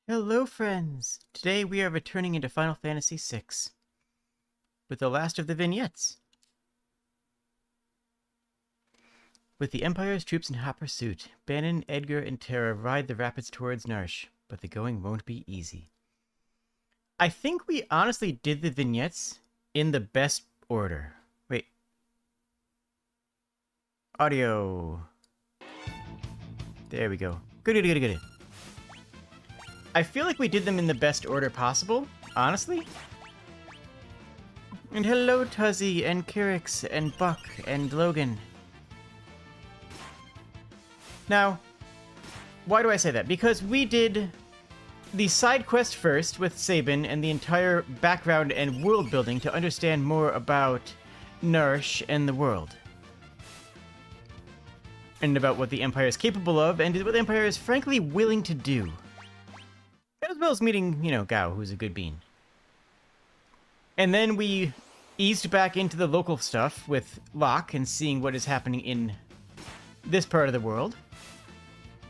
Hello, friends! Today we are returning into Final Fantasy VI with the last of the vignettes. With the Empire's troops in hot pursuit, Banon, Edgar, and Terra ride the rapids towards Narshe, but the going won't be easy. I think we honestly did the vignettes in the best order. Wait. Audio. There we go. Good. I feel like we did them in the best order possible, honestly. And hello, Tuzzy, and Kyrix, and Buck, and Logan. Now, why do I say that? Because we did the side quest first with Sabin and the entire background and world building to understand more about Narshe and the world. And about what the Empire is capable of, and what the Empire is frankly willing to do. As well as meeting, Gao, who's a good bean. And then we eased back into the local stuff with Locke and seeing what is happening in this part of the world.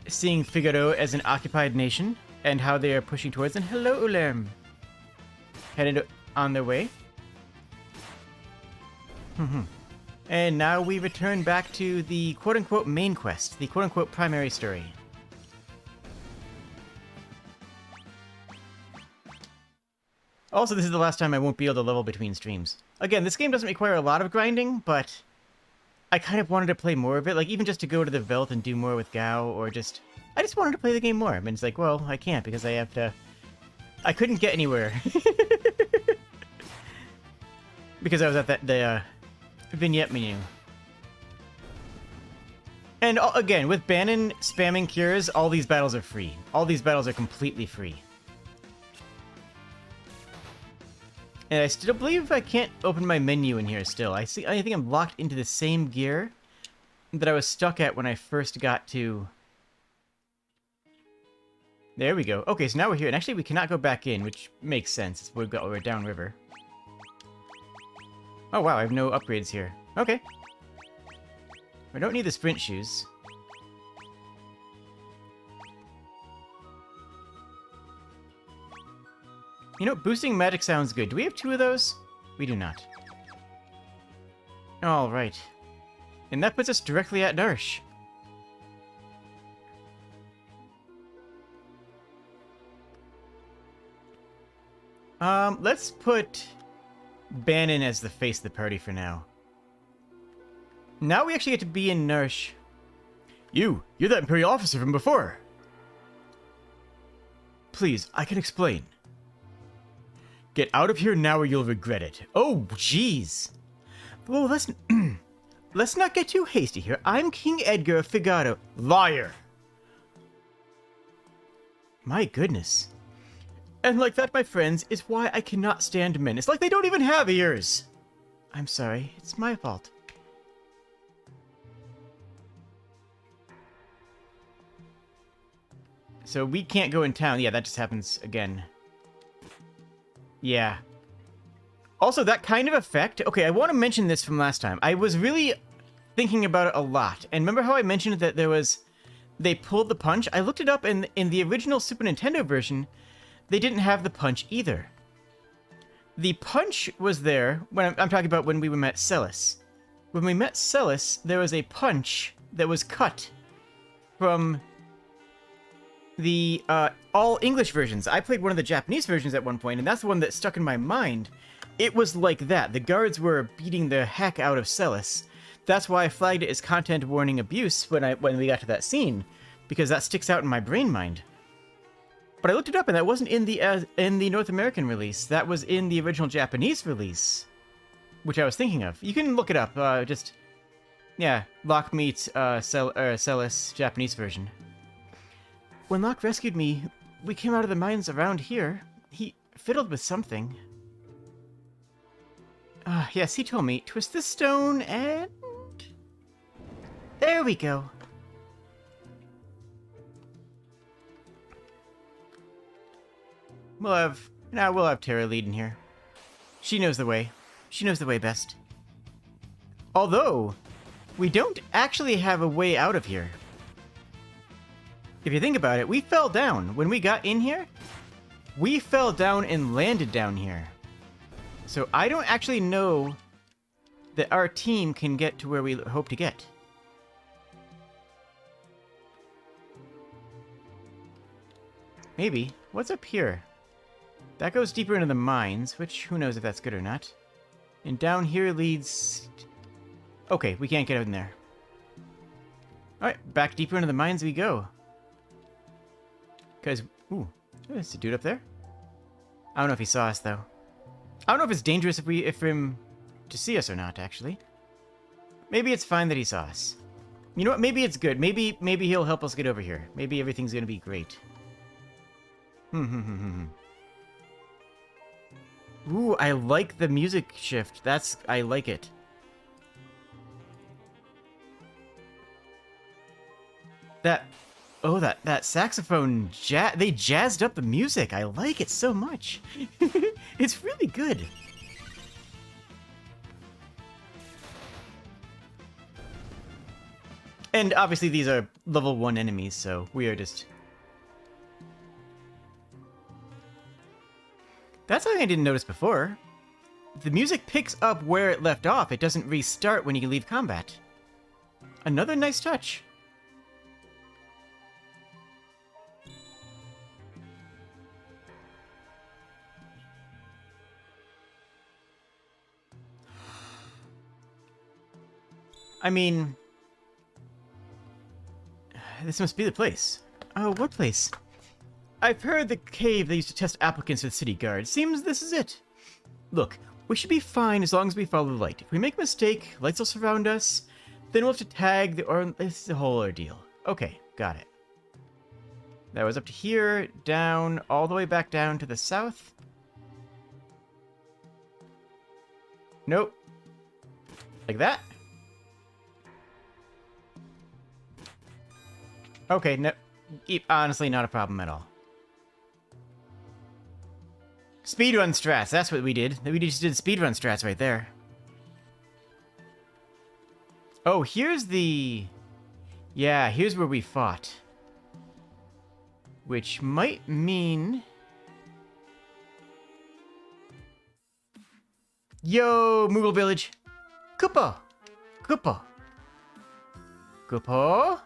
Seeing Figaro as an occupied nation and how they are pushing towards. And hello, Ulerm. Headed on their way. And now we return back to the quote-unquote main quest, the quote-unquote primary story. Also, this is the last time I won't be able to level between streams. Again, this game doesn't require a lot of grinding, but I kind of wanted to play more of it. Like, even just to go to the Veld and do more with Gao, or just... I just wanted to play the game more. I mean, it's like, well, I can't because I have to... I couldn't get anywhere. Because I was at the vignette menu. And again, with Banon spamming cures, all these battles are free. All these battles are completely free. And I still believe I can't open my menu in here still. I think I'm locked into the same gear that I was stuck at when I first got to... There we go. Okay, so now we're here. And actually, we cannot go back in, which makes sense. We're downriver. Oh, wow, I have no upgrades here. Okay. I don't need the sprint shoes. You know, boosting magic sounds good. Do we have 2 of those? We do not. Alright. And that puts us directly at Narshe. Let's put Banon as the face of the party for now. Now we actually get to be in Narshe. You're that Imperial officer from before. Please, I can explain. Get out of here now or you'll regret it. Oh, jeez. Well, let's not get too hasty here. I'm King Edgar of Figaro. Liar. My goodness. And like that, my friends, is why I cannot stand men. It's like they don't even have ears. I'm sorry. It's my fault. So we can't go in town. Yeah, that just happens again. Yeah. Also, that kind of effect... Okay, I want to mention this from last time. I was really thinking about it a lot. And remember how I mentioned that there was... They pulled the punch? I looked it up, and in the original Super Nintendo version, they didn't have the punch either. The punch was there... when I'm talking about when we met Celis. When we met Celis, there was a punch that was cut from... the all English versions. I played one of the Japanese versions at one point, and that's the one that stuck in my mind. It was like that. The guards were beating the heck out of Celis. That's why I flagged it as content warning abuse when we got to that scene, because that sticks out in my brain mind. But I looked it up, and that wasn't in the North American release. That was in the original Japanese release, which I was thinking of. You can look it up. Yeah, Locke meets Celis Japanese version. When Locke rescued me, we came out of the mines around here. He fiddled with something. Yes, he told me, twist the stone and... There we go. We'll have Terra leading here. She knows the way. She knows the way best. Although, we don't actually have a way out of here. If you think about it, we fell down. When we got in here, we fell down and landed down here. So I don't actually know that our team can get to where we hope to get. Maybe. What's up here? That goes deeper into the mines, which who knows if that's good or not. And down here leads... Okay, we can't get out in there. Alright, back deeper into the mines we go. Because, ooh, there's a dude up there. I don't know if he saw us, though. I don't know if it's dangerous for him to see us or not, actually. Maybe it's fine that he saw us. You know what? Maybe it's good. Maybe he'll help us get over here. Maybe everything's gonna be great. Ooh, I like the music shift. I like it. That saxophone, they jazzed up the music. I like it so much. It's really good. And obviously these are level 1 enemies, so we are just... That's something I didn't notice before. The music picks up where it left off. It doesn't restart when you leave combat. Another nice touch. I mean... This must be the place. Oh, what place? I've heard the cave they used to test applicants for the city guard. Seems this is it. Look, we should be fine as long as we follow the light. If we make a mistake, lights will surround us, then we'll have to tag the... This is a whole ordeal. Okay, got it. That was up to here, down, all the way back down to the south. Nope. Like that? Okay, no, honestly, not a problem at all. Speedrun strats, that's what we did. We just did speedrun strats right there. Oh, here's the... Yeah, here's where we fought. Which might mean... Yo, Moogle Village! Koopa! Koopa! Koopa?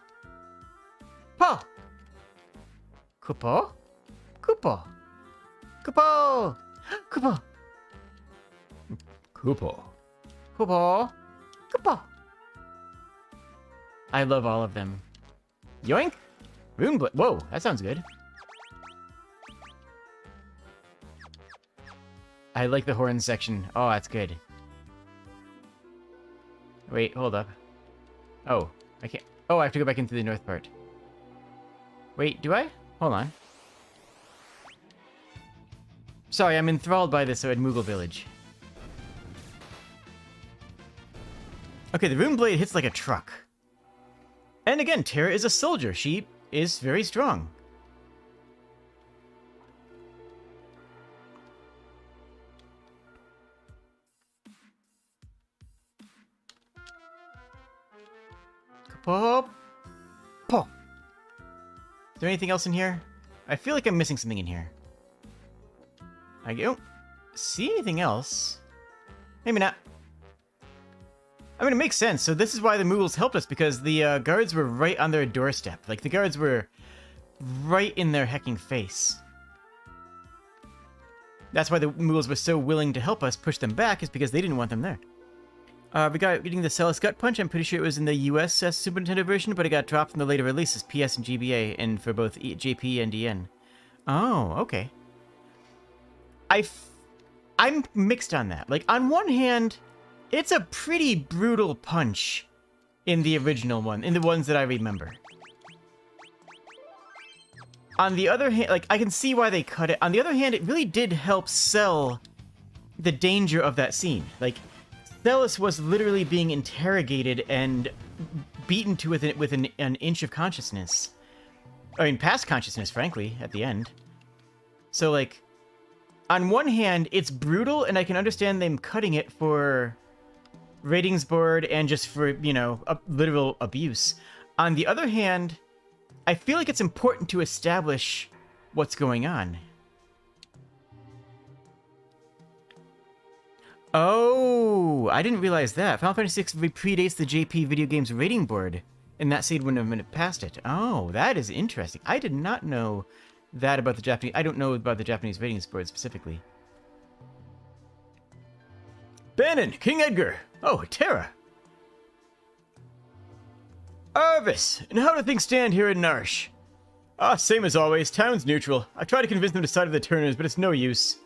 Pa! Koopa? Koopa! Koopa! Koopa! Koopa. Koopa! Koopa! I love all of them. Yoink! Whoa, that sounds good. I like the horn section. Oh, that's good. Wait, hold up. Oh, I can't... Oh, I have to go back into the north part. Wait, do I? Hold on. Sorry, I'm enthralled by this at Moogle Village. Okay, the rune blade hits like a truck. And again, Terra is a soldier. She is very strong. Pop. Pop. Is there anything else in here? I feel like I'm missing something in here. I don't see anything else. Maybe not. I mean, it makes sense. So this is why the Moogles helped us, because the guards were right on their doorstep. Like, the guards were right in their hecking face. That's why the Moogles were so willing to help us push them back, is because they didn't want them there. We got getting the Celis Gut Punch. I'm pretty sure it was in the US Super Nintendo version, but it got dropped from the later releases, PS and GBA, and for both JP and DN. Oh, okay. I'm mixed on that. Like, on one hand, it's a pretty brutal punch in the original one, in the ones that I remember. On the other hand, like, I can see why they cut it. On the other hand, it really did help sell the danger of that scene. Like, Celis was literally being interrogated and beaten to within an inch of consciousness. I mean, past consciousness, frankly, at the end. So, like, on one hand, it's brutal, and I can understand them cutting it for ratings board and just for, you know, literal abuse. On the other hand, I feel like it's important to establish what's going on. Oh, I didn't realize that. Final Fantasy VI predates the JP Video Games rating board, and that seed wouldn't have been past it. Oh, that is interesting. I did not know that about the Japanese. I don't know about the Japanese ratings board specifically. Bannon, King Edgar. Oh, Terra. Arvis, and how do things stand here in Narshe? Same as always. Town's neutral. I tried to convince them to side with the Turners, but it's no use.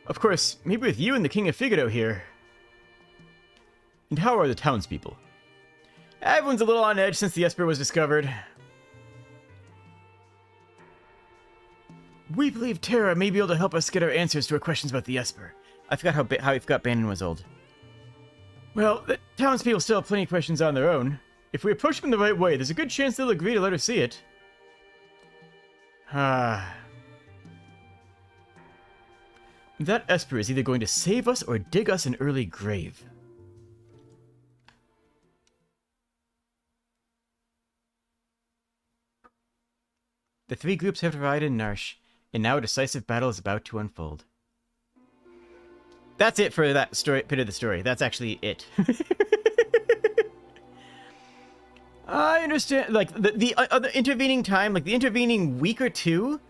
Of course, maybe with you and the King of Figaro here. And how are the townspeople? Everyone's a little on edge since the Esper was discovered. We believe Terra may be able to help us get our answers to our questions about the Esper. I forgot how I forgot Bannon was old. Well, the townspeople still have plenty of questions on their own. If we approach them the right way, there's a good chance they'll agree to let her see it. That Esper is either going to save us or dig us an early grave. The three groups have arrived in Narshe, and now a decisive battle is about to unfold. That's it for that story, bit of the story. That's actually it. I understand, like, the intervening time, like, the intervening week or two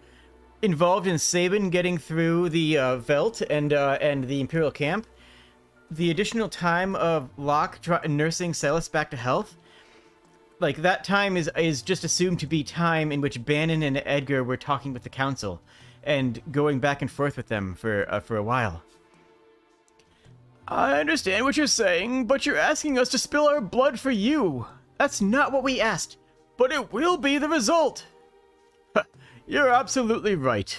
involved in Sabin getting through the Veld and the Imperial camp. The additional time of Locke nursing Celis back to health, like, that time is just assumed to be time in which Bannon and Edgar were talking with the Council and going back and forth with them for a while. I understand what you're saying, but you're asking us to spill our blood for you. That's not what we asked, but it will be the result. You're absolutely right.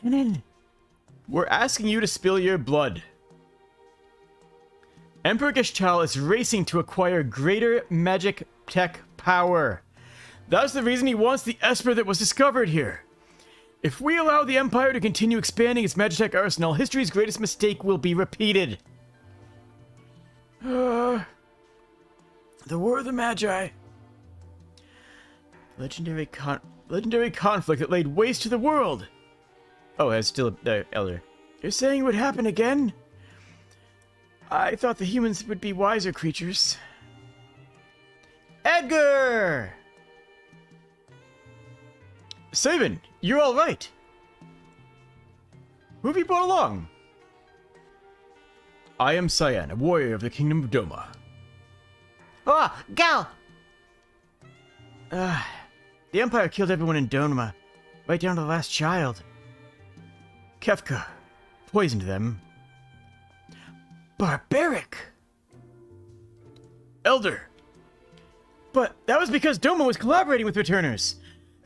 Bannon, we're asking you to spill your blood. Emperor Gishtal is racing to acquire greater magic tech power. That's the reason he wants the Esper that was discovered here. If we allow the Empire to continue expanding its Magitech arsenal, history's greatest mistake will be repeated. The War of the Magi. Legendary conflict that laid waste to the world. Oh, it's still Elder. You're saying it would happen again? I thought the humans would be wiser creatures. Edgar! Sabin, you're all right. Who have you brought along? I am Cyan, a warrior of the Kingdom of Doma. Oh, Gal! The Empire killed everyone in Doma, right down to the last child. Kefka poisoned them. Barbaric! Elder! But that was because Doma was collaborating with Returners.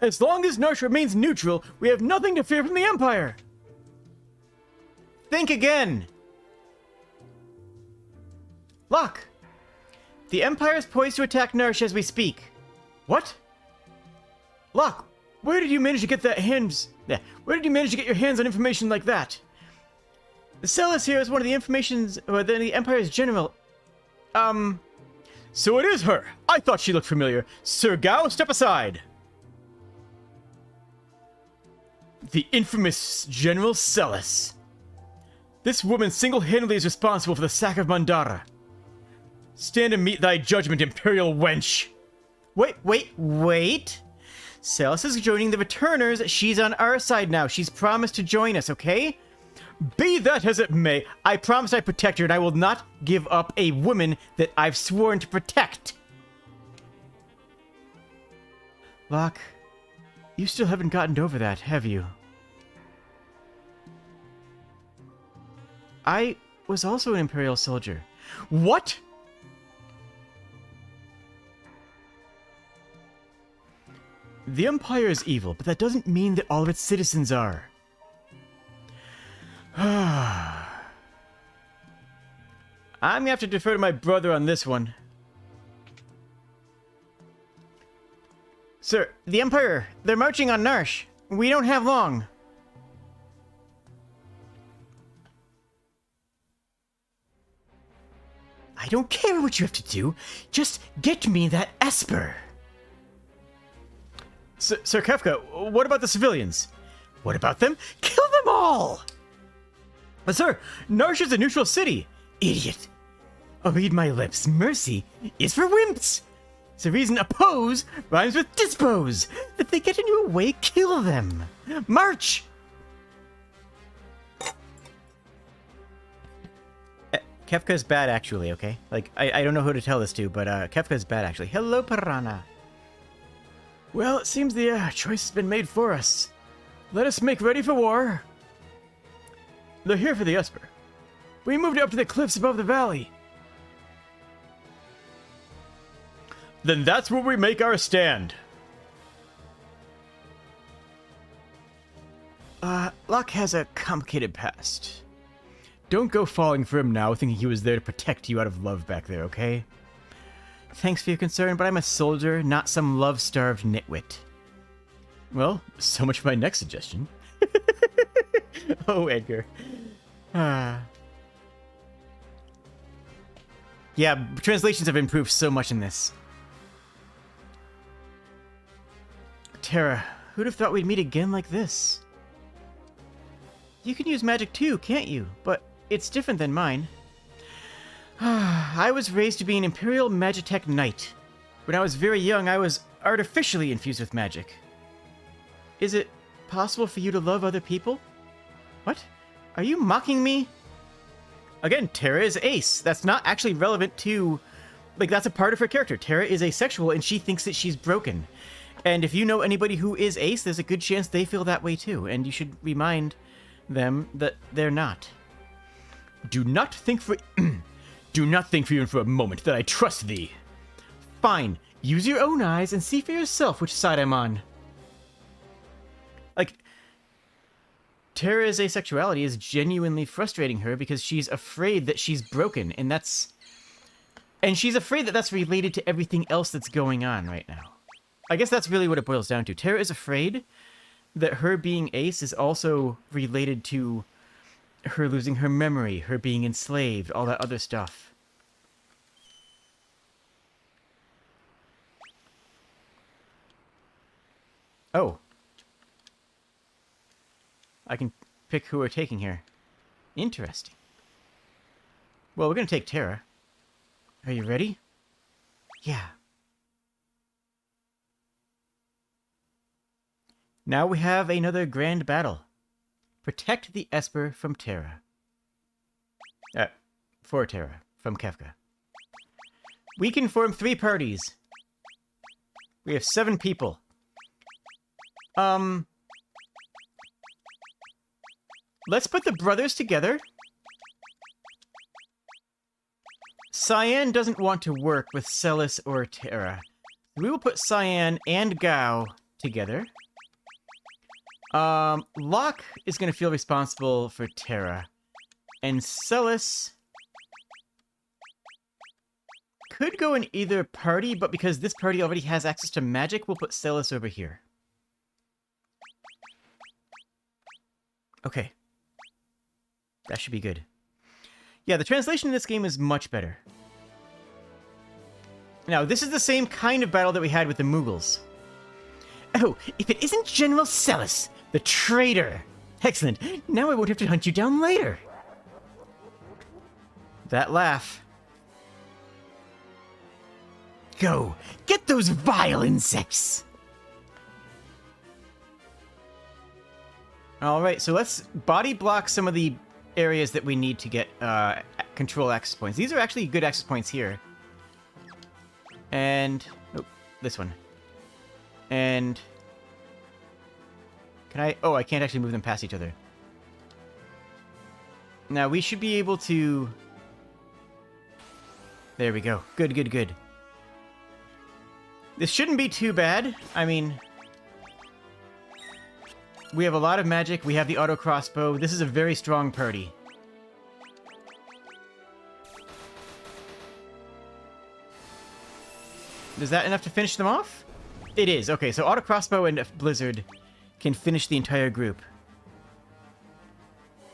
As long as Narshe remains neutral, we have nothing to fear from the Empire. Think again! Locke! The Empire is poised to attack Narshe as we speak. What? Locke, where did you manage to get your hands on information like that? The Celis here is one of the Empire's general. So it is her. I thought she looked familiar. Sir Gao, step aside. The infamous General Celis. This woman single-handedly is responsible for the sack of Mandara. Stand and meet thy judgment, Imperial wench. Wait. Celis is joining the Returners. She's on our side now. She's promised to join us, okay? Be that as it may, I promise I protect her, and I will not give up a woman that I've sworn to protect. Locke, you still haven't gotten over that, have you? I was also an Imperial soldier. What? The Empire is evil, but that doesn't mean that all of its citizens are. I'm gonna have to defer to my brother on this one. Sir, the Empire, they're marching on Narshe. We don't have long. I don't care what you have to do. Just get me that Esper. Sir Kefka, what about the civilians? What about them? Kill them all! But sir, Narshe is a neutral city. Idiot. Oh, read my lips. Mercy is for wimps. The reason oppose rhymes with dispose. If they get in your way, kill them. March! Kefka's bad, actually, okay? Like, I don't know who to tell this to, but Kefka's bad, actually. Hello, Piranha. Well, it seems the choice has been made for us. Let us make ready for war. They're here for the Esper. We moved up to the cliffs above the valley. Then that's where we make our stand. Locke has a complicated past. Don't go falling for him now, thinking he was there to protect you out of love back there, okay? Thanks for your concern, but I'm a soldier, not some love-starved nitwit. Well, so much for my next suggestion. Oh, Edgar. Yeah, translations have improved so much in this. Terra, who'd have thought we'd meet again like this? You can use magic too, can't you? But it's different than mine. I was raised to be an Imperial Magitech Knight. When I was very young, I was artificially infused with magic. Is it possible for you to love other people? What? Are you mocking me? Again, Terra is ace. That's not actually relevant to... Like, that's a part of her character. Terra is asexual, and she thinks that she's broken. And if you know anybody who is ace, there's a good chance they feel that way too. And you should remind them that they're not. Do not think for... Do not think for even for a moment that I trust thee. Fine. Use your own eyes and see for yourself which side I'm on. Like... Terra's asexuality is genuinely frustrating her because she's afraid that she's broken, and that's... And she's afraid that that's related to everything else that's going on right now. I guess that's really what it boils down to. Terra is afraid that her being ace is also related to her losing her memory, her being enslaved, all that other stuff. Oh. I can pick who we're taking here. Interesting. Well, we're going to take Terra. Are you ready? Yeah. Now we have another grand battle. Protect the Esper from Terra. For Terra, from Kefka. We can form 3 parties. We have 7 people. Let's put the brothers together. Cyan doesn't want to work with Celis or Terra. We will put Cyan and Gao together. Locke is going to feel responsible for Terra. And Celis could go in either party, but because this party already has access to magic, we'll put Celis over here. Okay. That should be good. Yeah, the translation in this game is much better. Now, this is the same kind of battle that we had with the Mughals. Oh, if it isn't General Celis, the traitor! Excellent. Now I won't have to hunt you down later. That laugh. Go! Get those vile insects! Alright, so let's body block some of the areas that we need to get control access points. These are actually good access points here. And... oh, this one. And... can I... oh, I can't actually move them past each other. Now, we should be able to... there we go. Good, good, good. This shouldn't be too bad. I mean... we have a lot of magic. We have the auto crossbow. This is a very strong party. Is that enough to finish them off? It is. Okay, so auto crossbow and Blizzard can finish the entire group.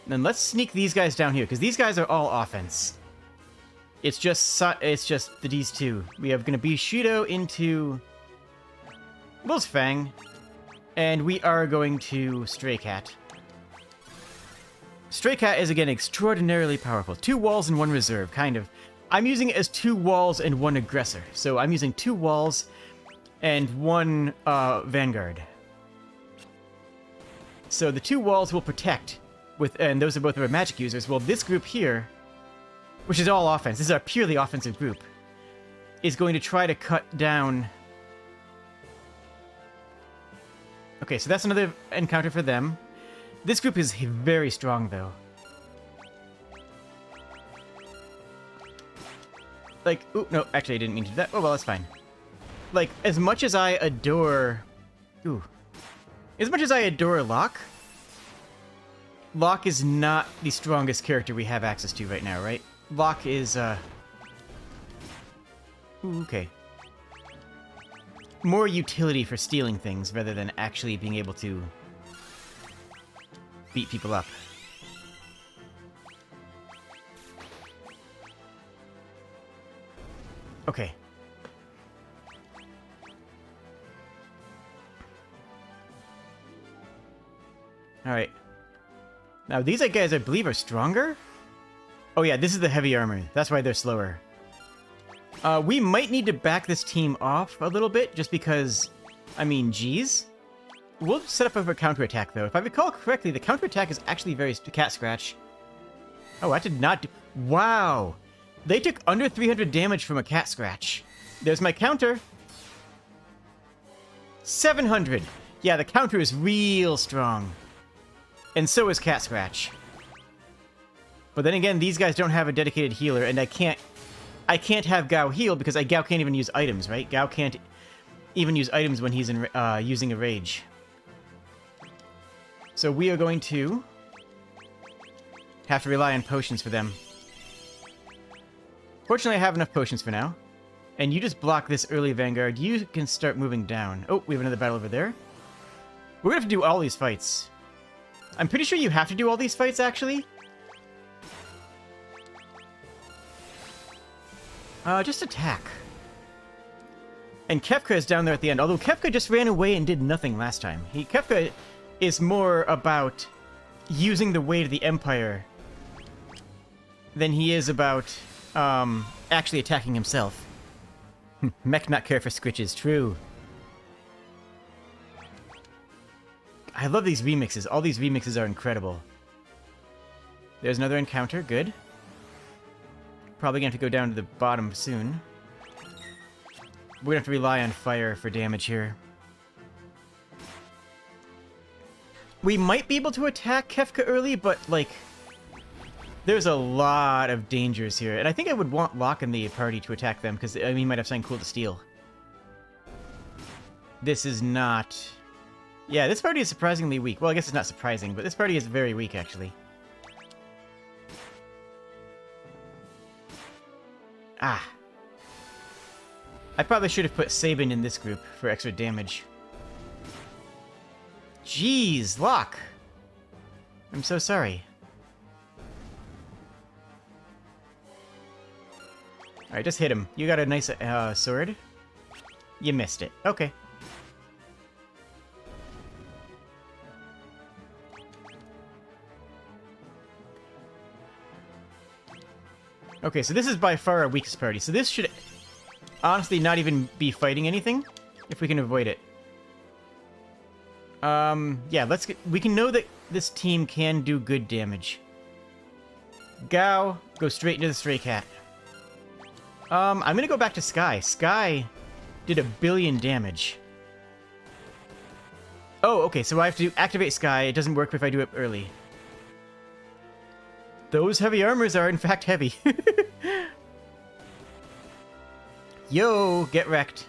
And then let's sneak these guys down here, because these guys are all offense. It's just these two. We have going to be Shido into Wolf's Fang. And we are going to Stray Cat. Stray Cat is, again, extraordinarily powerful. 2 walls and 1 reserve, kind of. I'm using it as 2 walls and 1 aggressor. So I'm using 2 walls and 1 Vanguard. So the 2 walls will protect, and those are both of our magic users. Well, this group here, which is all offense, this is our purely offensive group, is going to try to cut down... Okay, so that's another encounter for them. This group is very strong, though. Like, ooh, no, actually I didn't mean to do that. Oh, well, that's fine. Like, as much as I adore... Ooh. As much as I adore Locke, Locke is not the strongest character we have access to right now, right? Locke is, Ooh, okay. More utility for stealing things rather than actually being able to beat people up. Okay. Alright. Now, these guys, I believe, are stronger? Oh yeah, this is the heavy armor. That's why they're slower. We might need to back this team off a little bit, just because, I mean, geez. We'll set up a counterattack, though. If I recall correctly, the counterattack is actually very... Cat Scratch. Oh, I did not do... Wow! They took under 300 damage from a Cat Scratch. There's my counter. 700! Yeah, the counter is real strong. And so is Cat Scratch. But then again, these guys don't have a dedicated healer, and I can't have Gao heal because Gao can't even use items, right? Gao can't even use items when he's using a rage. So we are going to have to rely on potions for them. Fortunately, I have enough potions for now. And you just block this early Vanguard. You can start moving down. Oh, we have another battle over there. We're gonna have to do all these fights. I'm pretty sure you have to do all these fights, actually. Just attack. And Kefka is down there at the end, although Kefka just ran away and did nothing last time. Kefka is more about using the weight of the Empire than he is about, actually attacking himself. Mech not care for scritches, true. I love these remixes. All these remixes are incredible. There's another encounter, good. Probably gonna have to go down to the bottom soon. We're gonna have to rely on fire for damage here. We might be able to attack Kefka early, but, like, there's a lot of dangers here. And I think I would want Locke in the party to attack them, because I mean, he might have something cool to steal. This is not... Yeah, this party is surprisingly weak. Well, I guess it's not surprising, but this party is very weak, actually. Ah. I probably should have put Sabin in this group for extra damage. Jeez, Locke! I'm so sorry. Alright, just hit him. You got a nice sword. You missed it. Okay. Okay, so this is by far our weakest party. So this should honestly not even be fighting anything, if we can avoid it. Yeah, we can know that this team can do good damage. Gao, go straight into the Stray Cat. I'm gonna go back to Sky. Sky did 1 billion damage. Oh, okay, so I have to activate Sky. It doesn't work if I do it early. Those heavy armors are in fact heavy. Yo, get wrecked.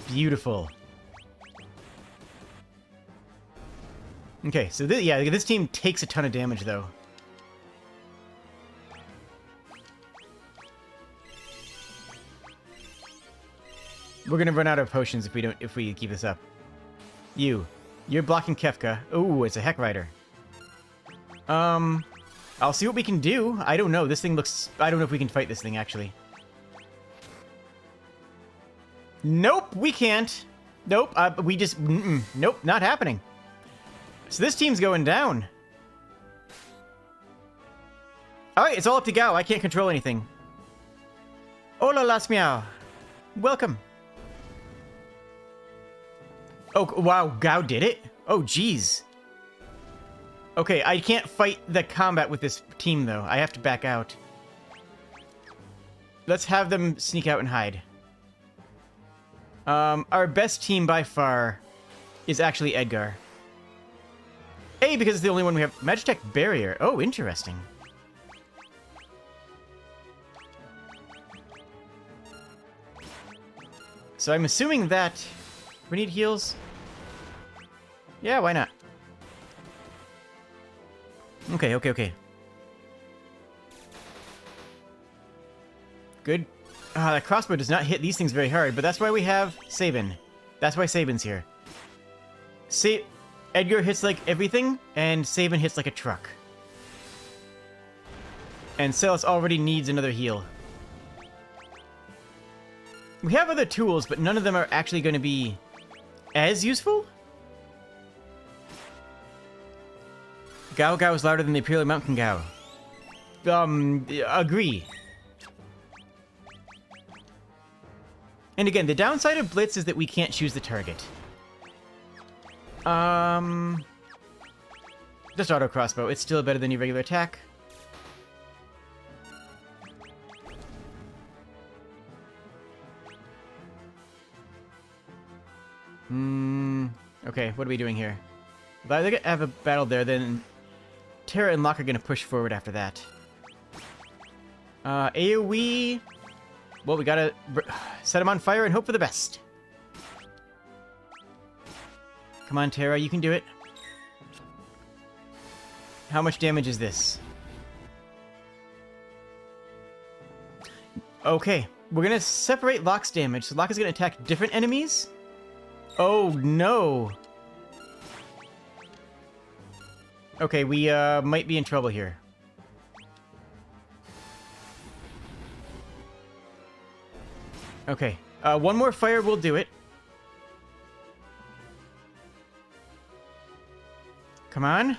Beautiful. Okay, so yeah, this team takes a ton of damage though. We're gonna run out of potions if we keep this up. You're blocking Kefka. Ooh, it's a Heck Rider. I'll see what we can do. I don't know. This thing looks... I don't know if we can fight this thing, actually. Nope, we can't. Nope, we just... nope, not happening. So this team's going down. Alright, it's all up to Gao. I can't control anything. Hola, las meow. Welcome. Oh, wow, Gao did it? Oh, jeez. Okay, I can't fight the combat with this team, though. I have to back out. Let's have them sneak out and hide. Our best team by far is actually Edgar. A, because it's the only one we have. Magitech Barrier. Oh, interesting. So I'm assuming that... We need heals? Yeah, why not? Okay. Good. That crossbow does not hit these things very hard, but that's why we have Sabin. That's why Sabin's here. Edgar hits like everything, and Sabin hits like a truck. And Celis already needs another heal. We have other tools, but none of them are actually going to be as useful. Gao Gao is louder than the Imperial Mountain Gao. Agree. And again, the downside of Blitz is that we can't choose the target. Just auto crossbow. It's still better than your regular attack. Okay, what are we doing here? If I have a battle there, then Terra and Locke are going to push forward after that. AoE... Well, we gotta set him on fire and hope for the best. Come on, Terra, you can do it. How much damage is this? Okay, we're gonna separate Locke's damage. So Locke is gonna attack different enemies? Oh, no. Okay, we might be in trouble here. Okay, one more fire will do it. Come on.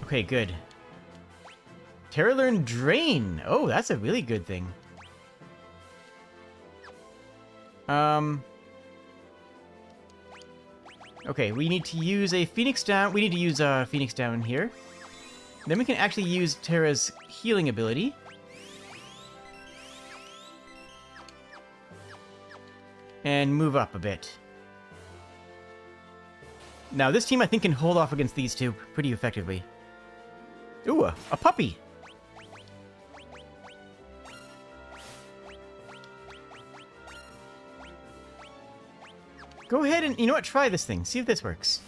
Okay, good. Terra learned Drain. Oh, that's a really good thing. Okay, we need to use a Phoenix Down. We need to use Phoenix Down here. Then we can actually use Terra's healing ability. And move up a bit. Now, this team, I think, can hold off against these two pretty effectively. Ooh, a puppy! Go ahead and, you know what, try this thing. See if this works.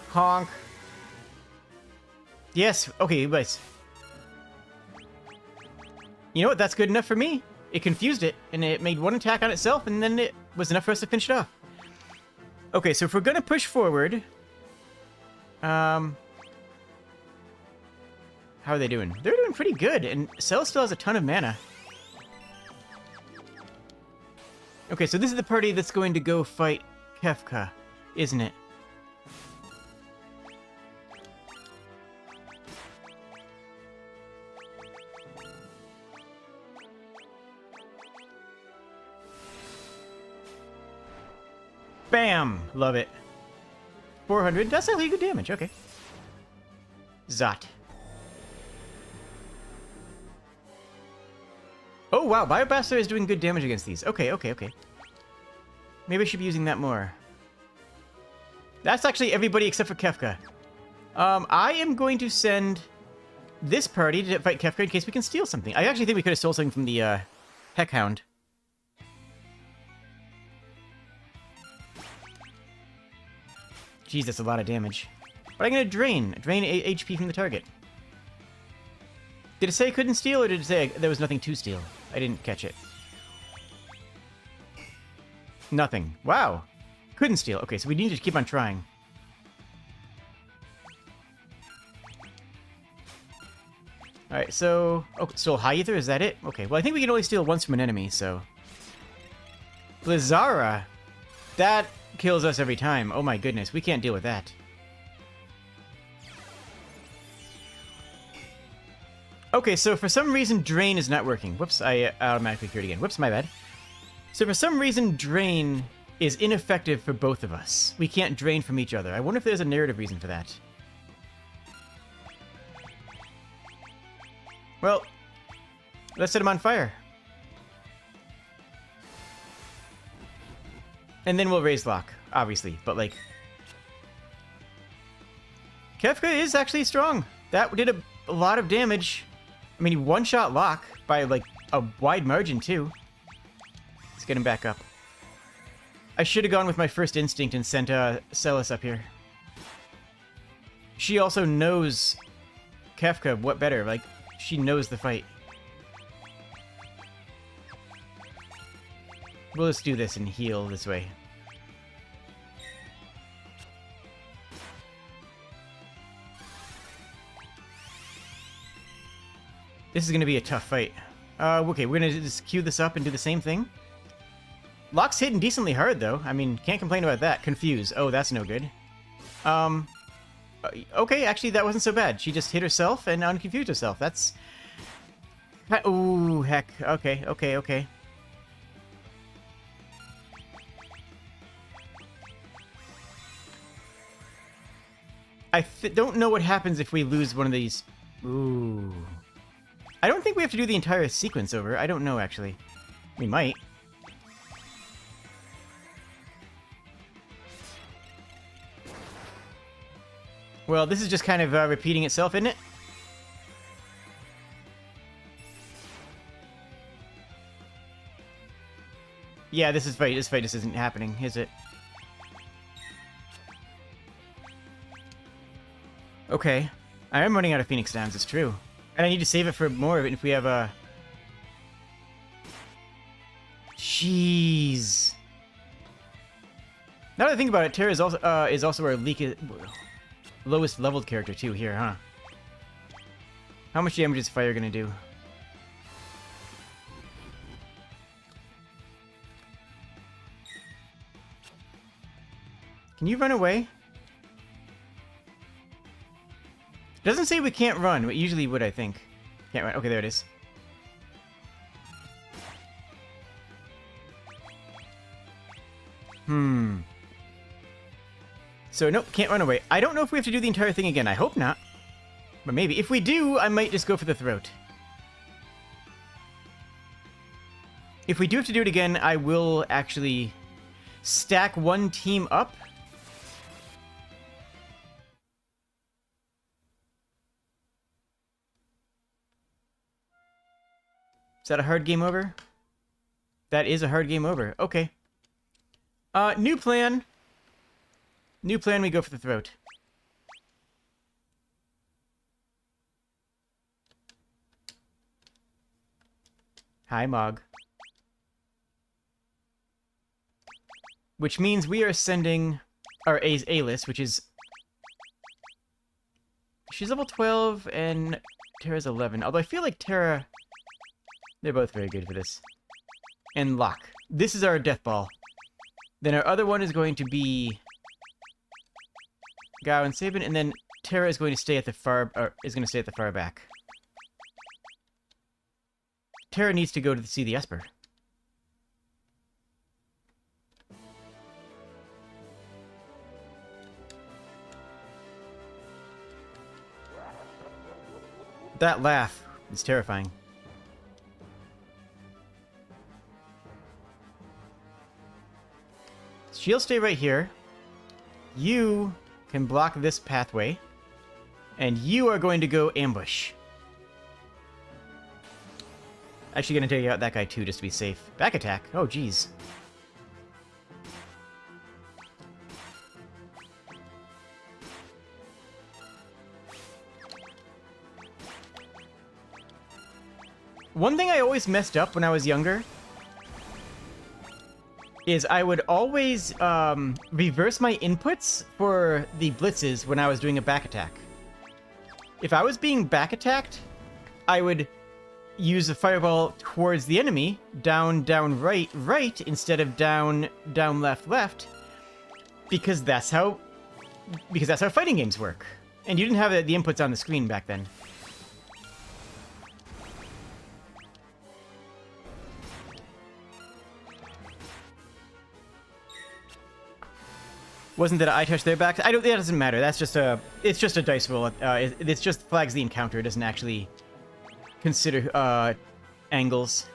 Honk. Yes, okay, but... You know what, that's good enough for me. It confused it, and it made one attack on itself, and then it was enough for us to finish it off. Okay, so if we're gonna push forward... How are they doing? They're doing pretty good, and Cell still has a ton of mana. Okay, so this is the party that's going to go fight Kefka, isn't it? Bam! Love it. 400. That's actually good damage. Okay. Zot. Oh, wow. Biobaster is doing good damage against these. Okay. Maybe I should be using that more. That's actually everybody except for Kefka. I am going to send this party to fight Kefka in case we can steal something. I actually think we could have stole something from the Heckhound. Jeez, that's a lot of damage. But I'm gonna drain HP from the target. Did it say I couldn't steal, or did it say there was nothing to steal? I didn't catch it. Nothing. Wow. Couldn't steal. Okay, so we need to keep on trying. Alright, so... Oh, so High Ether, is that it? Okay, well I think we can only steal once from an enemy, so... Blizzara! That kills us every time. Oh my goodness, we can't deal with that. Okay, so for some reason Drain is not working. Whoops, I automatically cured again. Whoops, my bad. So for some reason Drain is ineffective for both of us. We can't drain from each other. I wonder if there's a narrative reason for that. Well, let's set him on fire. And then we'll raise Lock, obviously, but like... Kefka is actually strong. That did a lot of damage. I mean, he one-shot Lock by like a wide margin too. Let's get him back up. I should have gone with my first instinct and sent Celis up here. She also knows Kefka what better, like, she knows the fight. We'll just do this and heal this way. This is going to be a tough fight. Okay, we're going to just queue this up and do the same thing. Lock's hitting decently hard, though. I mean, can't complain about that. Confuse. Oh, that's no good. Okay, actually, that wasn't so bad. She just hit herself and unconfused herself. That's... Ooh, heck. Okay, okay, okay. I don't know what happens if we lose one of these. Ooh. I don't think we have to do the entire sequence over. I don't know, actually. We might. Well, this is just kind of repeating itself, isn't it? Yeah, this fight just isn't happening, is it? Okay. I am running out of Phoenix Downs, it's true. And I need to save it for more of it if we have a... Jeez. Now that I think about it, Terra is also our lowest leveled character too here, huh? How much damage is fire gonna do? Can you run away? It doesn't say we can't run, but usually would, I think. Can't run. Okay, there it is. So, nope, can't run away. I don't know if we have to do the entire thing again. I hope not. But maybe. If we do, I might just go for the throat. If we do have to do it again, I will actually stack one team up. Is that a hard game over? That is a hard game over. Okay. New plan. New plan, we go for the throat. Hi, Mog. Which means we are sending our A-list, which is... She's level 12 and Terra's 11. Although I feel like Terra... They're both very good for this. And Lock. This is our death ball. Then our other one is going to be... Gao and Sabin, and then Terra is going to stay at the far back. Terra needs to go to see the Esper. That laugh is terrifying. She'll stay right here. You can block this pathway. And you are going to go ambush. Actually going to take out that guy too, just to be safe. Back attack. Oh, jeez. One thing I always messed up when I was younger is I would always reverse my inputs for the blitzes when I was doing a back attack. If I was being back attacked, I would use a fireball towards the enemy, down, right, instead of down, left, because that's how fighting games work. And you didn't have the inputs on the screen back then. Wasn't that I touched their backs? That doesn't matter. That's just it's just a dice roll. It just flags the encounter. It doesn't actually consider angles.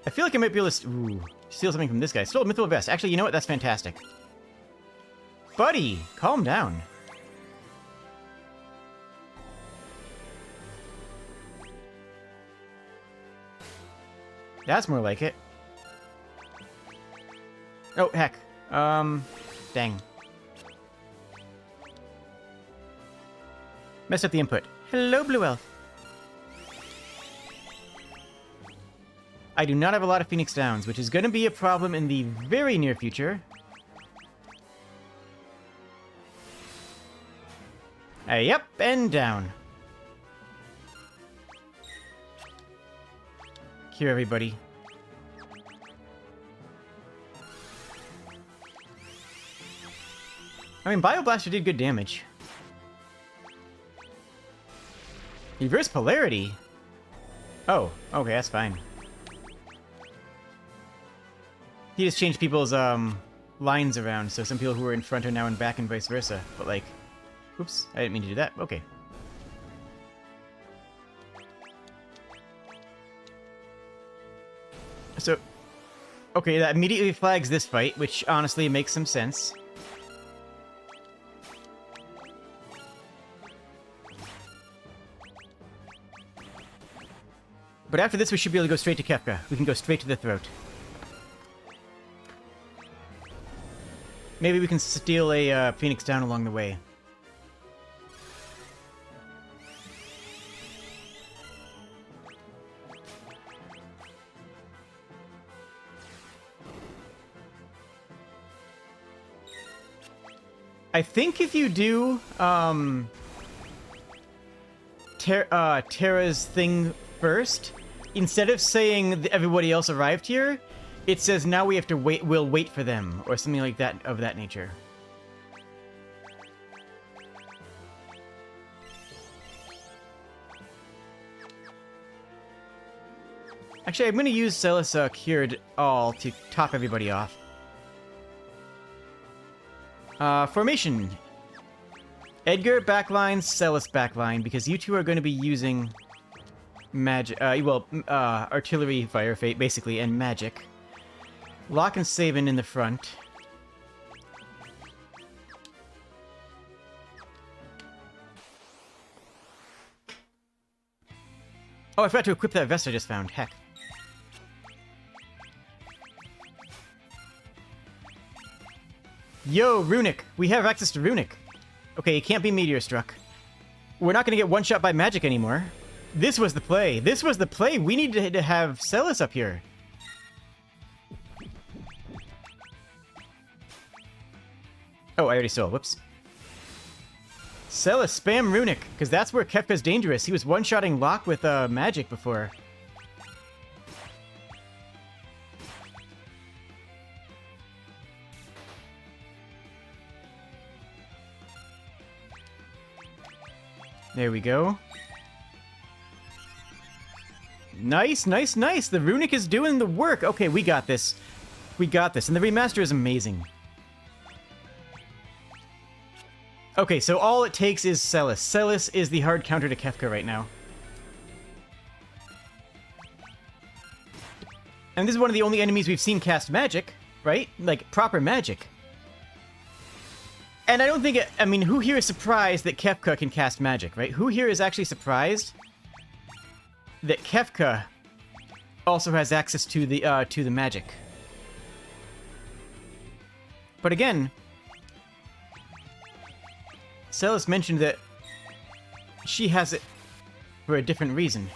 I feel like I might be able to steal something from this guy. Stole a mithril vest. Actually, you know what? That's fantastic. Buddy, calm down. That's more like it. Oh, heck. Dang. Messed up the input. Hello, Blue Elf. I do not have a lot of Phoenix Downs, which is going to be a problem in the very near future. Yep, and down. Cure everybody. I mean, Bioblaster did good damage. Reverse Polarity? Oh, okay, that's fine. He just changed people's, lines around, so some people who were in front are now in back and vice versa. But, like, oops, I didn't mean to do that. Okay. So, okay, that immediately flags this fight, which honestly makes some sense. But after this, we should be able to go straight to Kefka. We can go straight to the throat. Maybe we can steal a Phoenix Down along the way. I think if you do Terra's thing first, instead of saying everybody else arrived here, it says now we have to wait. We'll wait for them, or something like that of that nature. Actually, I'm going to use Celis Cured All to top everybody off. Formation. Edgar backline, Celis backline, because you two are going to be using magic, artillery fire fate, basically, and magic. Locke and Sabin in the front. Oh, I forgot to equip that vest I just found. Heck. Yo, Runic! We have access to Runic! Okay, it can't be Meteor Struck. We're not gonna get one-shot by magic anymore. This was the play. This was the play! We needed to have Celis up here. Oh, I already stole. Whoops. Celis, spam Runic, because that's where Kefka's dangerous. He was one-shotting Locke with magic before. There we go. Nice, nice, nice! The Runic is doing the work! Okay, we got this. We got this, and the remaster is amazing. Okay, so all it takes is Celis. Celis is the hard counter to Kefka right now. And this is one of the only enemies we've seen cast magic, right? Like, proper magic. And I don't think I mean, who here is surprised that Kefka can cast magic, right? Who here is actually surprised that Kefka also has access to the magic? But again, Celis mentioned that she has it for a different reason.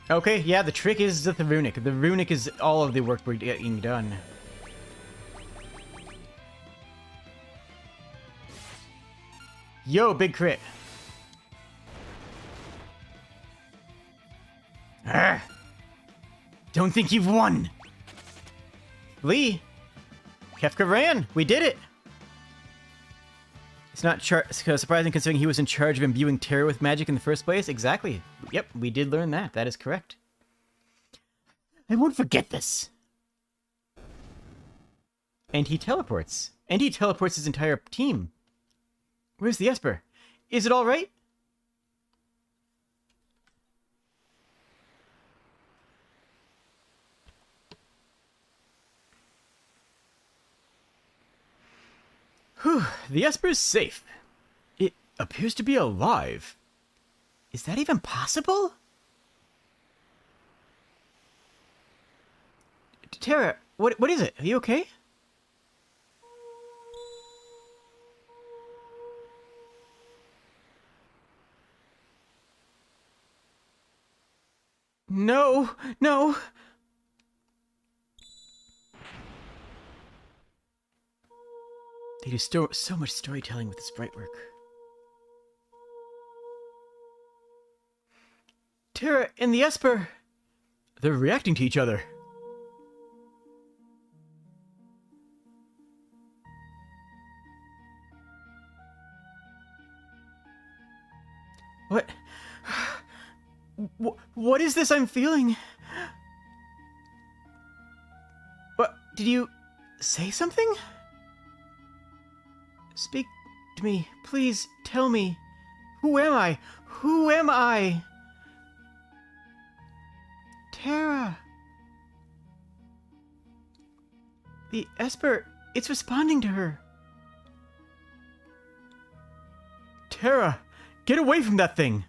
Okay, yeah, the trick is the runic. The runic is all of the work we're getting done. Yo, big crit. Arrgh. Don't think you've won. Lee. Kefka ran. We did it. It's not surprising considering he was in charge of imbuing terror with magic in the first place. Exactly. Yep, we did learn that. That is correct. I won't forget this. And he teleports. And he teleports his entire team. Where's the Esper? Is it all right? Whew, the Esper is safe. It appears to be alive. Is that even possible? Terra, what is it? Are you okay? No, no. They do so much storytelling with the sprite work. Terra and the Esper, they're reacting to each other. What? What is this I'm feeling? What? Did you say something? Speak to me. Please tell me. Who am I? Who am I? Terra. The Esper, it's responding to her. Terra, get away from that thing.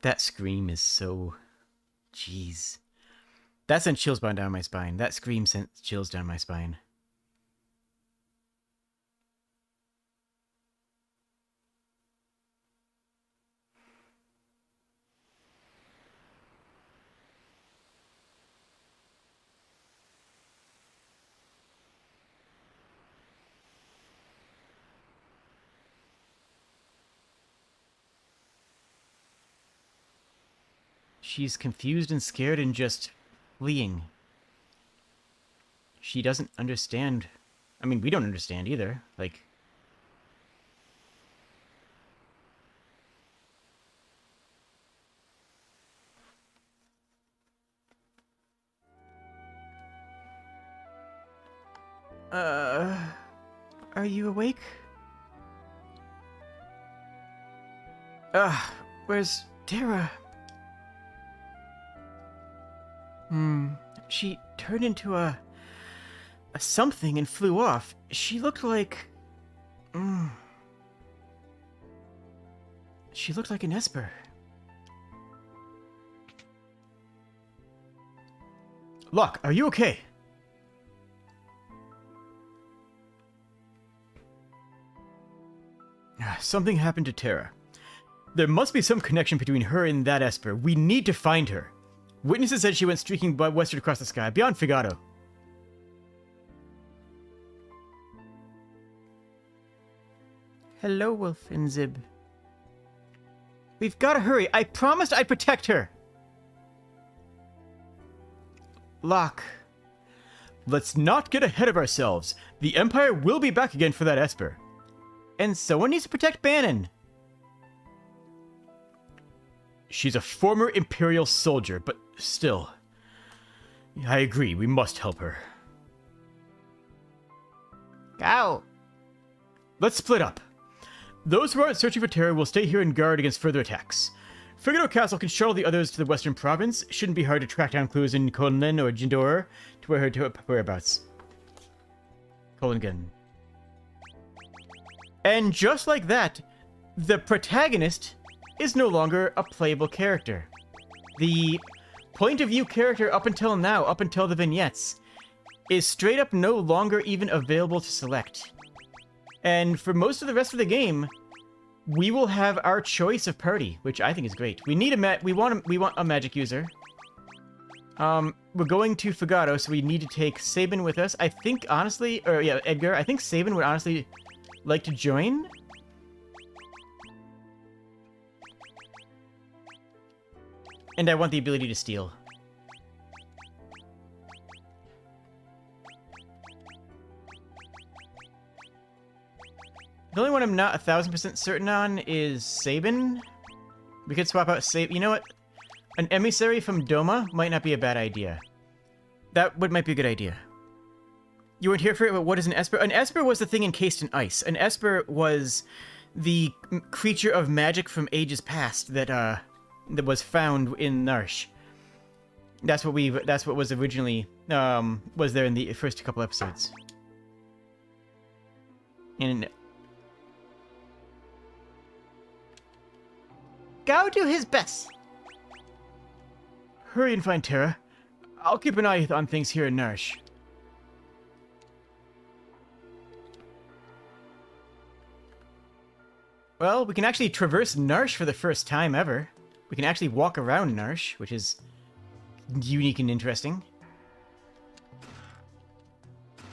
That scream is so... Jeez. That sent chills down my spine. That scream sent chills down my spine. She's confused and scared and just fleeing. She doesn't understand. I mean, we don't understand either. Like... Are you awake? Where's Terra? She turned into a something and flew off. She looked like... She looked like an Esper. Locke, are you okay? Something happened to Terra. There must be some connection between her and that Esper. We need to find her. Witnesses said she went streaking westward across the sky, beyond Figato. Hello, Wolf and Zib. We've got to hurry. I promised I'd protect her. Locke. Let's not get ahead of ourselves. The Empire will be back again for that Esper. And someone needs to protect Bannon. She's a former Imperial soldier, but still. I agree, we must help her. Go. Let's split up. Those who aren't searching for Terra will stay here and guard against further attacks. Figato Castle can shuttle the others to the western province. Shouldn't be hard to track down clues in Kunlun or Jindor to her whereabouts. Kolingen. And just like that, the protagonist is no longer a playable character. The point of view character up until now, up until the vignettes, is straight up no longer even available to select. And for most of the rest of the game, we will have our choice of party, which I think is great. We need we want a magic user. We're going to Fugado, so we need to take Sabin with us. I think, honestly, or yeah, Edgar, I think Sabin would honestly like to join. And I want the ability to steal. The only one I'm not 1000% certain on is Sabin. We could swap out Sabin. You know what? An emissary from Doma might not be a bad idea. Might be a good idea. You weren't here for it, but what is an Esper? An Esper was the thing encased in ice. An Esper was the creature of magic from ages past that was found in Narshe. That's what was originally was there in the first couple episodes. And Gao do his best. Hurry and find Terra. I'll keep an eye on things here in Narshe. Well, we can actually traverse Narshe for the first time ever. We can actually walk around Narshe, which is unique and interesting.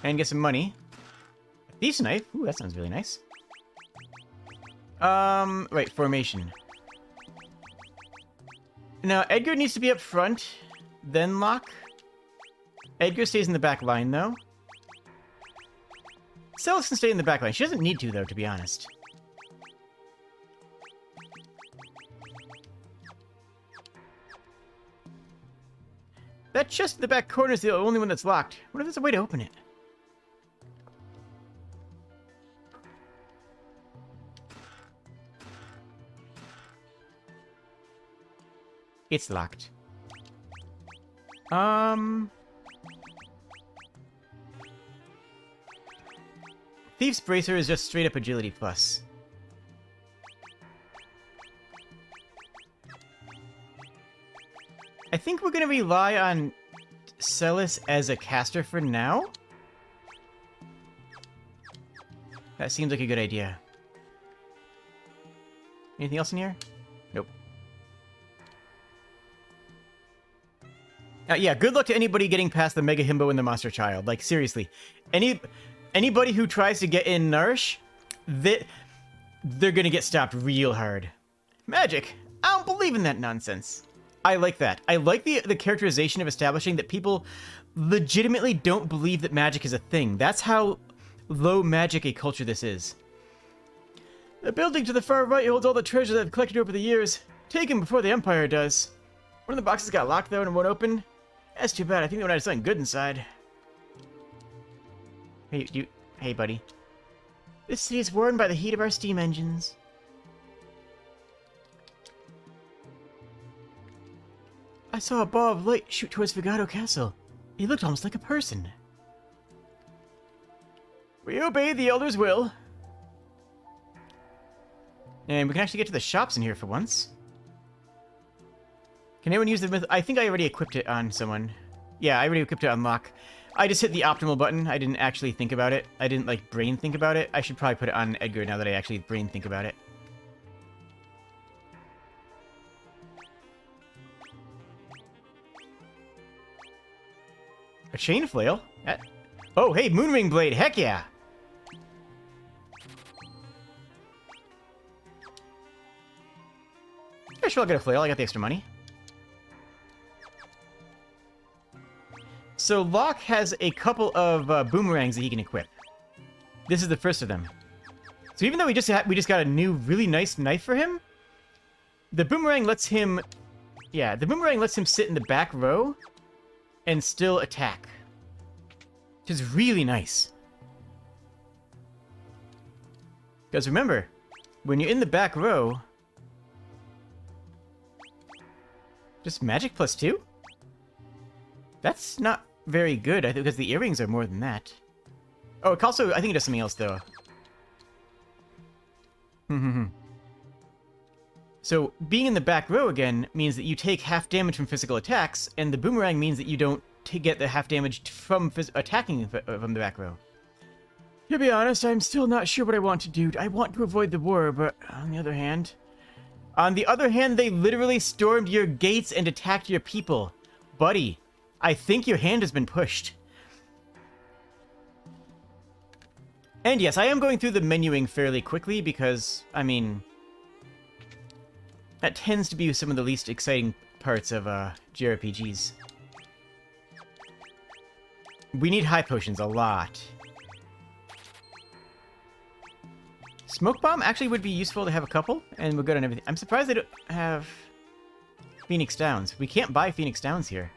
And get some money. A thief's knife. Ooh, that sounds really nice. Right, formation. Now, Edgar needs to be up front, then Locke. Edgar stays in the back line, though. Celis can stay in the back line. She doesn't need to, though, to be honest. That chest in the back corner is the only one that's locked. What if there's a way to open it? It's locked. Thief's Bracer is just straight up agility plus. I think we're gonna rely on Celis as a caster for now. That seems like a good idea. Anything else in here? Nope. Yeah, good luck to anybody getting past the Mega Himbo and the Monster Child. Like, seriously. Anybody who tries to get in Narshe, they're gonna get stopped real hard. Magic! I don't believe in that nonsense. I like that. I like the characterization of establishing that people legitimately don't believe that magic is a thing. That's how low magic a culture this is. The building to the far right holds all the treasure that I've collected over the years. Taken before the Empire does. One of the boxes got locked, though, and it won't open. That's too bad. I think they would have something good inside. Hey, buddy. This city is warmed by the heat of our steam engines. I saw a ball of light shoot towards Fugado Castle. It looked almost like a person. We obey the Elder's will. And we can actually get to the shops in here for once. Can anyone use the myth? I think I already equipped it on someone. Yeah, I already equipped it on Locke. I just hit the optimal button. I didn't actually think about it. I didn't, like, brain think about it. I should probably put it on Edgar now that I actually brain think about it. A chain flail? Oh, hey, Moonring Blade. Heck yeah! Yeah, sure, I'll get a flail. I got the extra money. So Locke has a couple of boomerangs that he can equip. This is the first of them. So even though we just got a new really nice knife for him, the boomerang lets him... Yeah, the boomerang lets him sit in the back row and still attack. Which is really nice. Because remember, when you're in the back row... Just magic plus 2? That's not very good, I think, because the earrings are more than that. Oh, it also, I think it does something else, though. So being in the back row again means that you take half damage from physical attacks, and the boomerang means that you don't get the half damage from attacking from the back row. To be honest, I'm still not sure what I want to do. I want to avoid the war, but on the other hand, they literally stormed your gates and attacked your people. Buddy, I think your hand has been pushed. And yes, I am going through the menuing fairly quickly because, I mean, that tends to be some of the least exciting parts of JRPGs. We need high potions a lot. Smoke Bomb actually would be useful to have a couple, and we're good on everything. I'm surprised they don't have Phoenix Downs. We can't buy Phoenix Downs here.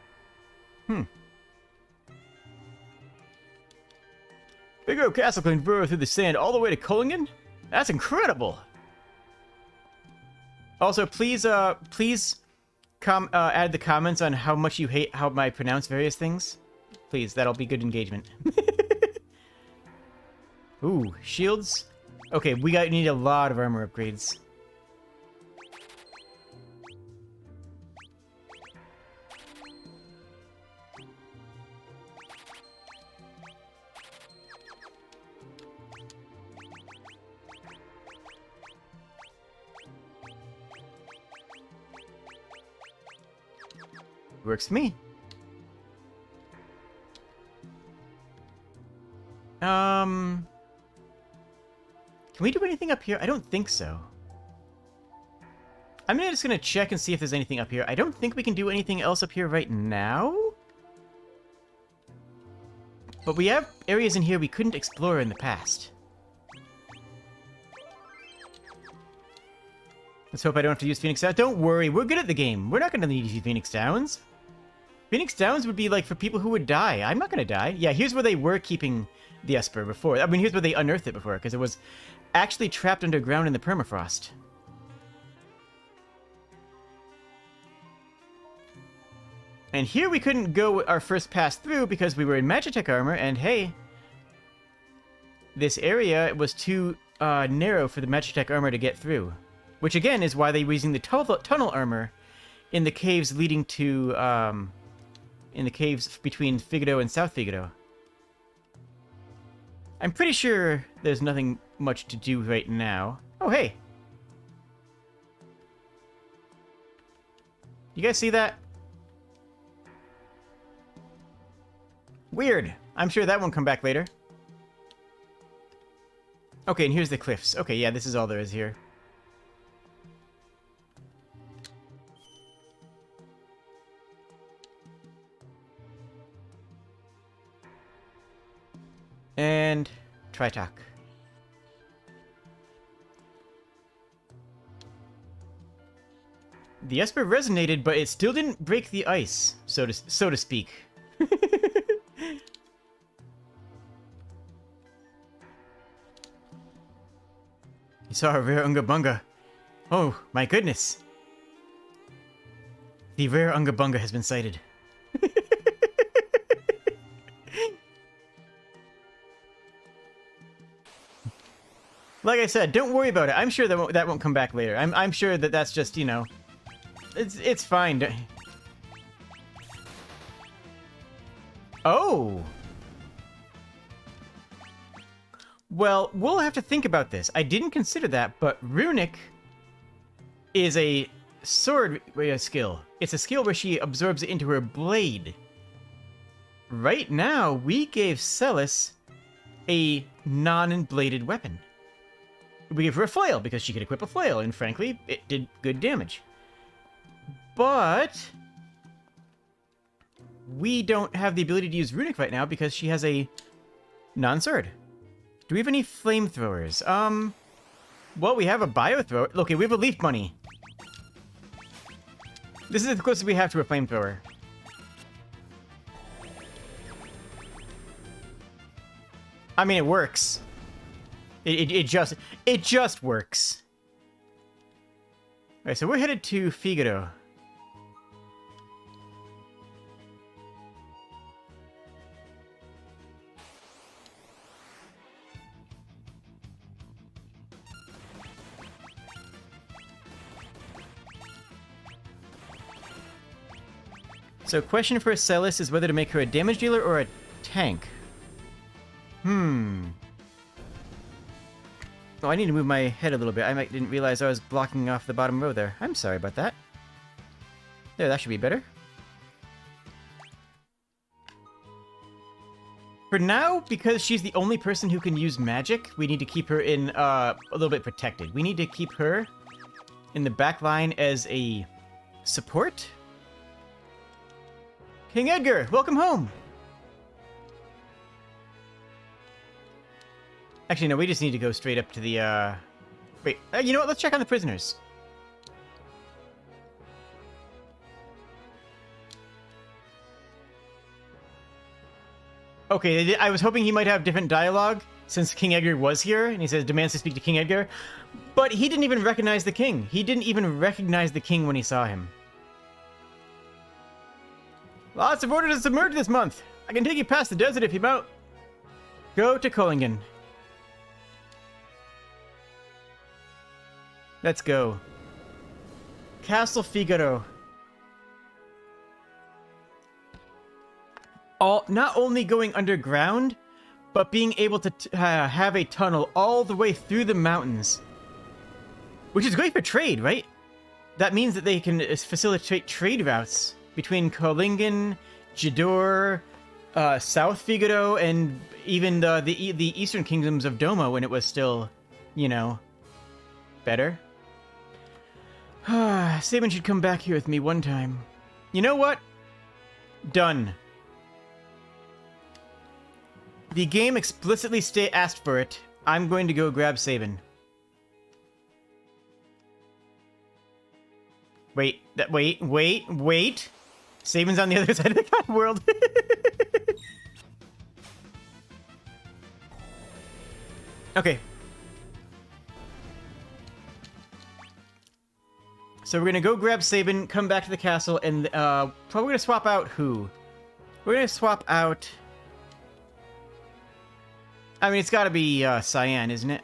Big Oak Castle can burrow through the sand all the way to Kullingen? That's incredible! Also, please add the comments on how much you hate how I pronounce various things. Please, that'll be good engagement. Ooh, shields. Okay, we need a lot of armor upgrades. Works for me. Can we do anything up here? I don't think so. I'm just gonna check and see if there's anything up here. I don't think we can do anything else up here right now. But we have areas in here we couldn't explore in the past. Let's hope I don't have to use Phoenix Downs. Don't worry, we're good at the game. We're not gonna need to use Phoenix Downs. Phoenix Downs would be like for people who would die. I'm not gonna die. Yeah, here's where they were keeping the Esper before. I mean, here's where they unearthed it before, because it was actually trapped underground in the permafrost. And here we couldn't go our first pass through because we were in Magitech armor, and hey, this area was too narrow for the Magitech armor to get through. Which again is why they were using the tunnel armor in the caves leading to, in the caves between Figaro and South Figaro. I'm pretty sure there's nothing much to do right now. Oh, hey! You guys see that? Weird. I'm sure that won't come back later. Okay, and here's the cliffs. Okay, yeah, this is all there is here. And Tritok. The Esper resonated, but it still didn't break the ice, so to speak. You saw a rare Unga Bunga. Oh, my goodness. The rare Unga Bunga has been sighted. Like I said, don't worry about it. I'm sure that won't come back later. I'm sure that that's just, you know, it's fine. Oh. Well, we'll have to think about this. I didn't consider that, but Runic is a sword skill. It's a skill where she absorbs it into her blade. Right now, we gave Celis a non-bladed weapon. We gave her a flail because she could equip a flail, and frankly, it did good damage. But we don't have the ability to use Runic right now because she has a non-sword. Do we have any flamethrowers? Well, we have a bio-thrower. Okay, we have a leaf bunny. This is the closest we have to a flamethrower. I mean, it works. It just works. Alright, so we're headed to Figaro. So question for Celis is whether to make her a damage dealer or a tank. Oh, I need to move my head a little bit. Didn't realize I was blocking off the bottom row there. I'm sorry about that. There, that should be better. For now, because she's the only person who can use magic, we need to keep her in a little bit protected. We need to keep her in the back line as a support. King Edgar, welcome home! Actually, no, we just need to go straight up to the, Wait, you know what? Let's check on the prisoners. Okay, I was hoping he might have different dialogue, since King Edgar was here, and he says, demands to speak to King Edgar. But he didn't even recognize the king. He didn't even recognize the king when he saw him. Lots of orders to submerge this month. I can take you past the desert if you mount. Go to Kollingen. Let's go. Castle Figaro. Not only going underground, but being able to have a tunnel all the way through the mountains. Which is great for trade, right? That means that they can facilitate trade routes between Kollingen, Jador, South Figaro, and even the eastern kingdoms of Doma when it was still, you know, better. Sabin should come back here with me one time. You know what? Done. The game explicitly asked for it. I'm going to go grab Sabin. Wait. Sabin's on the other side of the world. Okay. So we're gonna go grab Sabin, come back to the castle, and probably gonna swap out who? We're gonna swap out... I mean, it's gotta be Cyan, isn't it?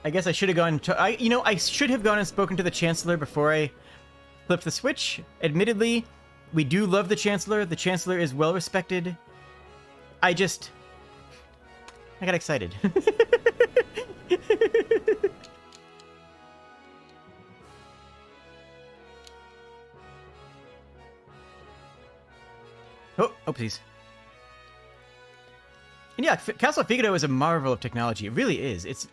I guess I should have gone to... I should have gone and spoken to the Chancellor before I flipped the switch. Admittedly, we do love the Chancellor. The Chancellor is well respected. I got excited. Oh, oopsies. And yeah, Castle Figaro is a marvel of technology. It really is. It's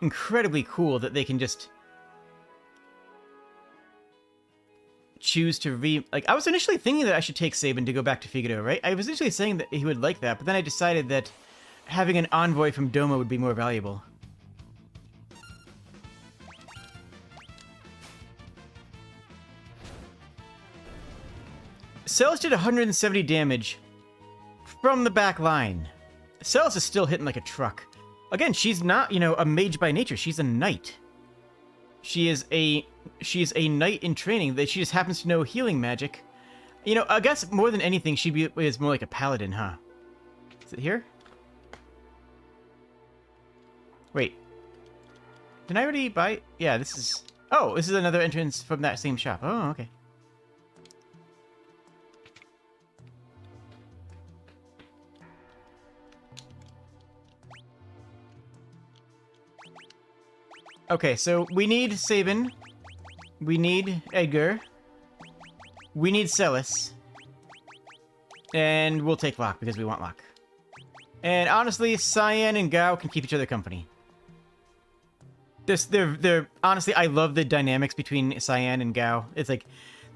incredibly cool that they can just choose to I was initially thinking that I should take Sabin to go back to Figaro, right? I was initially saying that he would like that, but then I decided that having an envoy from Doma would be more valuable. Celis did 170 damage from the back line. Celis is still hitting like a truck. Again, she's not, a mage by nature. She's a knight. She's a knight in training that she just happens to know healing magic. I guess more than anything, is more like a paladin, huh? Is it here? Wait. Did I already buy? Yeah, this is... Oh, this is another entrance from that same shop. Oh, okay. Okay, so we need Sabin. We need Edgar. We need Celis. And we'll take Locke, because we want Locke. And honestly, Cyan and Gao can keep each other company. They're honestly, I love the dynamics between Cyan and Gao. It's like,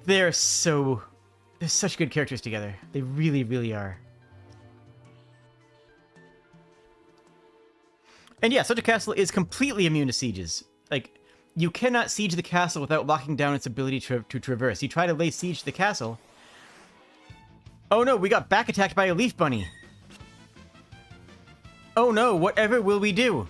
they're such good characters together. They really, really are. And yeah, such a castle is completely immune to sieges. Like, you cannot siege the castle without locking down its ability to traverse. You try to lay siege to the castle. Oh no, we got back attacked by a leaf bunny. Oh no, whatever will we do?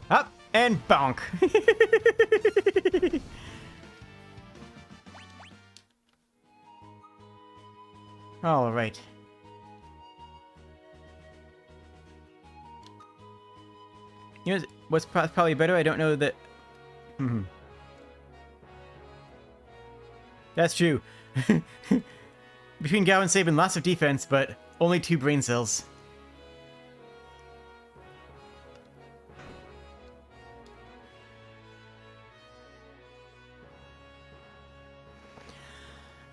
Up and bonk. All right. You know what's probably better? I don't know that... That's true. Between Gao and Sabin, lots of defense, but only 2 brain cells.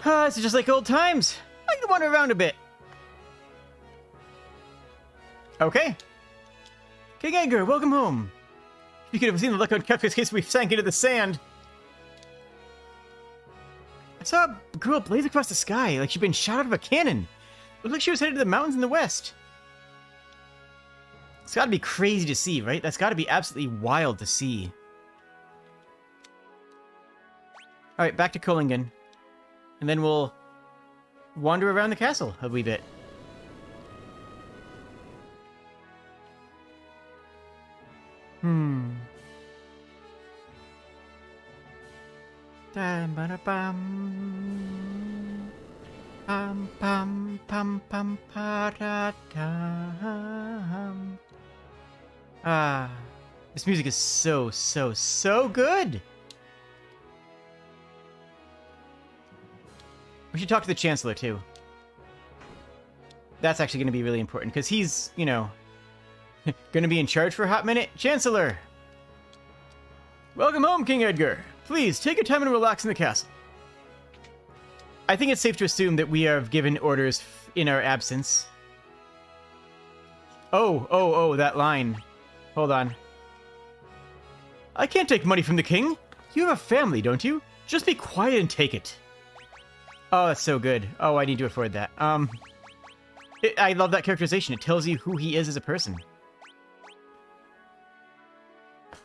It's just like old times. I can wander around a bit. Okay. King Edgar, welcome home. You could have seen the look on Kefka's face we sank into the sand. I saw a girl blaze across the sky like she'd been shot out of a cannon. Looked like she was headed to the mountains in the west. It's gotta be crazy to see, right? That's gotta be absolutely wild to see. Alright, back to Kullingen. And then we'll wander around the castle a wee bit. Ah, this music is so good. We should talk to the Chancellor, too. That's actually going to be really important, because he's, you know, going to be in charge for a hot minute. Chancellor! Welcome home, King Edgar. Please, take your time and relax in the castle. I think it's safe to assume that we have given orders in our absence. Oh, that line. Hold on. I can't take money from the king. You have a family, don't you? Just be quiet and take it. Oh, that's so good. Oh, I need to afford that. I love that characterization. It tells you who he is as a person.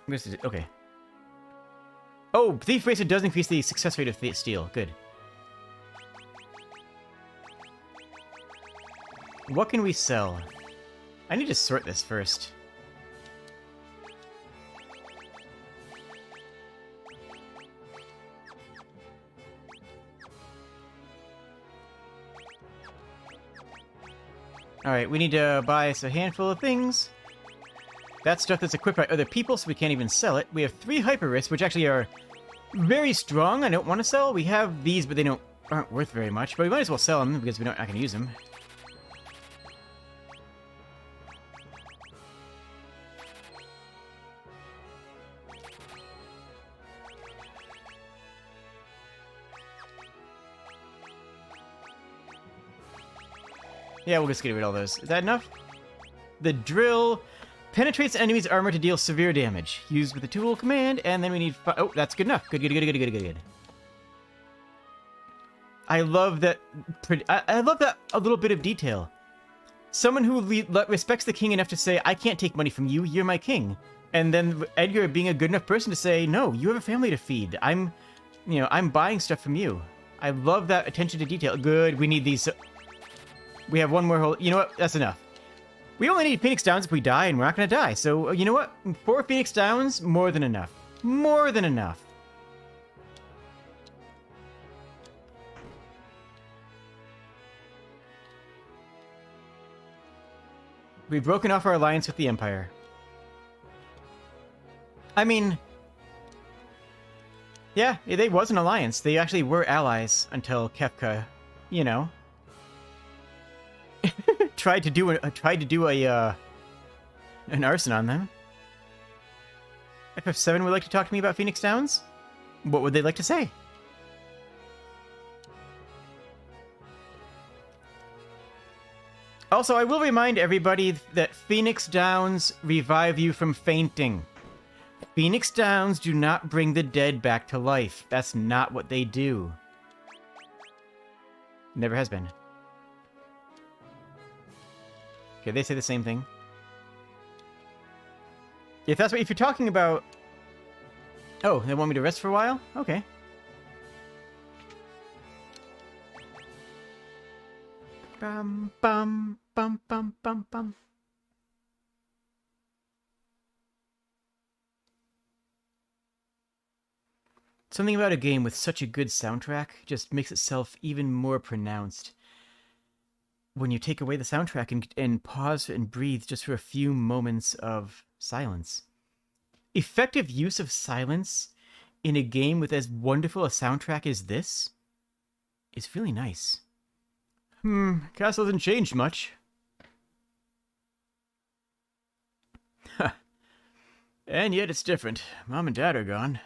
Okay. Oh, Thief Racer does increase the success rate of steal. Good. What can we sell? I need to sort this first. Alright, we need to buy us a handful of things. That stuff that's equipped by other people, so we can't even sell it. We have 3 hyper wrists, which actually are very strong. I don't want to sell. We have these, but they aren't worth very much. But we might as well sell them, because we're not going to use them. Yeah, we'll just get rid of all those. Is that enough? The drill penetrates enemy's armor to deal severe damage. Used with the tool command, and then we need... Oh, that's good enough. Good. I love that... I love that a little bit of detail. Someone who respects the king enough to say, I can't take money from you, you're my king. And then Edgar being a good enough person to say, no, you have a family to feed. I'm buying stuff from you. I love that attention to detail. Good, we need these... We have one more hole. You know what? That's enough. We only need Phoenix Downs if we die, and we're not going to die. So, you know what? 4 Phoenix Downs, more than enough. More than enough. We've broken off our alliance with the Empire. I mean... Yeah, they was an alliance. They actually were allies until Kefka, you know... tried to do an arson on them. FF7 would like to talk to me about Phoenix Downs? What would they like to say? Also, I will remind everybody that Phoenix Downs revive you from fainting. Phoenix Downs do not bring the dead back to life. That's not what they do. Never has been. Okay, they say the same thing. If you're talking about... Oh, they want me to rest for a while? Okay. Bum, bum, bum, bum, bum, bum. Something about a game with such a good soundtrack just makes itself even more pronounced. when you take away the soundtrack and pause and breathe just for a few moments of silence. Effective use of silence in a game with as wonderful a soundtrack as this is really nice. Castle hasn't changed much. And yet it's different. Mom and Dad are gone.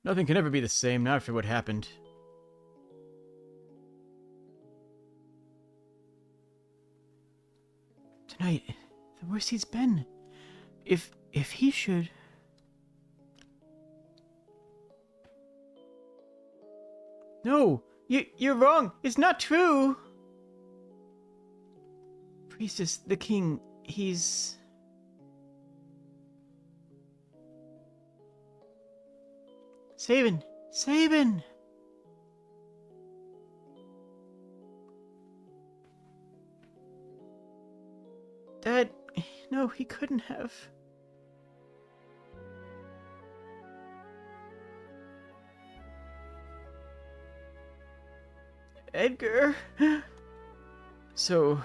Nothing can ever be the same now after what happened. Tonight, the worst he's been. If he should... No, you're wrong. It's not true. Priestess, the king, he's... Sabin! Dad, no, he couldn't have. Edgar? So,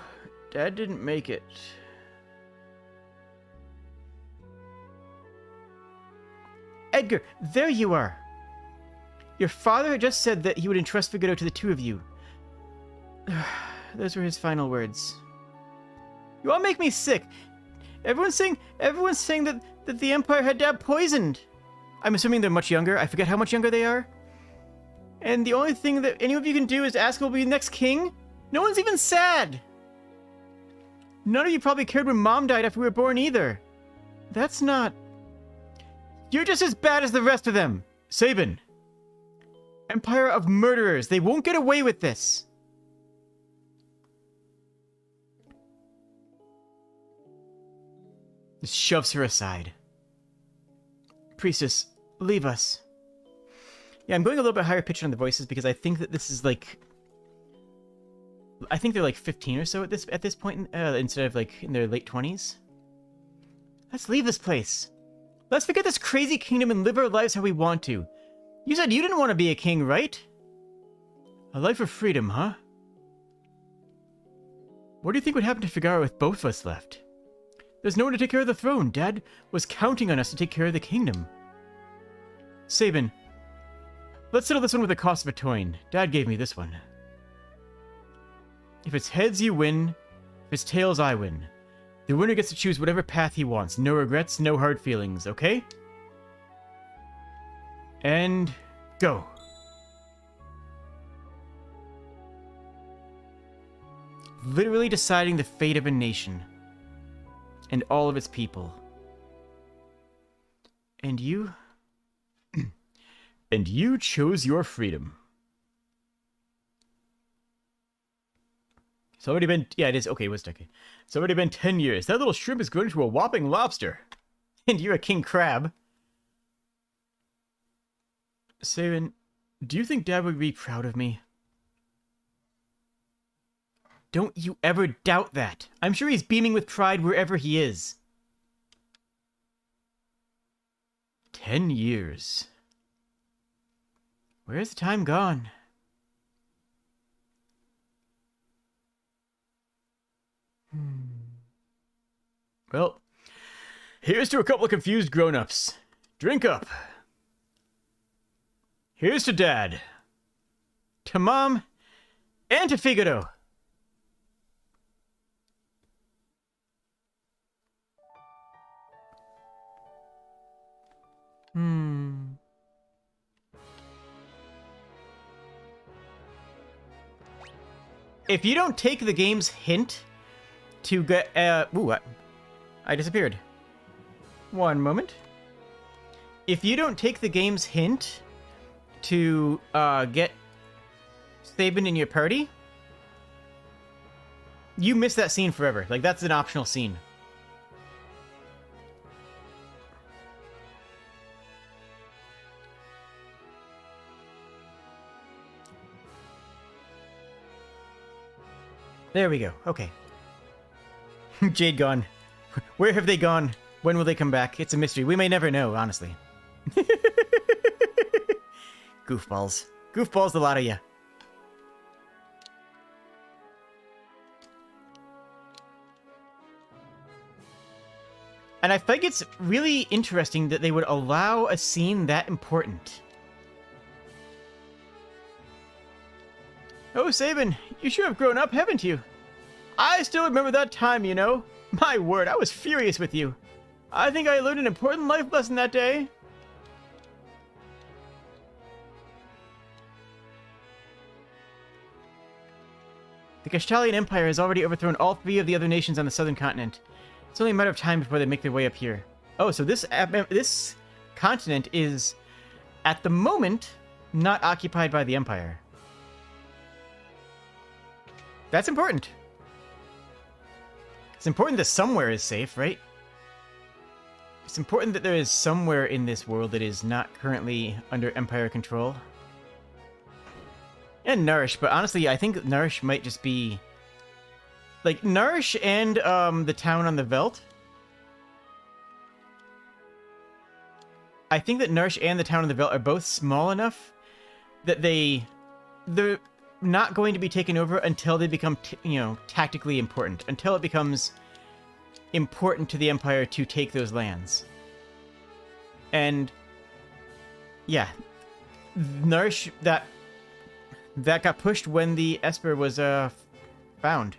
Dad didn't make it. Edgar, there you are! Your father had just said that he would entrust Figaro to the two of you. Those were his final words. You all make me sick. Everyone's saying that the Empire had Dad poisoned. I'm assuming they're much younger. I forget how much younger they are. And the only thing that any of you can do is ask who will be the next king? No one's even sad. None of you probably cared when Mom died after we were born either. That's not... You're just as bad as the rest of them. Sabin. Empire of murderers. They won't get away with this. Just shoves her aside. Priestess, leave us. Yeah, I'm going a little bit higher pitched on the voices because I think that this is like... I think they're like 15 or so at this point, instead of like in their late 20s. Let's leave this place. Let's forget this crazy kingdom and live our lives how we want to. You said you didn't want to be a king, right? A life of freedom, huh? What do you think would happen to Figaro if both of us left? There's no one to take care of the throne. Dad was counting on us to take care of the kingdom. Sabin, let's settle this one with the cost of a coin. Dad gave me this one. If it's heads, you win. If it's tails, I win. The winner gets to choose whatever path he wants. No regrets, no hard feelings, okay? And go. Literally deciding the fate of a nation. And all of its people. And you? And you chose your freedom. It's already been... Yeah, it is. Okay, it was a decade. It's already been 10 years. That little shrimp has grown into a whopping lobster. And you're a king crab. Sabin, do you think Dad would be proud of me? Don't you ever doubt that. I'm sure he's beaming with pride wherever he is. 10 years. Where's the time gone? Well, here's to a couple of confused grown-ups. Drink up. Here's to Dad. To Mom. And to Figaro. If you don't take the game's hint to get... I disappeared. One moment. If you don't take the game's hint to get Sabin in your party, you miss that scene forever. Like, that's an optional scene. There we go. Okay. Jade gone. Where have they gone? When will they come back? It's a mystery. We may never know, honestly. Goofballs. Goofballs, the lot of ya. And I think it's really interesting that they would allow a scene that important. Oh, Sabin, you sure have grown up, haven't you? I still remember that time, you know. My word, I was furious with you. I think I learned an important life lesson that day. The Kastalian Empire has already overthrown all 3 of the other nations on the southern continent. It's only a matter of time before they make their way up here. Oh, so this continent is, at the moment, not occupied by the Empire. That's important. It's important that somewhere is safe, right? It's important that there is somewhere in this world that is not currently under Empire control. And Narshe, but honestly, I think Narshe might just be... Like, Narshe and the town on the Veld. I think that Narshe and the town on the Veld are both small enough that they're not going to be taken over until they become, tactically important. Until it becomes important to the Empire to take those lands. And, yeah. Narshe, that got pushed when the Esper was, found.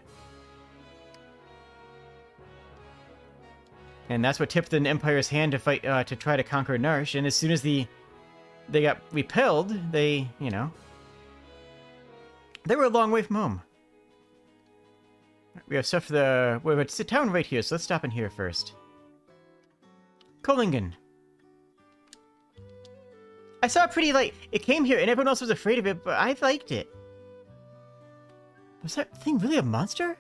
And that's what tipped the Empire's hand to fight, to try to conquer Narshe. And as soon as they got repelled, they were a long way from home. We have stuff it's a town right here, so let's stop in here first. Kohlingen. I saw a pretty light. It came here, and everyone else was afraid of it, but I liked it. Was that thing really a monster?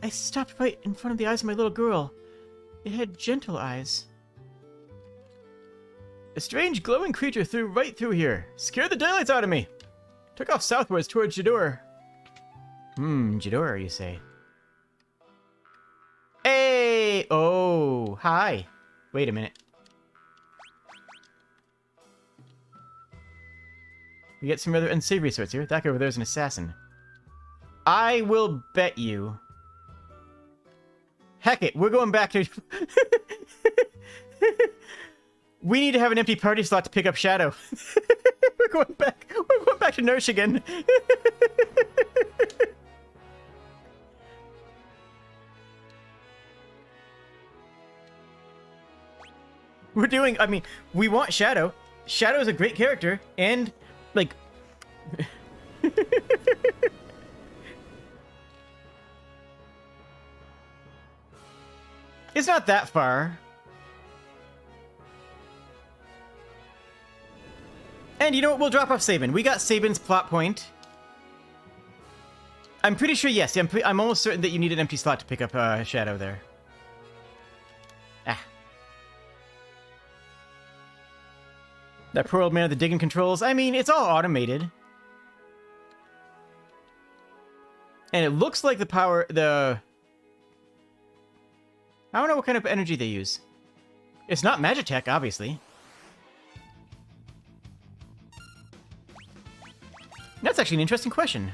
I stopped right in front of the eyes of my little girl. It had gentle eyes. A strange glowing creature flew right through here. Scared the daylights out of me. Took off southwards towards Jador. Jador, you say? Hey! Oh, hi. Wait a minute. We get some rather unsavory sorts here. That guy over there is an assassin. I will bet you. Heck it, we're going back to... We need to have an empty party slot to pick up Shadow. We're going back to Narshe again. We want Shadow. Shadow is a great character, and, like... It's not that far. And you know what? We'll drop off Sabin. We got Sabin's plot point. I'm pretty sure, yes. I'm almost certain that you need an empty slot to pick up Shadow there. Ah. That poor old man with the digging controls. I mean, it's all automated. And it looks like I don't know what kind of energy they use. It's not Magitech, obviously. That's actually an interesting question.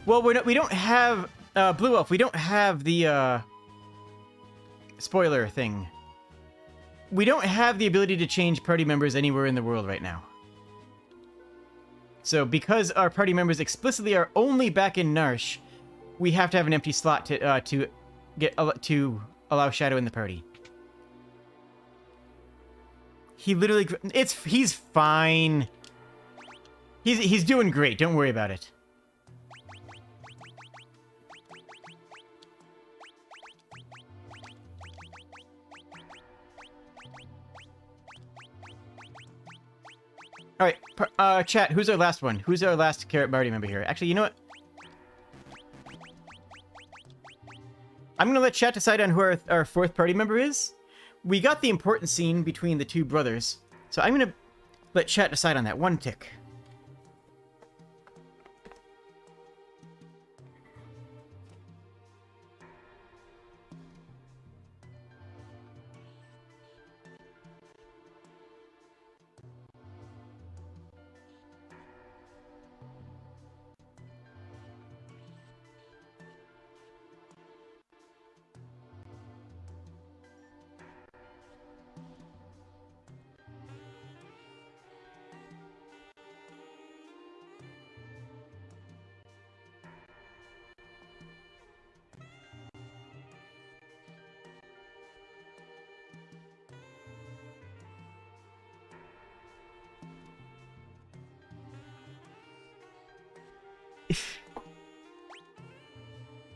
Well, we don't have Blue Elf. We don't have the spoiler thing. We don't have the ability to change party members anywhere in the world right now. So because our party members explicitly are only back in Narshe, we have to have an empty slot to allow Shadow in the party. He's fine. He's doing great. Don't worry about it. All right, chat. Who's our last one? Who's our last Carrot party member here? Actually, you know what? I'm gonna let chat decide on who our 4th party member is. We got the important scene between the 2 brothers, so I'm gonna let chat decide on that. One tick.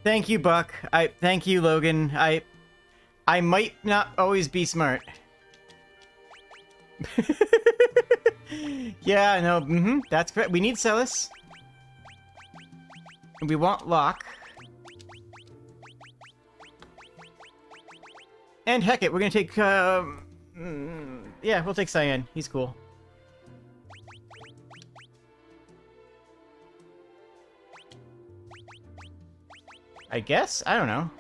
Thank you, Buck. Thank you, Logan. I might not always be smart. Yeah, no, that's correct. We need Celis. And we want Locke. And heck it, we're gonna take, yeah, we'll take Cyan. He's cool. I guess? I don't know.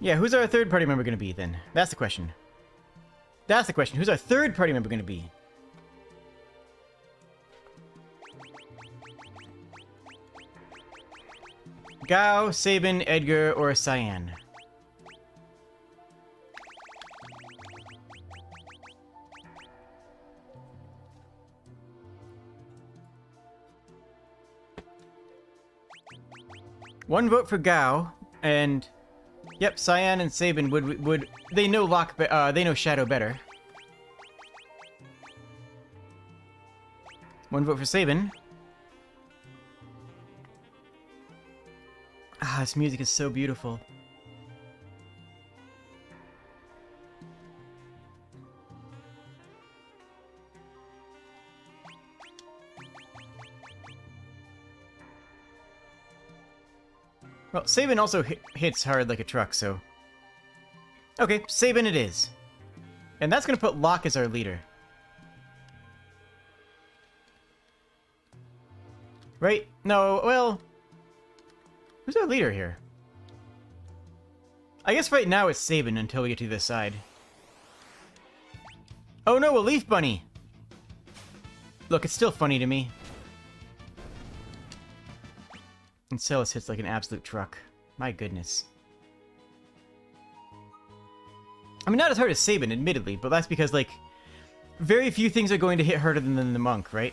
Yeah, who's our third party member gonna be, then? That's the question. That's the question. Who's our third party member gonna be? Gao, Sabin, Edgar, or Cyan? One vote for Gao, and yep, Cyan and Sabin would they know they know Shadow better. One vote for Sabin. Ah, this music is so beautiful. Well, Sabin also hits hard like a truck, so... Okay, Sabin it is. And that's gonna put Locke as our leader. Right? No, well... Who's our leader here? I guess right now it's Sabin until we get to this side. Oh no, a Leaf Bunny! Look, it's still funny to me. And Celis hits like an absolute truck. My goodness. I mean, not as hard as Sabin, admittedly, but that's because, like, very few things are going to hit harder than the monk, right?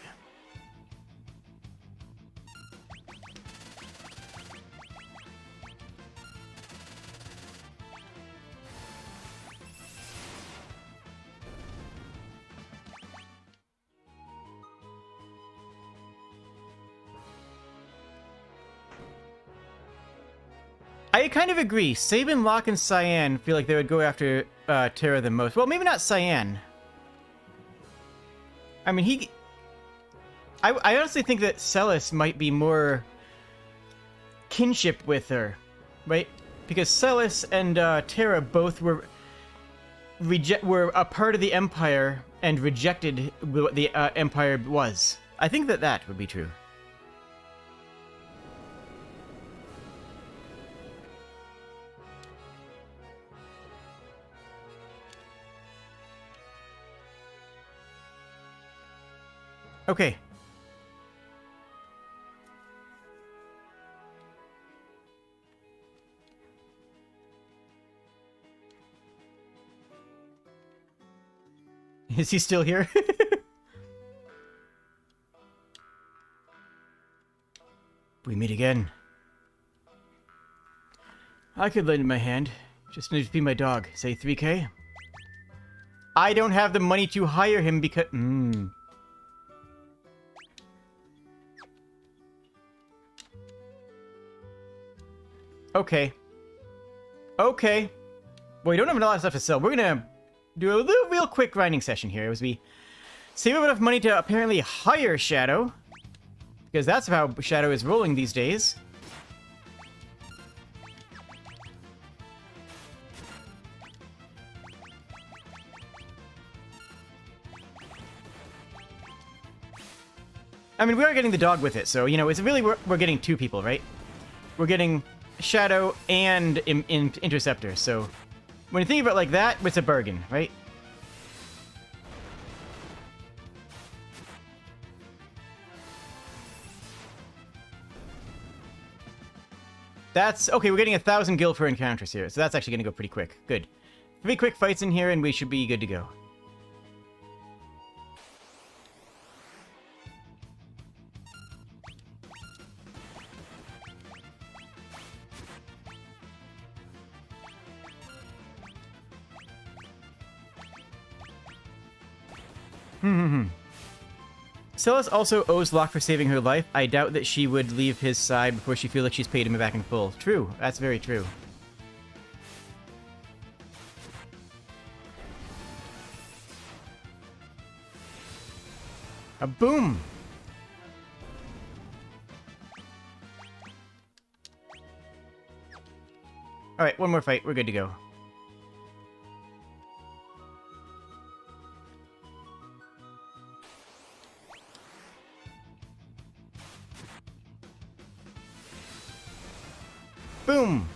I kind of agree. Sabin, Locke, and Cyan feel like they would go after Terra the most. Well, maybe not Cyan. I mean, I honestly think that Celis might be more kinship with her, right? Because Celis and Terra both were a part of the Empire and rejected what the Empire was. I think that would be true. Okay. Is he still here? We meet again. I could lend him my hand. Just need to feed my dog. Say 3K? I don't have the money to hire him because... Okay. Okay. Well, we don't have a lot of stuff to sell. We're gonna do a little real quick grinding session here. As we save enough money to apparently hire Shadow. Because that's how Shadow is rolling these days. I mean, we are getting the dog with it, so, you know, it's really, we're getting two people, right? We're getting Shadow and Interceptor, so when you think about it like that, it's a bargain, right? That's... Okay, we're getting 1,000 gil per encounters here, so that's actually going to go pretty quick. Good. 3 quick fights in here, and we should be good to go. Celis also owes Locke for saving her life. I doubt that she would leave his side before she feels like she's paid him back in full. True. That's very true. A boom! Alright, one more fight. We're good to go. Boom!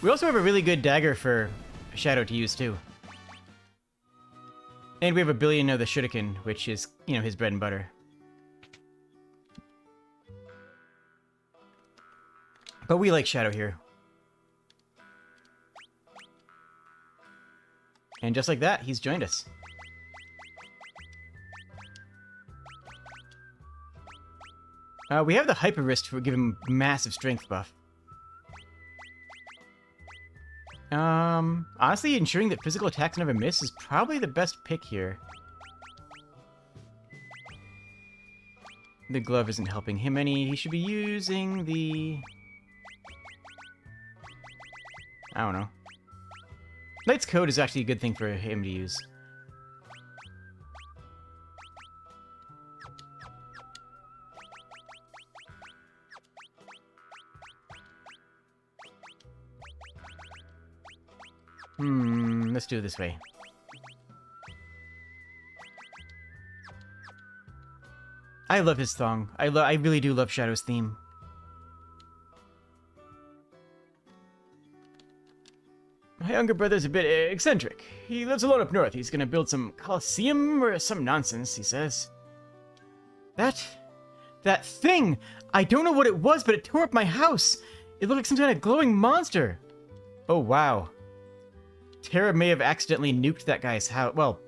We also have a really good dagger for Shadow to use, too. And we have a billion of the shuriken, which is, you know, his bread and butter. But we like Shadow here. And just like that, he's joined us. We have the Hyper Wrist to give him massive strength buff. Honestly, ensuring that physical attacks never miss is probably the best pick here. The glove isn't helping him any. He should be using the... I don't know. Knight's Code is actually a good thing for him to use. Let's do it this way. I love his song. I really do love Shadow's theme. My younger brother's a bit eccentric. He lives alone up north. He's gonna build some coliseum or some nonsense, he says. That thing! I don't know what it was, but it tore up my house. It looked like some kind of glowing monster. Oh, wow. Terra may have accidentally nuked that guy's house. Well,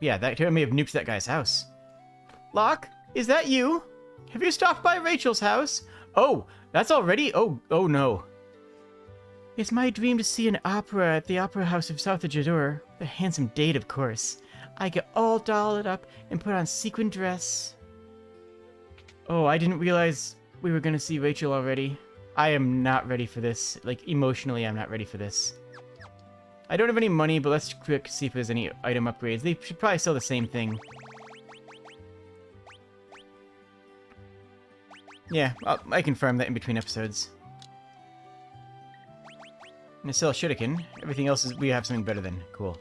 yeah, Terra may have nuked that guy's house. Locke, is that you? Have you stopped by Rachel's house? Oh, that's already? Oh no. It's my dream to see an opera at the Opera House of South of Jadur. The handsome date, of course. I get all dolled up and put on sequin dress. Oh, I didn't realize we were gonna see Rachel already. I am not ready for this. Like, emotionally, I'm not ready for this. I don't have any money, but let's quick see if there's any item upgrades. They should probably sell the same thing. Yeah, I confirm that in between episodes. And I sell a shuriken. Everything else is we have something better than. Cool.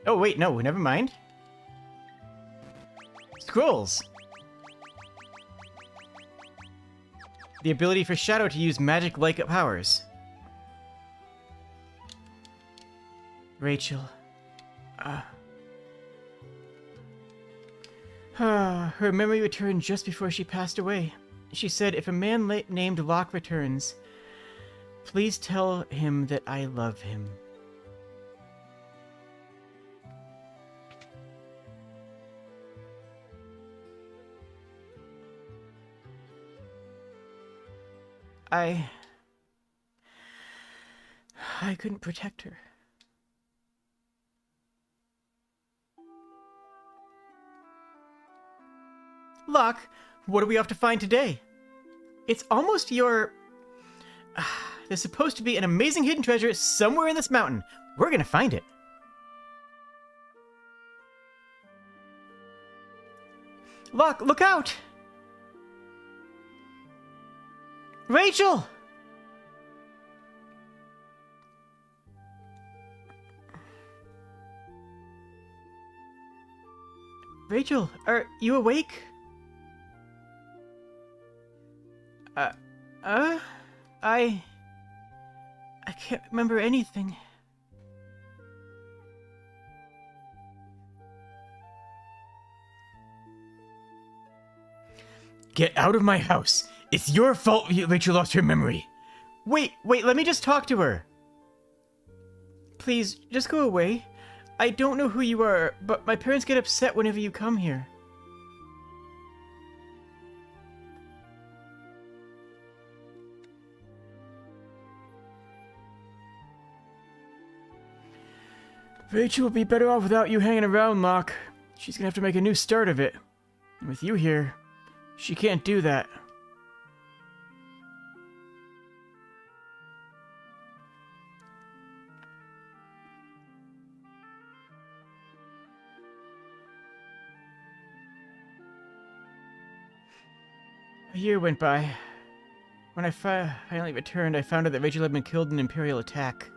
Oh, wait, no, never mind. Scrolls! The ability for Shadow to use magic-like powers. Rachel. Her memory returned just before she passed away. She said, if a man named Locke returns, please tell him that I love him. I couldn't protect her. Locke, what do we have to find today? It's almost your... There's supposed to be an amazing hidden treasure somewhere in this mountain. We're gonna find it. Locke, look out! Rachel! Rachel, are you awake? I can't remember anything. Get out of my house. It's your fault Rachel lost her memory. Wait, let me just talk to her. Please, just go away. I don't know who you are, but my parents get upset whenever you come here. Rachel will be better off without you hanging around, Locke. She's gonna have to make a new start of it. And with you here, she can't do that. A year went by. When I finally returned, I found out that Rachel had been killed in an Imperial attack.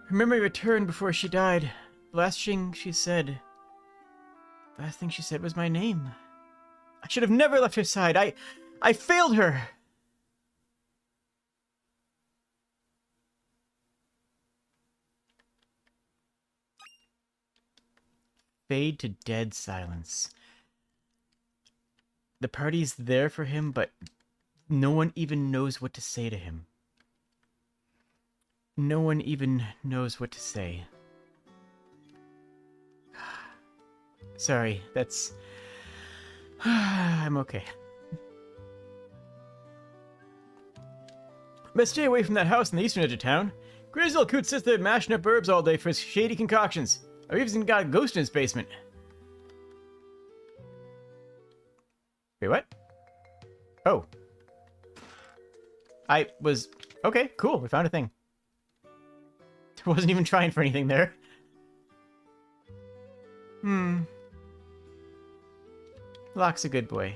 Her memory returned before she died. The last thing she said was my name. I should have never left her side. I failed her. Fade to dead silence. The party's there for him, but no one even knows what to say to him. No one even knows what to say. Sorry, that's... I'm okay. Best stay away from that house in the eastern edge of town. Crazy old coot sits there mashing up herbs all day for his shady concoctions. I've even got a ghost in his basement. Wait, what? Oh. Okay, cool, we found a thing. Wasn't even trying for anything there. Locke's a good boy.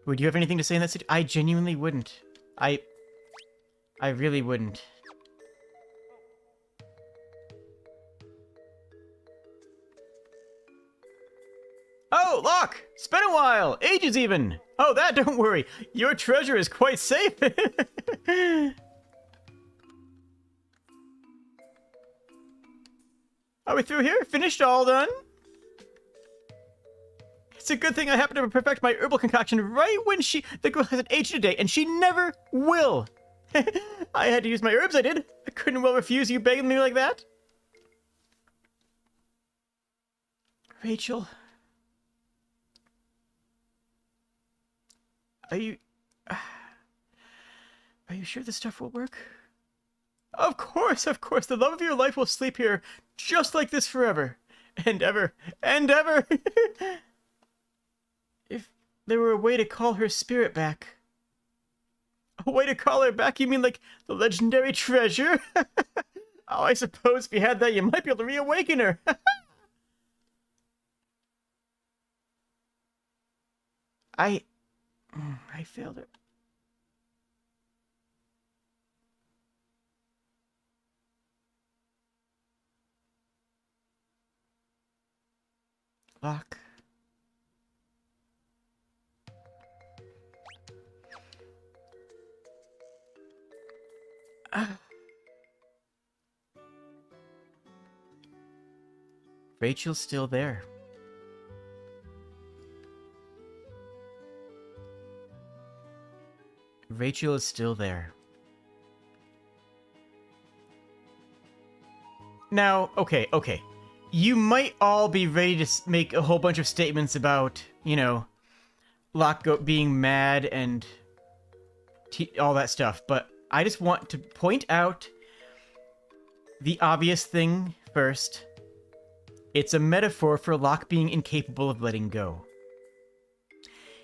Would you have anything to say in that situation? I genuinely wouldn't. I really wouldn't. Oh, Locke! It's been a while! Ages even! Oh, don't worry. Your treasure is quite safe. Are we through here? Finished? All done? It's a good thing I happened to perfect my herbal concoction right when the girl hasn't aged a day, and she never will. I had to use my herbs, I did. I couldn't well refuse you begging me like that. Rachel... Are you sure this stuff will work? Of course, the love of your life will sleep here just like this forever. And ever, and ever. If there were a way to call her spirit back. A way to call her back, you mean like the legendary treasure? Oh, I suppose if you had that, you might be able to reawaken her. I failed her. Locke. Rachel's still there. Rachel is still there. Now, okay. You might all be ready to make a whole bunch of statements about, you know, Locke being mad and all that stuff, but I just want to point out the obvious thing first. It's a metaphor for Locke being incapable of letting go.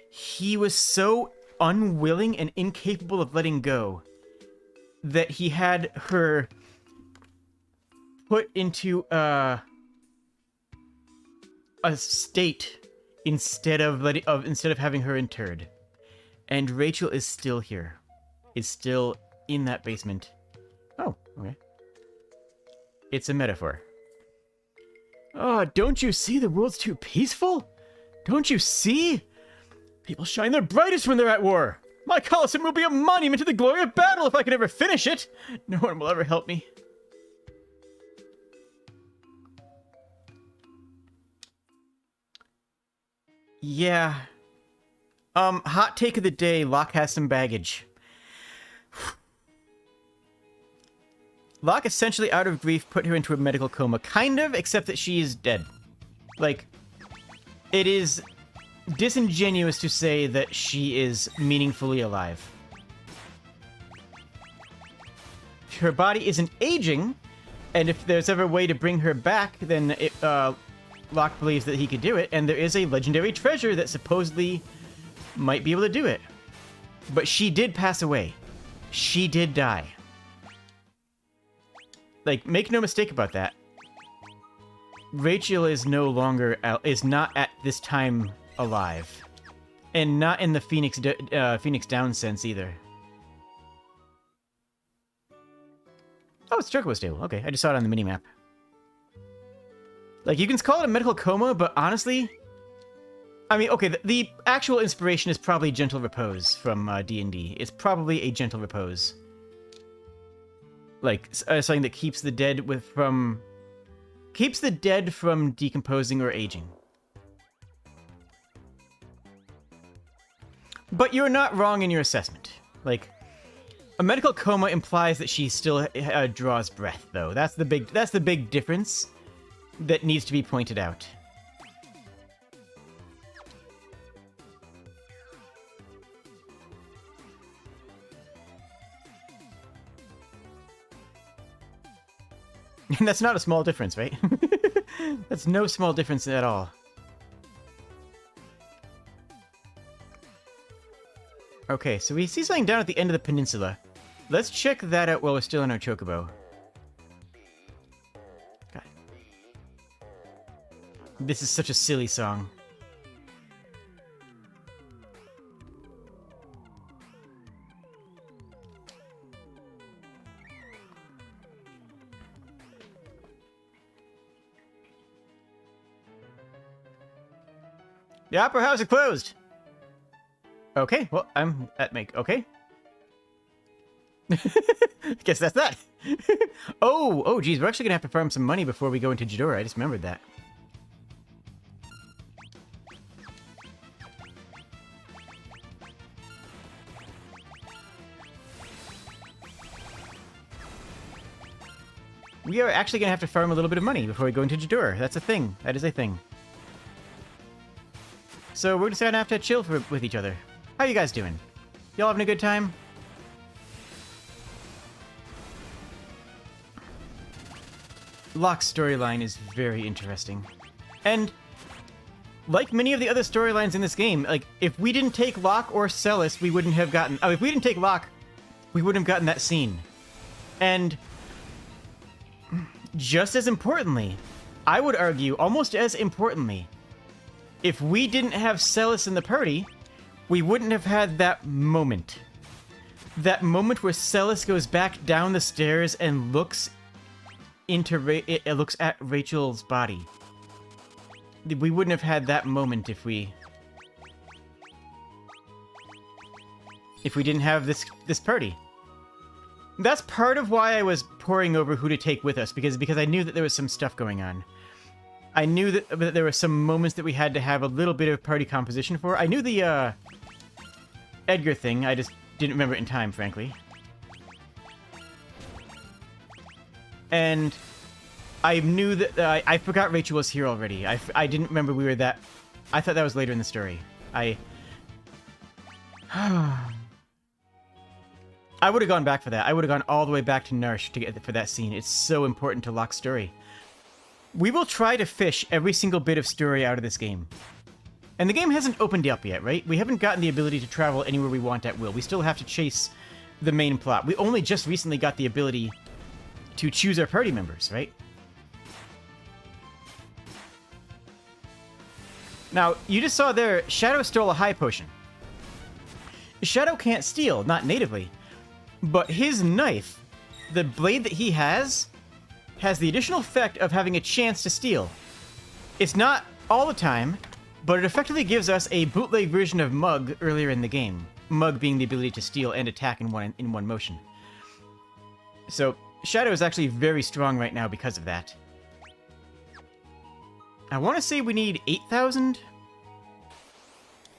He was so unwilling and incapable of letting go that he had her put into a state instead of having her interred. And Rachel is still here. Is still in that basement. Oh, okay. It's a metaphor. Oh, don't you see the world's too peaceful? Don't you see? People shine their brightest when they're at war. My Colosseum will be a monument to the glory of battle if I can ever finish it. No one will ever help me. Yeah. Hot take of the day, Locke has some baggage. Locke, essentially out of grief, put her into a medical coma. Kind of, except that she is dead. Like, it is disingenuous to say that she is meaningfully alive. Her body isn't aging, And if there's ever a way to bring her back, then Locke believes that he could do it, and there is a legendary treasure that supposedly might be able to do it. But she did pass away. She did die. Like, make no mistake about that. Rachel is no longer, is not at this time alive. And not in the Phoenix Down sense either. Oh, it's Chocobo Stable. Okay, I just saw it on the minimap. Like, you can call it a medical coma, but honestly... I mean, okay, the actual inspiration is probably Gentle Repose from D&D. It's probably a Gentle Repose. Like, something that keeps the dead from decomposing or aging. But you're not wrong in your assessment. Like, a medical coma implies that she still draws breath, though. That's the big difference that needs to be pointed out. And that's not a small difference, right? That's no small difference at all. Okay, so we see something down at the end of the peninsula. Let's check that out while we're still in our chocobo. God. This is such a silly song. The Opera House is closed! Okay, well, I'm at make... Okay. Guess that's that. Oh, geez, we're actually gonna have to farm some money before we go into Jadora. I just remembered that. We are actually gonna have to farm a little bit of money before we go into Jadora. That's a thing. That is a thing. So we're just gonna have to chill with each other. How you guys doing? Y'all having a good time? Locke's storyline is very interesting. And like many of the other storylines in this game, like, if we didn't take Locke or Celis, we wouldn't have gotten... Oh, if we didn't take Locke, we wouldn't have gotten that scene. And just as importantly, I would argue, almost as importantly, if we didn't have Celis in the party, we wouldn't have had that moment. That moment where Celis goes back down the stairs and looks looks at Rachel's body. We wouldn't have had that moment if we didn't have this party. That's part of why I was poring over who to take with us, because I knew that there was some stuff going on. I knew that there were some moments that we had to have a little bit of party composition for. I knew the Edgar thing, I just didn't remember it in time, frankly. And I knew that... I forgot Rachel was here already. I didn't remember we were that... I thought that was later in the story. I would have gone back for that. I would have gone all the way back to Narshe for that scene. It's so important to Locke's story. We will try to fish every single bit of story out of this game. And the game hasn't opened up yet, right? We haven't gotten the ability to travel anywhere we want at will. We still have to chase the main plot. We only just recently got the ability to choose our party members, right? Now, you just saw there, Shadow stole a high potion. Shadow can't steal, not natively. But his knife, the blade that he has the additional effect of having a chance to steal. It's not all the time, but it effectively gives us a bootleg version of Mug earlier in the game. Mug being the ability to steal and attack in one motion. So, Shadow is actually very strong right now because of that. I want to say we need 8,000?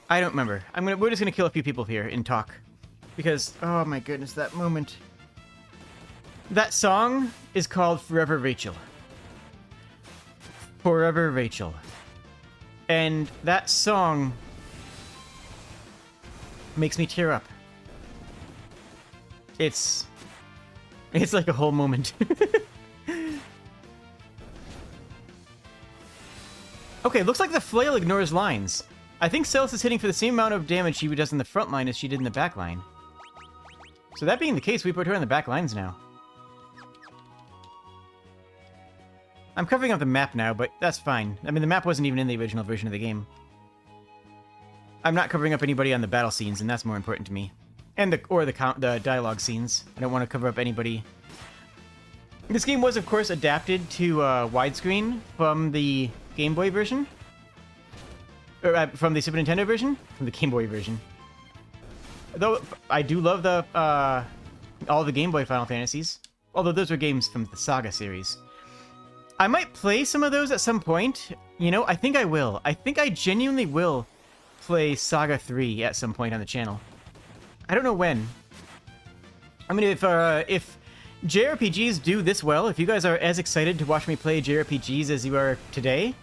I don't remember. We're just gonna kill a few people here and talk. Because, oh my goodness, that moment. That song is called Forever Rachel. Forever Rachel. And that song makes me tear up. It's like a whole moment. Okay, looks like the flail ignores lines. I think Celis is hitting for the same amount of damage she does in the front line as she did in the back line. So that being the case, we put her on the back lines now. I'm covering up the map now, but that's fine. I mean, the map wasn't even in the original version of the game. I'm not covering up anybody on the battle scenes, and that's more important to me. And the dialogue scenes. I don't want to cover up anybody. This game was, of course, adapted to widescreen from the Game Boy version. Or from the Super Nintendo version? From the Game Boy version. Though I do love the all the Game Boy Final Fantasies. Although those were games from the Saga series. I might play some of those at some point. You know, I think I will. I think I genuinely will play Saga 3 at some point on the channel. I don't know when. I mean, if JRPGs do this well, if you guys are as excited to watch me play JRPGs as you are today,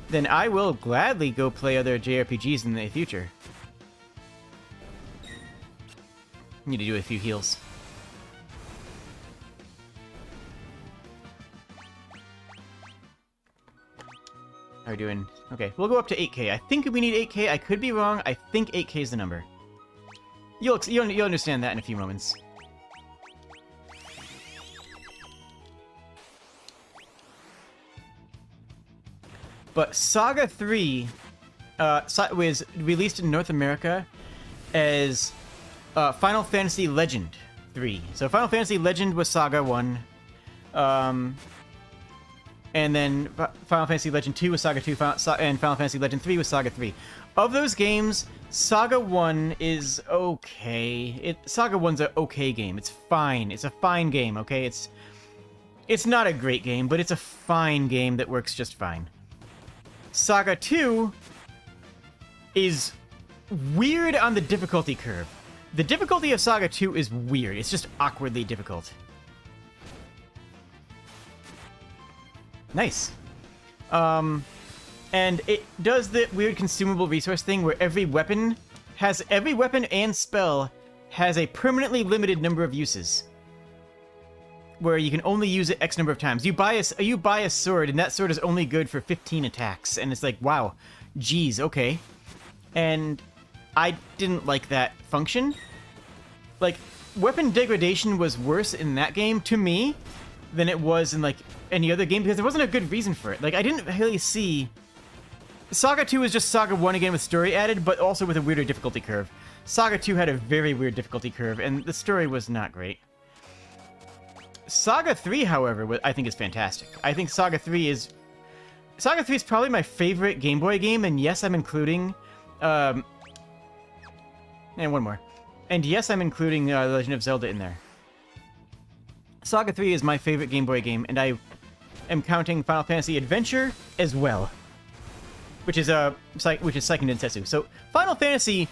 then I will gladly go play other JRPGs in the future. Need to do a few heals. How are we doing? Okay, we'll go up to 8K. I think we need 8K. I could be wrong. I think 8K is the number. You'll understand that in a few moments. But Saga 3 was released in North America as Final Fantasy Legend 3. So Final Fantasy Legend was Saga 1. And then Final Fantasy Legend 2 was Saga 2, and Final Fantasy Legend 3 was Saga 3. Of those games, Saga 1 is okay. Saga 1's an okay game. It's fine. It's a fine game, okay? It's not a great game, but it's a fine game that works just fine. Saga 2 is weird on the difficulty curve. The difficulty of Saga 2 is weird. It's just awkwardly difficult. Nice. And it does the weird consumable resource thing where every weapon and spell has a permanently limited number of uses. Where you can only use it X number of times. You buy a sword, and that sword is only good for 15 attacks. And it's like, wow, geez, okay. And I didn't like that function. Like, weapon degradation was worse in that game, to me, than it was in, like, any other game, because there wasn't a good reason for it. Like, I didn't really see... Saga 2 is just Saga 1 again with story added, but also with a weirder difficulty curve. Saga 2 had a very weird difficulty curve, and the story was not great. Saga 3, however, I think is fantastic. I think Saga 3 is probably my favorite Game Boy game, and yes, I'm including... and one more. And yes, I'm including The Legend of Zelda in there. Saga 3 is my favorite Game Boy game, and I am counting Final Fantasy Adventure as well. Which is Seiken Densetsu. So, Final Fantasy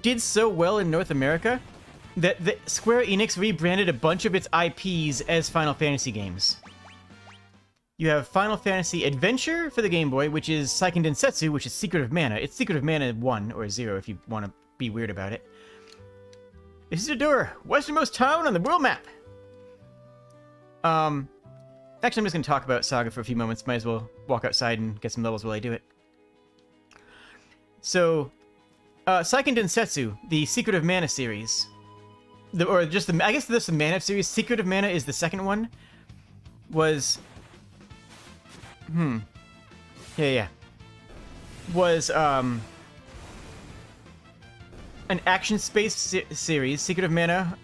did so well in North America that Square Enix rebranded a bunch of its IPs as Final Fantasy games. You have Final Fantasy Adventure for the Game Boy, which is Seiken Densetsu, which is Secret of Mana. It's Secret of Mana 1 or 0 if you want to be weird about it. Isidore, westernmost town on the world map. Actually, I'm just going to talk about Saga for a few moments. Might as well walk outside and get some levels while I do it. So, Seiken Densetsu, the Secret of Mana series, I guess the Mana series, Secret of Mana is the second one, was... Was, an action space series, Secret of Mana,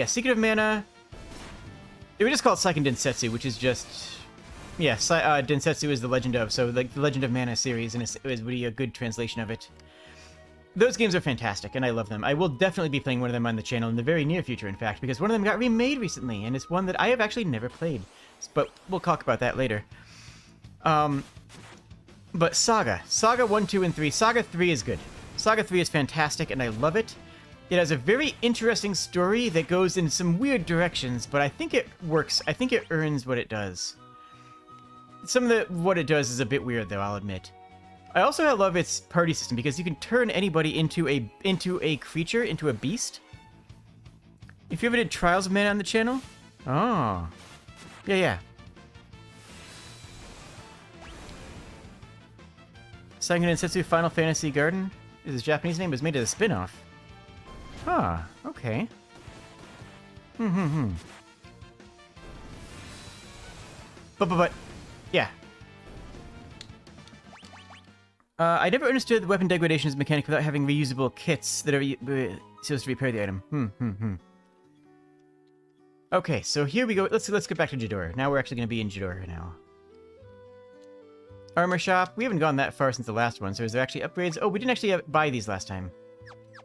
Secret of Mana... It was just called Seiken Densetsu, which is just... Yeah, Densetsu is the Legend of, so like the Legend of Mana series, and it was really a good translation of it. Those games are fantastic, and I love them. I will definitely be playing one of them on the channel in the very near future, in fact, because one of them got remade recently, and it's one that I have actually never played. But we'll talk about that later. But Saga 1, 2, and 3. Saga 3 is good. Saga 3 is fantastic, and I love it. It has a very interesting story that goes in some weird directions, but I think it works. I think it earns what it does. Some of what it does is a bit weird, though, I'll admit. I also love its party system, because you can turn anybody into a creature, into a beast. If you ever did Trials of Mana on the channel? Oh. Yeah. Sangen and Setsu Final Fantasy Garden is his Japanese name, was made as a spin-off. Huh, okay. But, yeah. I never understood the weapon degradation as a mechanic without having reusable kits that are supposed to repair the item. Okay, so here we go. Let's get back to Jadora. Now we're actually going to be in Jadora now. Armor shop. We haven't gone that far since the last one, so is there actually upgrades? Oh, we didn't actually buy these last time.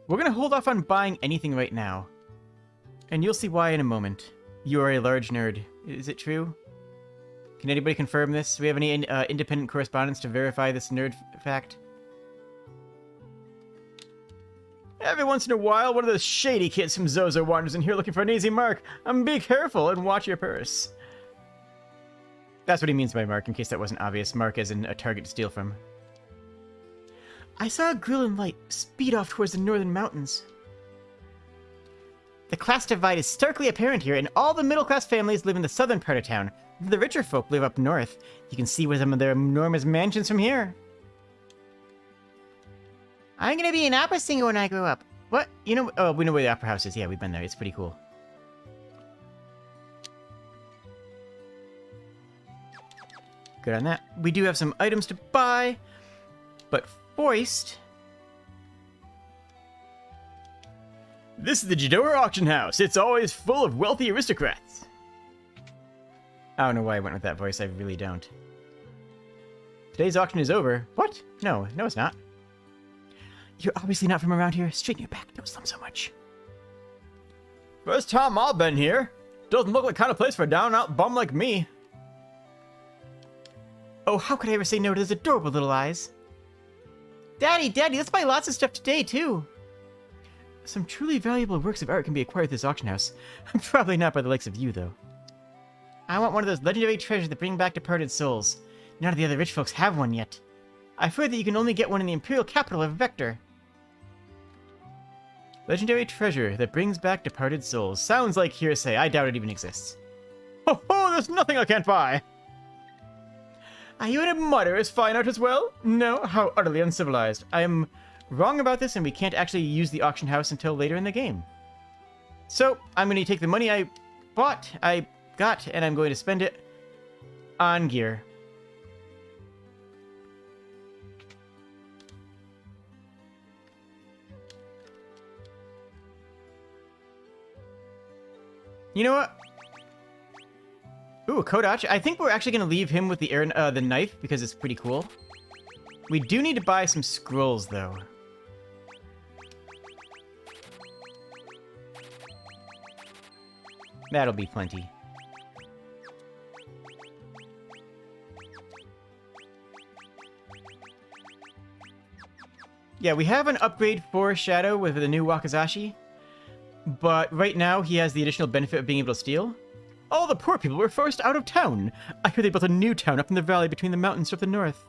We're going to hold off on buying anything right now. And you'll see why in a moment. You are a large nerd. Is it true? Can anybody confirm this? Do we have any independent correspondence to verify this nerd fact? Every once in a while, one of those shady kids from Zozo wanders in here looking for an easy mark. Be careful and watch your purse. That's what he means by mark, in case that wasn't obvious. Mark as in a target to steal from. I saw a grill and light speed off towards the northern mountains. The class divide is starkly apparent here, and all the middle-class families live in the southern part of town. The richer folk live up north. You can see some of their enormous mansions from here. I'm gonna be an opera singer when I grow up. What? You know, oh, we know where the opera house is. Yeah, we've been there. It's pretty cool. Good on that. We do have some items to buy, but first... This is the Jadora auction house. It's always full of wealthy aristocrats. I don't know why I went with that voice. I really don't. Today's auction is over. What? No, it's not. You're obviously not from around here. Straighten your back. Don't slump so much. First time I've been here. Doesn't look like the kind of place for a down-and-out bum like me. Oh, how could I ever say no to those adorable little eyes? Daddy, let's buy lots of stuff today, too. Some truly valuable works of art can be acquired at this auction house. Probably not by the likes of you, though. I want one of those legendary treasures that bring back departed souls. None of the other rich folks have one yet. I've heard that you can only get one in the imperial capital of Vector. Legendary treasure that brings back departed souls. Sounds like hearsay. I doubt it even exists. Ho ho, there's nothing I can't buy! Are you an admirer's fine art as well? No? How utterly uncivilized. I am wrong about this, and we can't actually use the auction house until later in the game. So, I'm going to take the money I got, and I'm going to spend it on gear. You know what? Ooh, Kodachi. I think we're actually going to leave him with the knife because it's pretty cool. We do need to buy some scrolls, though. That'll be plenty. Yeah, we have an upgrade for Shadow with the new Wakazashi. But right now, he has the additional benefit of being able to steal. All the poor people were forced out of town. I hear they built a new town up in the valley between the mountains to the north.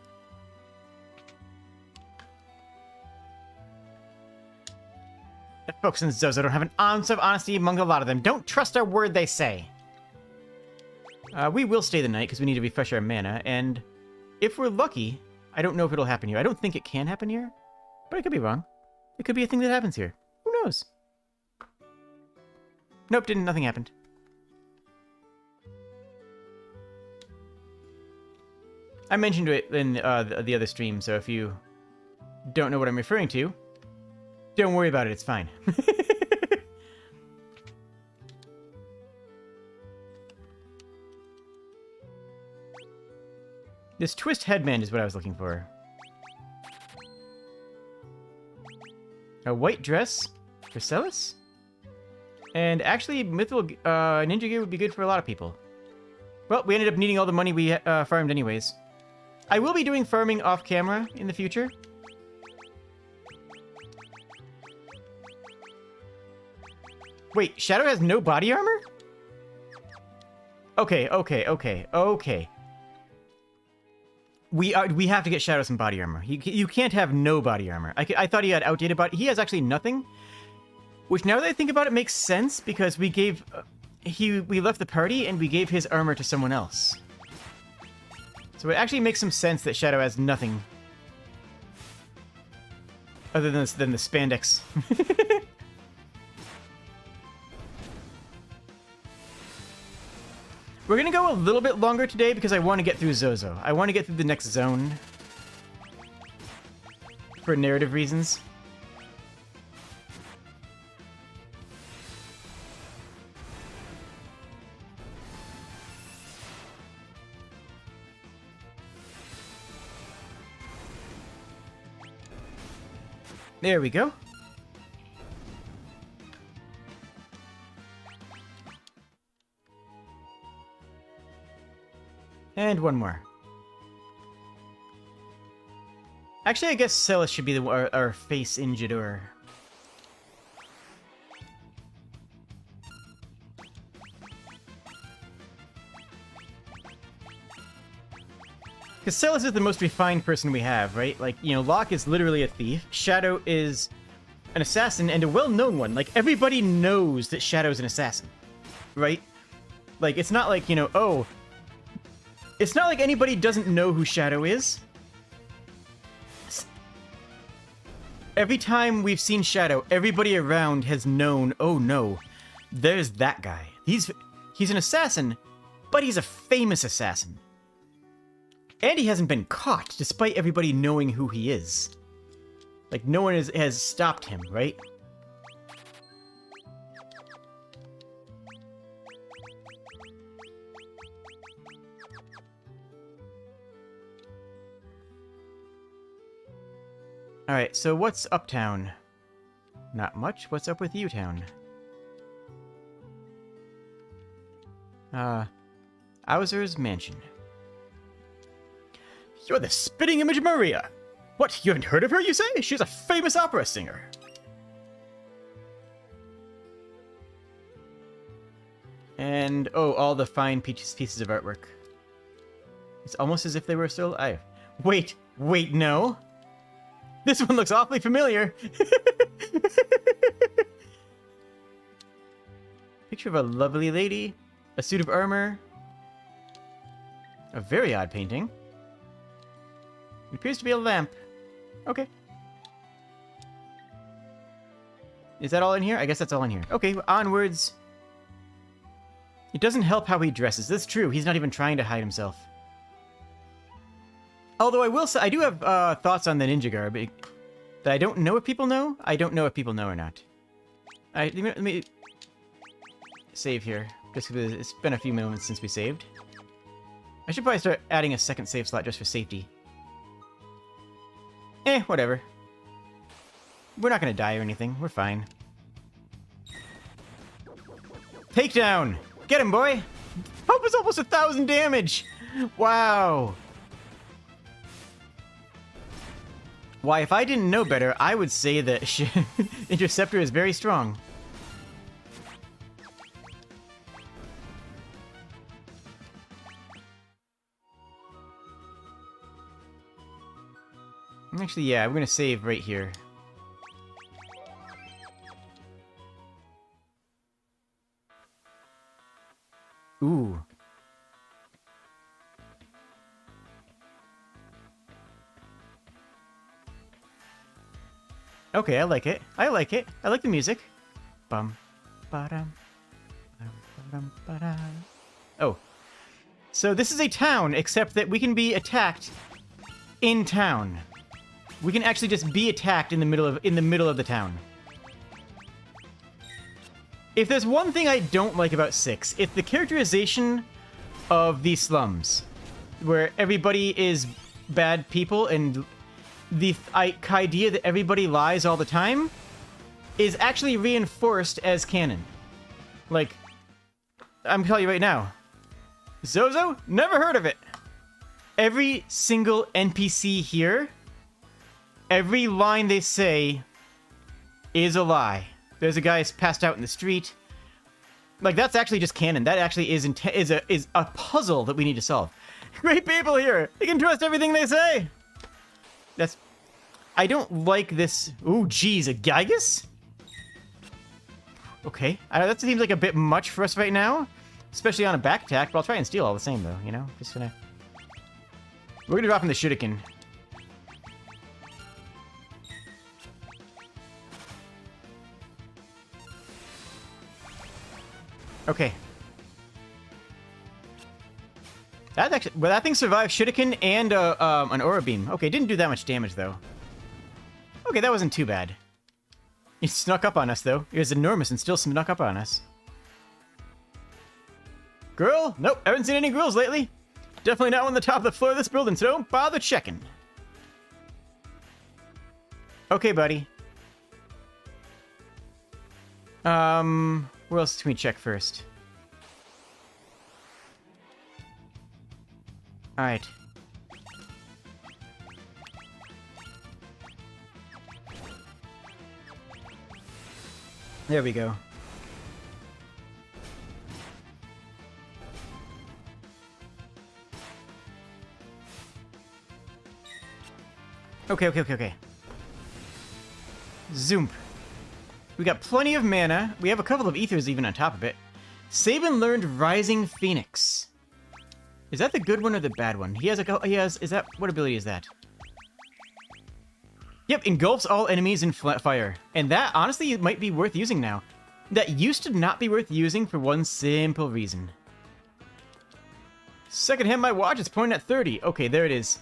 The folks in Zozo don't have an ounce of honesty among a lot of them. Don't trust a word they say. We will stay the night because we need to refresh our mana, and if we're lucky, I don't know if it'll happen here. I don't think it can happen here, but I could be wrong. It could be a thing that happens here. Who knows? Nope, didn't. Nothing happened. I mentioned it in the other stream, so if you don't know what I'm referring to, don't worry about it, it's fine. This twist headband is what I was looking for. A white dress for Celis? And actually, Mythical Ninja Gear would be good for a lot of people. Well, we ended up needing all the money we farmed anyways. I will be doing farming off camera in the future. Wait, Shadow has no body armor? Okay. We have to get Shadow some body armor. You can't have no body armor. I thought he had outdated body. He has actually nothing. Which, now that I think about it, makes sense because we gave... we left the party and we gave his armor to someone else. So it actually makes some sense that Shadow has nothing. Other than the spandex. We're gonna go a little bit longer today because I want to get through Zozo. I want to get through the next zone. For narrative reasons. There we go. And one more. Actually, I guess Celis should be our face in Jador. Because Celis is the most refined person we have, right? Like, you know, Locke is literally a thief. Shadow is an assassin, and a well-known one. Like, everybody knows that Shadow's an assassin, right? Like, it's not like, you know, oh... It's not like anybody doesn't know who Shadow is. Every time we've seen Shadow, everybody around has known, oh no, there's that guy. He's an assassin, but he's a famous assassin. And he hasn't been caught, despite everybody knowing who he is. Like, no one has stopped him, right? Alright, so what's uptown? Not much. What's up with U-town? Hauser's mansion. You're the spitting image of Maria! What, you haven't heard of her, you say? She's a famous opera singer. And, oh, all the fine pieces of artwork. It's almost as if they were still alive. Wait, no. This one looks awfully familiar. Picture of a lovely lady, a suit of armor, a very odd painting. It appears to be a lamp. Okay. Is that all in here? I guess that's all in here. Okay, onwards. It doesn't help how he dresses. That's true. He's not even trying to hide himself. Although I will say, I do have thoughts on the ninja garb that I don't know if people know. I don't know if people know or not. Let me save here, just because it's been a few moments since we saved. I should probably start adding a second save slot just for safety. Whatever. We're not gonna die or anything. We're fine. Takedown! Get him, boy! That was almost 1,000 damage! Wow! Why, if I didn't know better, I would say that Interceptor is very strong. Actually, yeah, we're gonna save right here. Ooh. Okay, I like it. I like it. I like the music. Bum, ba-dum, ba-dum, ba-dum. Oh. So this is a town, except that we can be attacked in town. We can actually just be attacked in the middle of the town. If there's one thing I don't like about 6, it's the characterization of these slums, where everybody is bad people, and the idea that everybody lies all the time is actually reinforced as canon. Like, I'm telling you right now, Zozo, never heard of it. Every single NPC here, every line they say is a lie. There's a guy passed out in the street. Like, that's actually just canon. That actually is a puzzle that we need to solve. Great people here. You can trust everything they say. That's... I don't like this... Ooh, geez, a Gygus? Okay. That seems like a bit much for us right now. Especially on a back attack, but I'll try and steal all the same, though, you know? Just gonna... We're gonna drop in the Shuriken. Okay. That actually, well, that thing survived Shuriken and an Aura Beam. Okay, didn't do that much damage, though. Okay, that wasn't too bad. He snuck up on us, though. He was enormous and still snuck up on us. Girl? Nope, haven't seen any girls lately. Definitely not on the top of the floor of this building, so don't bother checking. Okay, buddy. Where else can we check first? Alright. There we go. Okay. Zoom. We got plenty of mana. We have a couple of ethers even on top of it. Sabin learned Rising Phoenix. Is that the good one or the bad one? He has what ability is that? Yep, engulfs all enemies in fire. And that, honestly, might be worth using now. That used to not be worth using for one simple reason. Second hand, my watch is pointing at 30. Okay, there it is.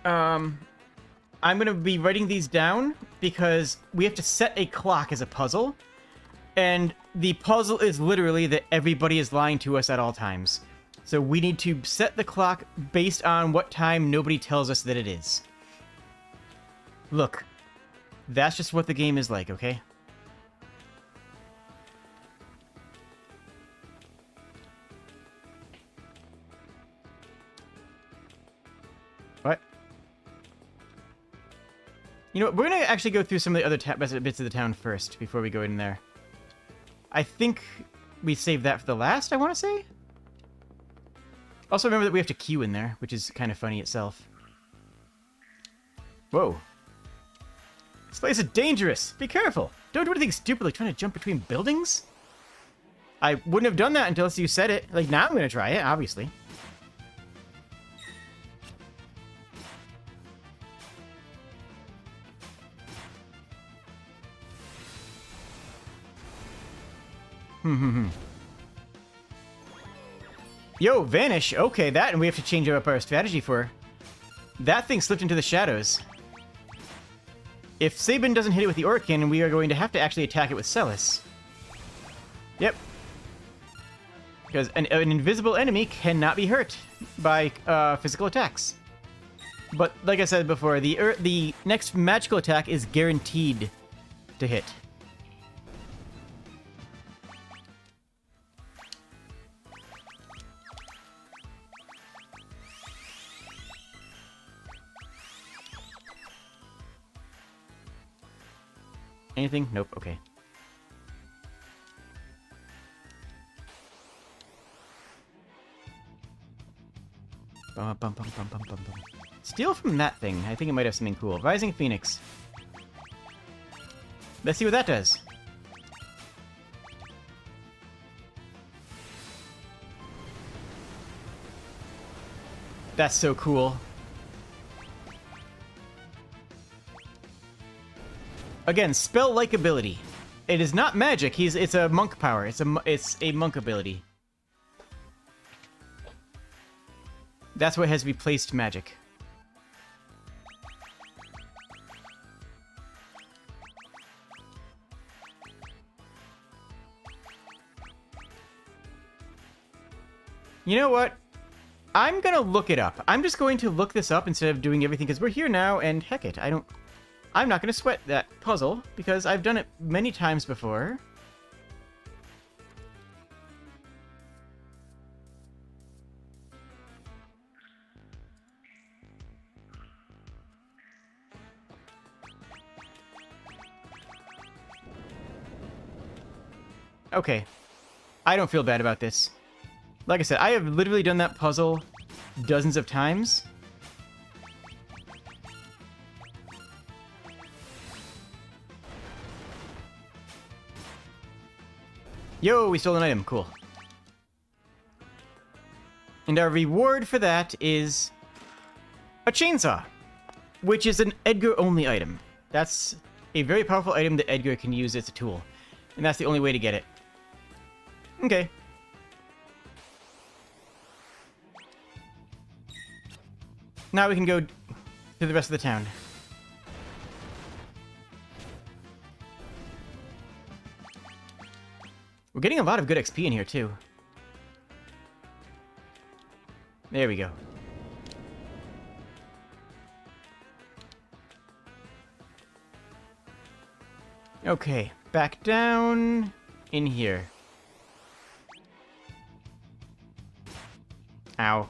I'm gonna be writing these down because we have to set a clock as a puzzle. And the puzzle is literally that everybody is lying to us at all times. So we need to set the clock based on what time nobody tells us that it is. Look, that's just what the game is like, okay? What? You know what, we're gonna actually go through some of the other bits of the town first before we go in there. I think we saved that for the last, I want to say? Also remember that we have to queue in there, which is kind of funny itself. Whoa. This place is dangerous! Be careful! Don't do anything stupid like trying to jump between buildings? I wouldn't have done that until you said it. Like, now I'm gonna try it, obviously. Yo, vanish! Okay, that, and we have to change up our strategy for... That thing slipped into the shadows. If Sabin doesn't hit it with the Aura Cannon, we are going to have to actually attack it with Celis. Yep. Because an invisible enemy cannot be hurt by physical attacks. But, like I said before, the next magical attack is guaranteed to hit. Anything? Nope. Okay. Steal from that thing. I think it might have something cool. Rising Phoenix. Let's see what that does. That's so cool. Again, spell-like ability. It is not magic. It's a monk power. It's a monk ability. That's what has replaced magic. You know what? I'm gonna look it up. I'm just going to look this up instead of doing everything because we're here now, and heck it, I'm not going to sweat that puzzle, because I've done it many times before. Okay. I don't feel bad about this. Like I said, I have literally done that puzzle dozens of times. Yo, we stole an item. Cool. And our reward for that is a chainsaw, which is an Edgar-only item. That's a very powerful item that Edgar can use as a tool. And that's the only way to get it. Okay. Now we can go to the rest of the town. We're getting a lot of good XP in here, too. There we go. Okay, back down in here. Ow.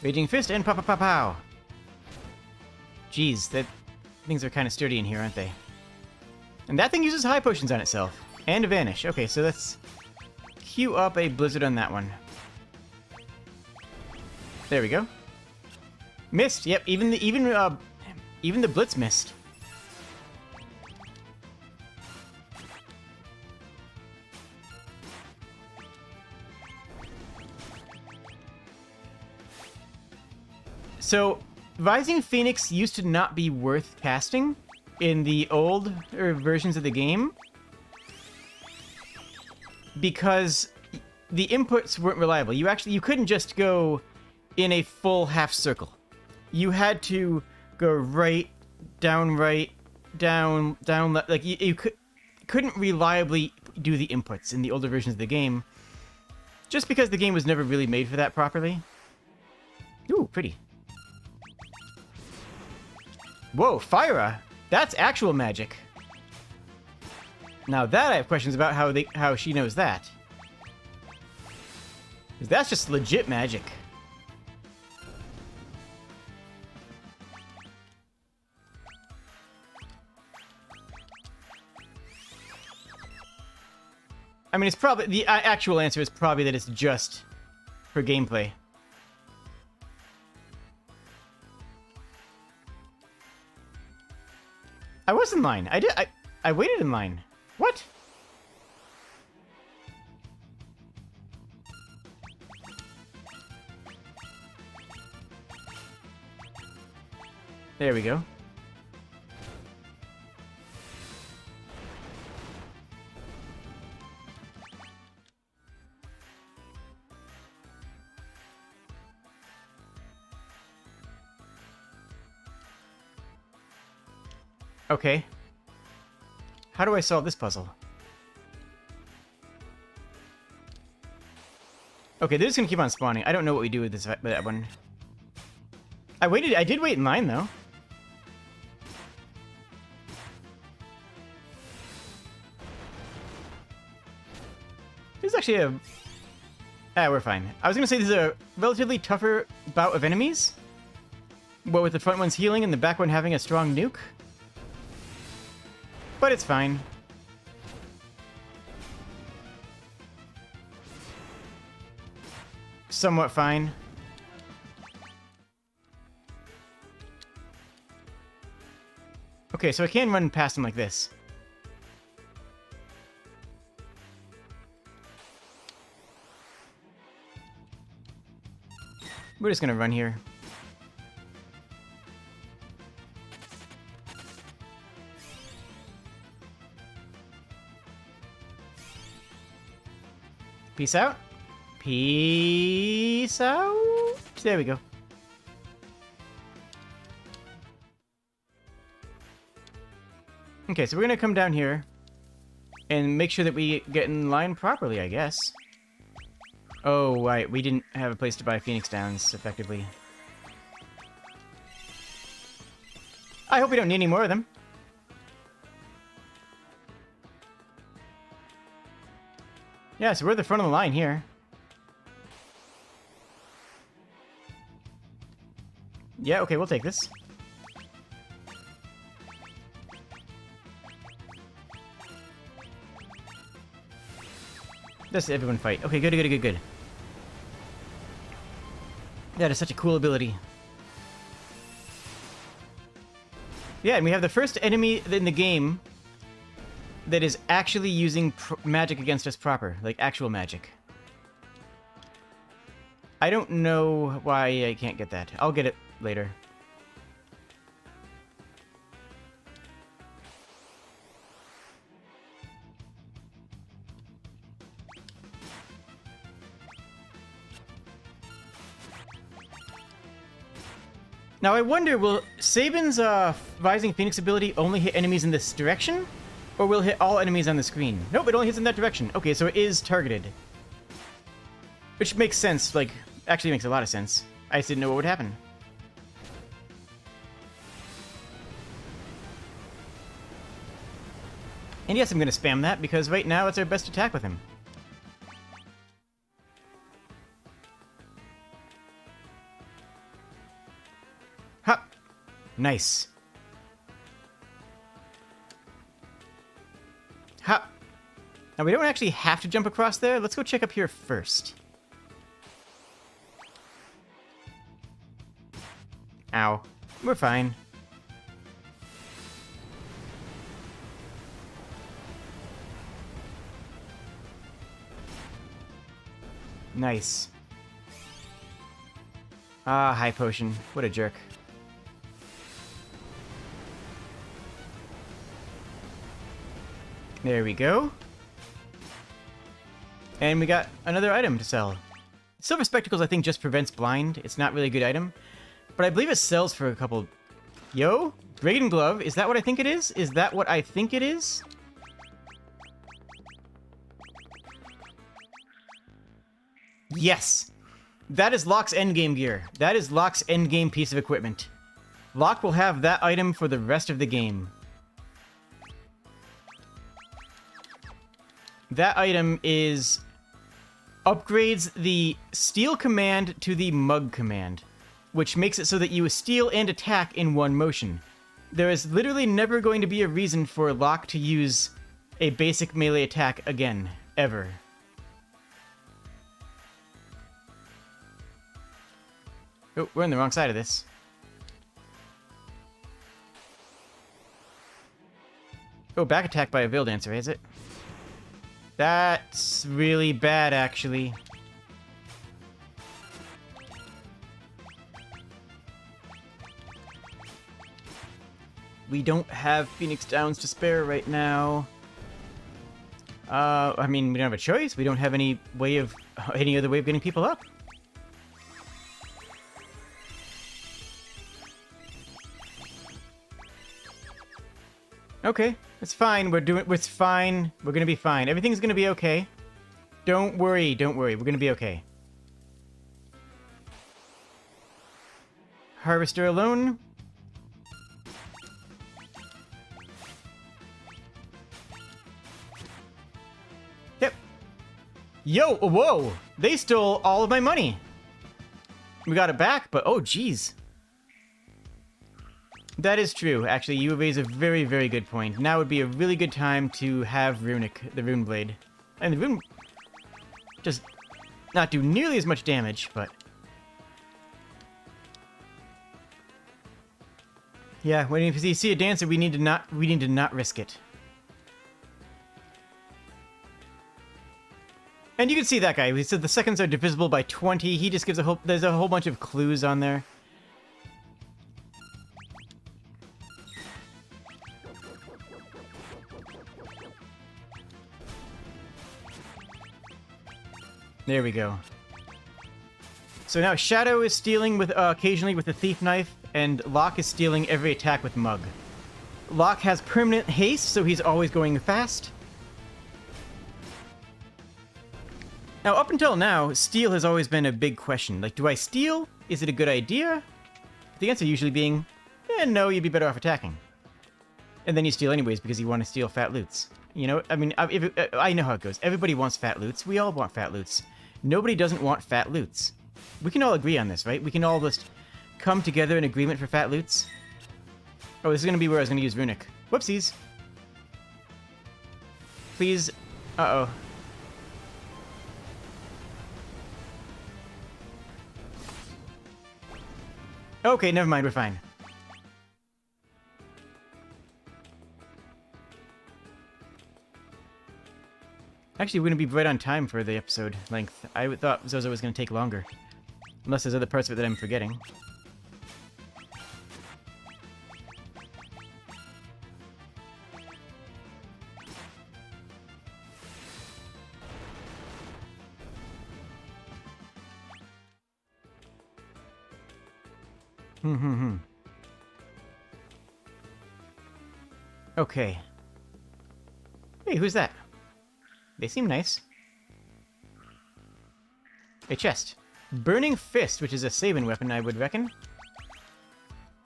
Raging Fist and pow. Jeez, things are kind of sturdy in here, aren't they? And that thing uses high potions on itself. And a vanish. Okay, so let's queue up a blizzard on that one. There we go. Missed. Yep, even the blitz missed. So, Rising Phoenix used to not be worth casting in the old versions of the game because the inputs weren't reliable. You couldn't just go in a full half circle. You had to go right, down, left. Like you couldn't reliably do the inputs in the older versions of the game, just because the game was never really made for that properly. Ooh, pretty. Whoa, Fyra! That's actual magic. Now that I have questions about how she knows that. 'Cause that's just legit magic. I mean, it's probably... The actual answer is probably that it's just for gameplay. I was in line. I waited in line. What? There we go. Okay. How do I solve this puzzle? Okay, they're just gonna keep on spawning. I don't know what we do with that one. I did wait in line, though. This is actually a... we're fine. I was gonna say this is a relatively tougher bout of enemies. But with the front one's healing and the back one having a strong nuke. But it's fine. Somewhat fine. Okay, so I can run past him like this. We're just gonna run here. Peace out. Peace out. There we go. Okay, so we're gonna come down here and make sure that we get in line properly, I guess. Oh, right, we didn't have a place to buy Phoenix Downs, effectively. I hope we don't need any more of them. Yeah, so we're at the front of the line here. Yeah, okay, we'll take this. Let's everyone fight. Okay, good. That is such a cool ability. Yeah, and we have the first enemy in the game that is actually using magic against us proper. Like, actual magic. I don't know why I can't get that. I'll get it later. Now I wonder, will Sabin's Rising Phoenix ability only hit enemies in this direction? Or will it hit all enemies on the screen? Nope, it only hits in that direction. Okay, so it is targeted. Which makes sense, like, actually makes a lot of sense. I just didn't know what would happen. And yes, I'm going to spam that, because right now it's our best attack with him. Ha! Nice. Ha! Now, we don't actually have to jump across there. Let's go check up here first. Ow. We're fine. Nice. Ah, high potion. What a jerk. There we go. And we got another item to sell. Silver Spectacles, I think, just prevents blind. It's not really a good item. But I believe it sells for a couple... Yo? Dragon Glove? Is that what I think it is? Is that what I think it is? Yes! That is Locke's endgame gear. That is Locke's endgame piece of equipment. Locke will have that item for the rest of the game. That item is... upgrades the Steal command to the Mug command, which makes it so that you steal and attack in one motion. There is literally never going to be a reason for Locke to use a basic melee attack again, ever. Oh, we're on the wrong side of this. Oh, back attack by a Veil Dancer, is it? That's really bad, actually. We don't have Phoenix Downs to spare right now. I mean, we don't have a choice. We don't have any way of... any other way of getting people up. Okay, it's fine. It's fine. We're gonna be fine. Everything's gonna be okay. Don't worry, don't worry. We're gonna be okay. Harvester alone. Yep. Yo, whoa! They stole all of my money. We got it back, but oh, geez. That is true. Actually, you raise a very, very good point. Now would be a really good time to have Runic, the Rune Blade. And the Rune... just not do nearly as much damage, but... yeah, when you see a dancer, we need to not risk it. And you can see that guy. He said the seconds are divisible by 20. He just gives a whole... there's a whole bunch of clues on there. There we go. So now Shadow is stealing with occasionally with the Thief Knife, and Locke is stealing every attack with Mug. Locke has permanent haste, so he's always going fast. Now, up until now, steal has always been a big question. Like, do I steal? Is it a good idea? The answer usually being, no, you'd be better off attacking. And then you steal anyways because you want to steal fat loots. You know, I mean, I know how it goes. Everybody wants fat loots. We all want fat loots. Nobody doesn't want fat loots. We can all agree on this, right? We can all just come together in agreement for fat loots. Oh, this is going to be where I was going to use Runic. Whoopsies. Please. Uh-oh. Okay, never mind. We're fine. Actually, we're going to be right on time for the episode length. I thought Zozo was going to take longer. Unless there's other parts of it that I'm forgetting. Okay. Hey, who's that? They seem nice. A chest. Burning Fist, which is a saving weapon, I would reckon.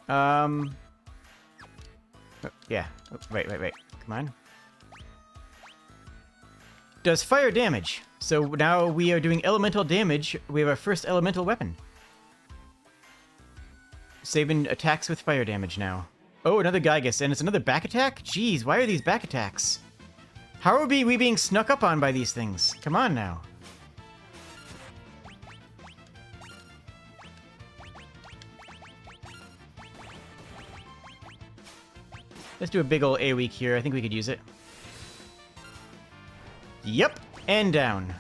Oh, yeah. Oh, right. Come on. Does fire damage. So now we are doing elemental damage. We have our first elemental weapon. Sabin attacks with fire damage now. Oh, another Gygus, and it's another back attack? Jeez, why are these back attacks? How are we being snuck up on by these things? Come on now. Let's do a big ol' AoE here. I think we could use it. Yep, and down.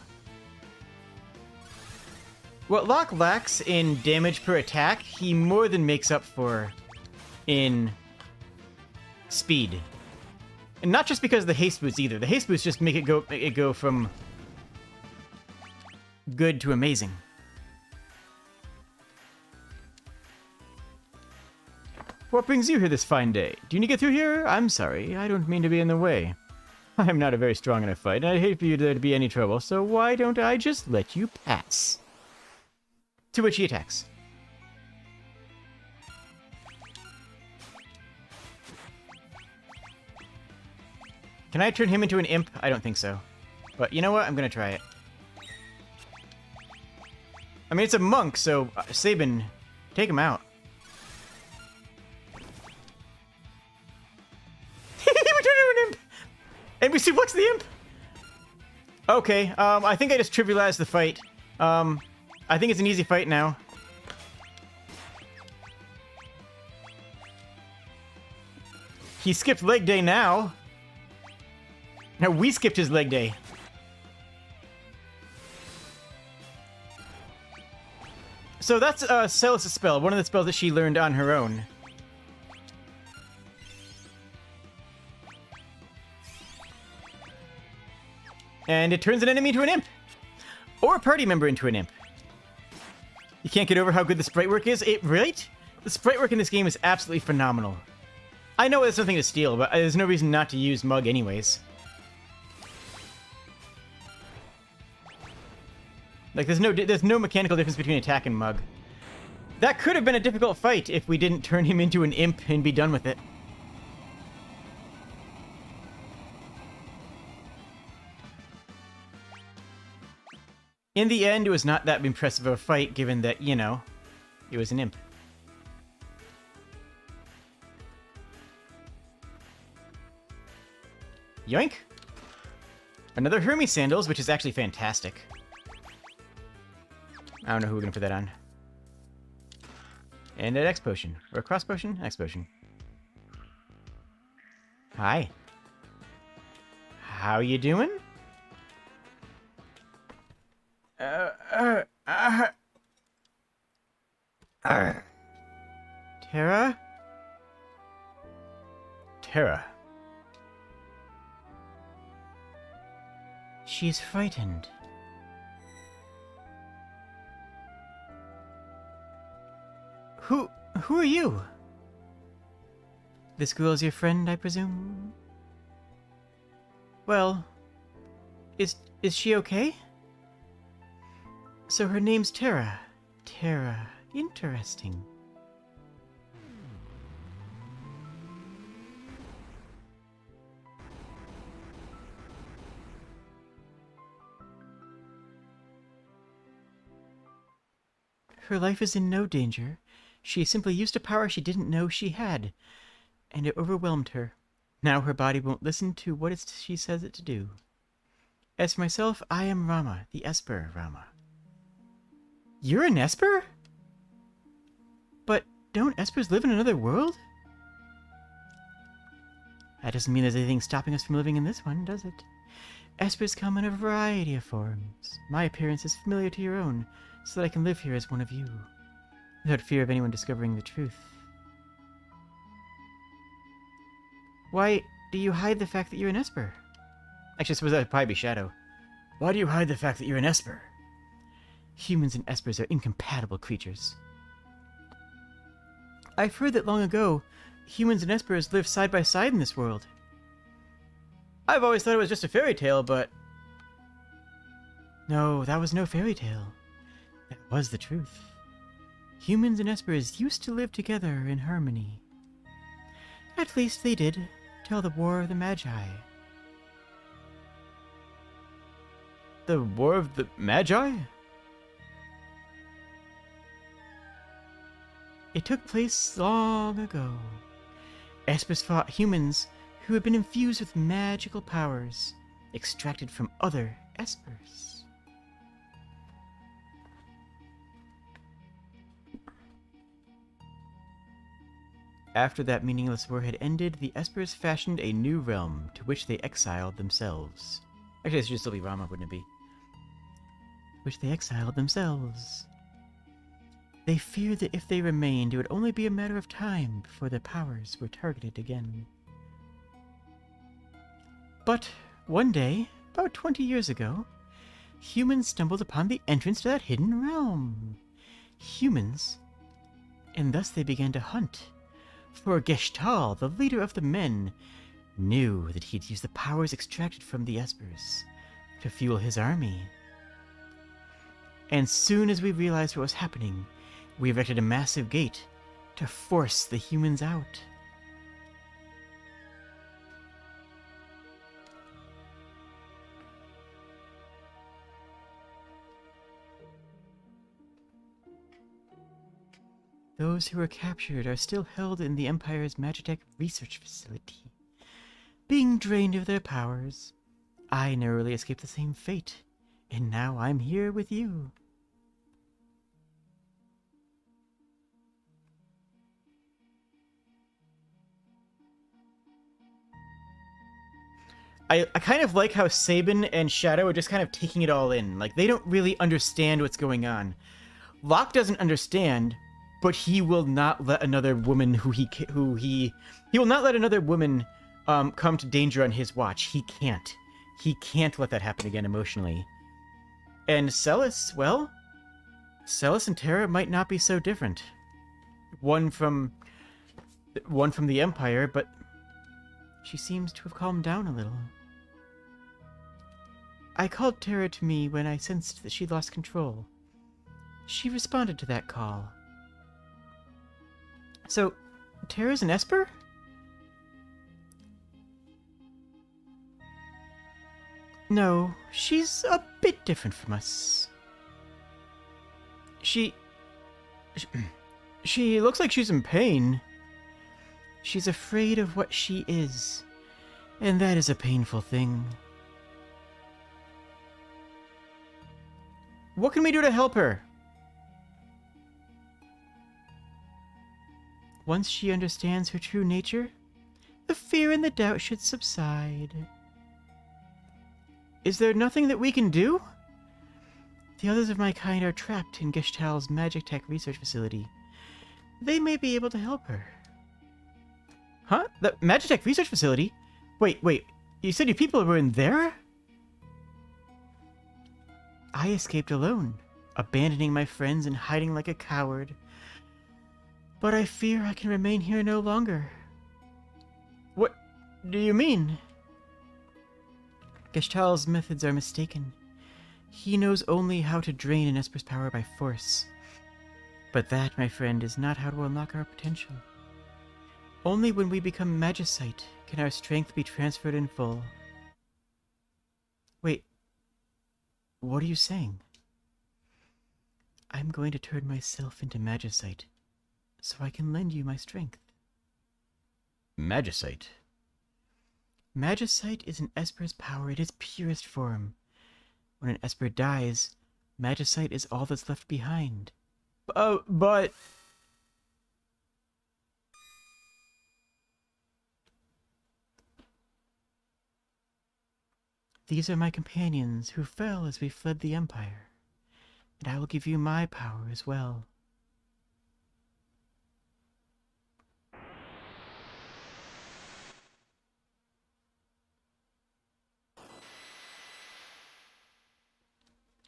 What Locke lacks in damage per attack, he more than makes up for in speed. And not just because of the haste boots either. The haste boots just make it go from good to amazing. What brings you here this fine day? Do you need to get through here? I'm sorry, I don't mean to be in the way. I'm not a very strong in a fight, and I'd hate for you there to be any trouble, so why don't I just let you pass? To which he attacks. Can I turn him into an imp? I don't think so. But you know what? I'm gonna try it. I mean, it's a monk, so Sabin, take him out. We turned into an imp! And we suplex the imp! Okay, I think I just trivialized the fight. I think it's an easy fight now. He skipped leg day now. Now we skipped his leg day. So that's Celis' spell, one of the spells that she learned on her own. And it turns an enemy into an imp. Or a party member into an imp. You can't get over how good the sprite work is? Right? The sprite work in this game is absolutely phenomenal. I know there's nothing to steal, but there's no reason not to use Mug anyways. Like, there's no mechanical difference between attack and Mug. That could have been a difficult fight if we didn't turn him into an imp and be done with it. In the end, it was not that impressive of a fight, given that, you know, it was an imp. Yoink! Another Hermes Sandals, which is actually fantastic. I don't know who we're gonna put that on. And an X Potion. Or a Cross Potion? X Potion. Hi. How you doing? Terra? Terra. She's frightened. Who are you? This girl's your friend, I presume? Well, is she okay? So her name's Terra. Terra. Interesting. Her life is in no danger. She simply used a power she didn't know she had, and it overwhelmed her. Now her body won't listen to what she says it to do. As for myself, I am Rama, the Esper Rama. You're an Esper? But don't Espers live in another world? That doesn't mean there's anything stopping us from living in this one, does it? Espers come in a variety of forms. My appearance is familiar to your own, so that I can live here as one of you, without fear of anyone discovering the truth. Why do you hide the fact that you're an Esper? Actually, I suppose that would probably be Shadow. Why do you hide the fact that you're an Esper? Humans and Espers are incompatible creatures. I've heard that long ago, humans and espers lived side by side in this world. I've always thought it was just a fairy tale, but... No, that was no fairy tale. That was the truth. Humans and espers used to live together in harmony. At least they did, till the War of the Magi. The War of the Magi? It took place long ago. Espers fought humans who had been infused with magical powers extracted from other espers. After that meaningless war had ended, the espers fashioned a new realm to which they exiled themselves. Actually, this should still be Rama, wouldn't it be? Which they exiled themselves. They feared that if they remained, it would only be a matter of time before their powers were targeted again. But one day, about 20 years ago, humans stumbled upon the entrance to that hidden realm. Humans. And thus they began to hunt. For Geshtal, the leader of the men, knew that he'd use the powers extracted from the espers to fuel his army. And soon as we realized what was happening, we erected a massive gate to force the humans out. Those who were captured are still held in the Empire's Magitech research facility. Being drained of their powers, I narrowly escaped the same fate, and now I'm here with you. I kind of like how Sabin and Shadow are just kind of taking it all in. Like, they don't really understand what's going on. Locke doesn't understand, but he will not let another woman he will not let another woman come to danger on his watch. He can't let that happen again emotionally. And Celis, well, Celis and Terra might not be so different. One from the Empire, but she seems to have calmed down a little. I called Terra to me when I sensed that she lost control. She responded to that call. So, Terra's an Esper? No, she's a bit different from us. She looks like she's in pain. She's afraid of what she is, and that is a painful thing. What can we do to help her? Once she understands her true nature, the fear and the doubt should subside. Is there nothing that we can do? The others of my kind are trapped in Geshtal's Magitech research facility. They may be able to help her. Huh? The Magitech research facility? Wait, you said your people were in there? I escaped alone, abandoning my friends and hiding like a coward. But I fear I can remain here no longer. What do you mean? Geshtal's methods are mistaken. He knows only how to drain an Esper's power by force. But that, my friend, is not how to unlock our potential. Only when we become Magicite can our strength be transferred in full. Wait, what are you saying? I'm going to turn myself into Magicite, so I can lend you my strength. Magicite? Magicite is an Esper's power in its purest form. When an Esper dies, Magicite is all that's left behind. But... These are my companions who fell as we fled the Empire, and I will give you my power as well.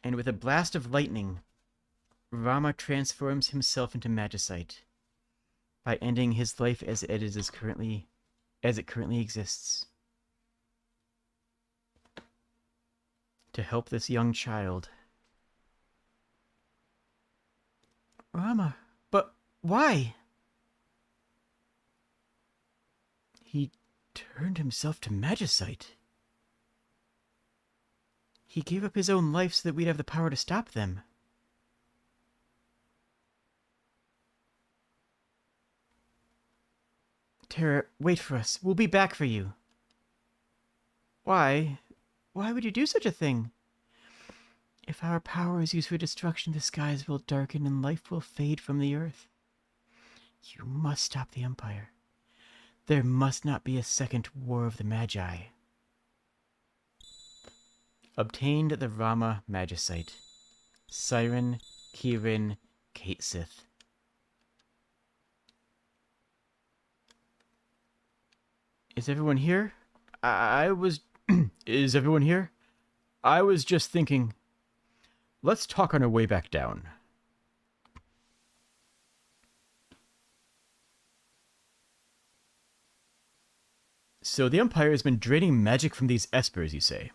And with a blast of lightning, Rama transforms himself into Magicite. by ending his life as it currently exists. To help this young child. Rama, but why? He turned himself to magicite. He gave up his own life so that we'd have the power to stop them. Terra, wait for us. We'll be back for you. Why? Why would you do such a thing? If our power is used for destruction, the skies will darken and life will fade from the earth. You must stop the Empire. There must not be a second War of the Magi. Obtained the Rama Magicite. Siren, Kirin, Kate Sith. Is everyone here? Is everyone here? I was just thinking. Let's talk on our way back down. So the Empire has been draining magic from these espers, you say?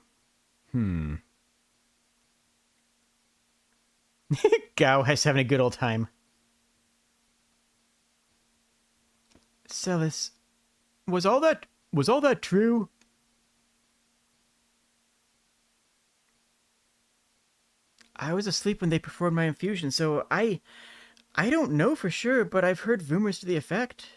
Gao has having a good old time. Celis, was all that true? I was asleep when they performed my infusion, so I don't know for sure, but I've heard rumors to the effect.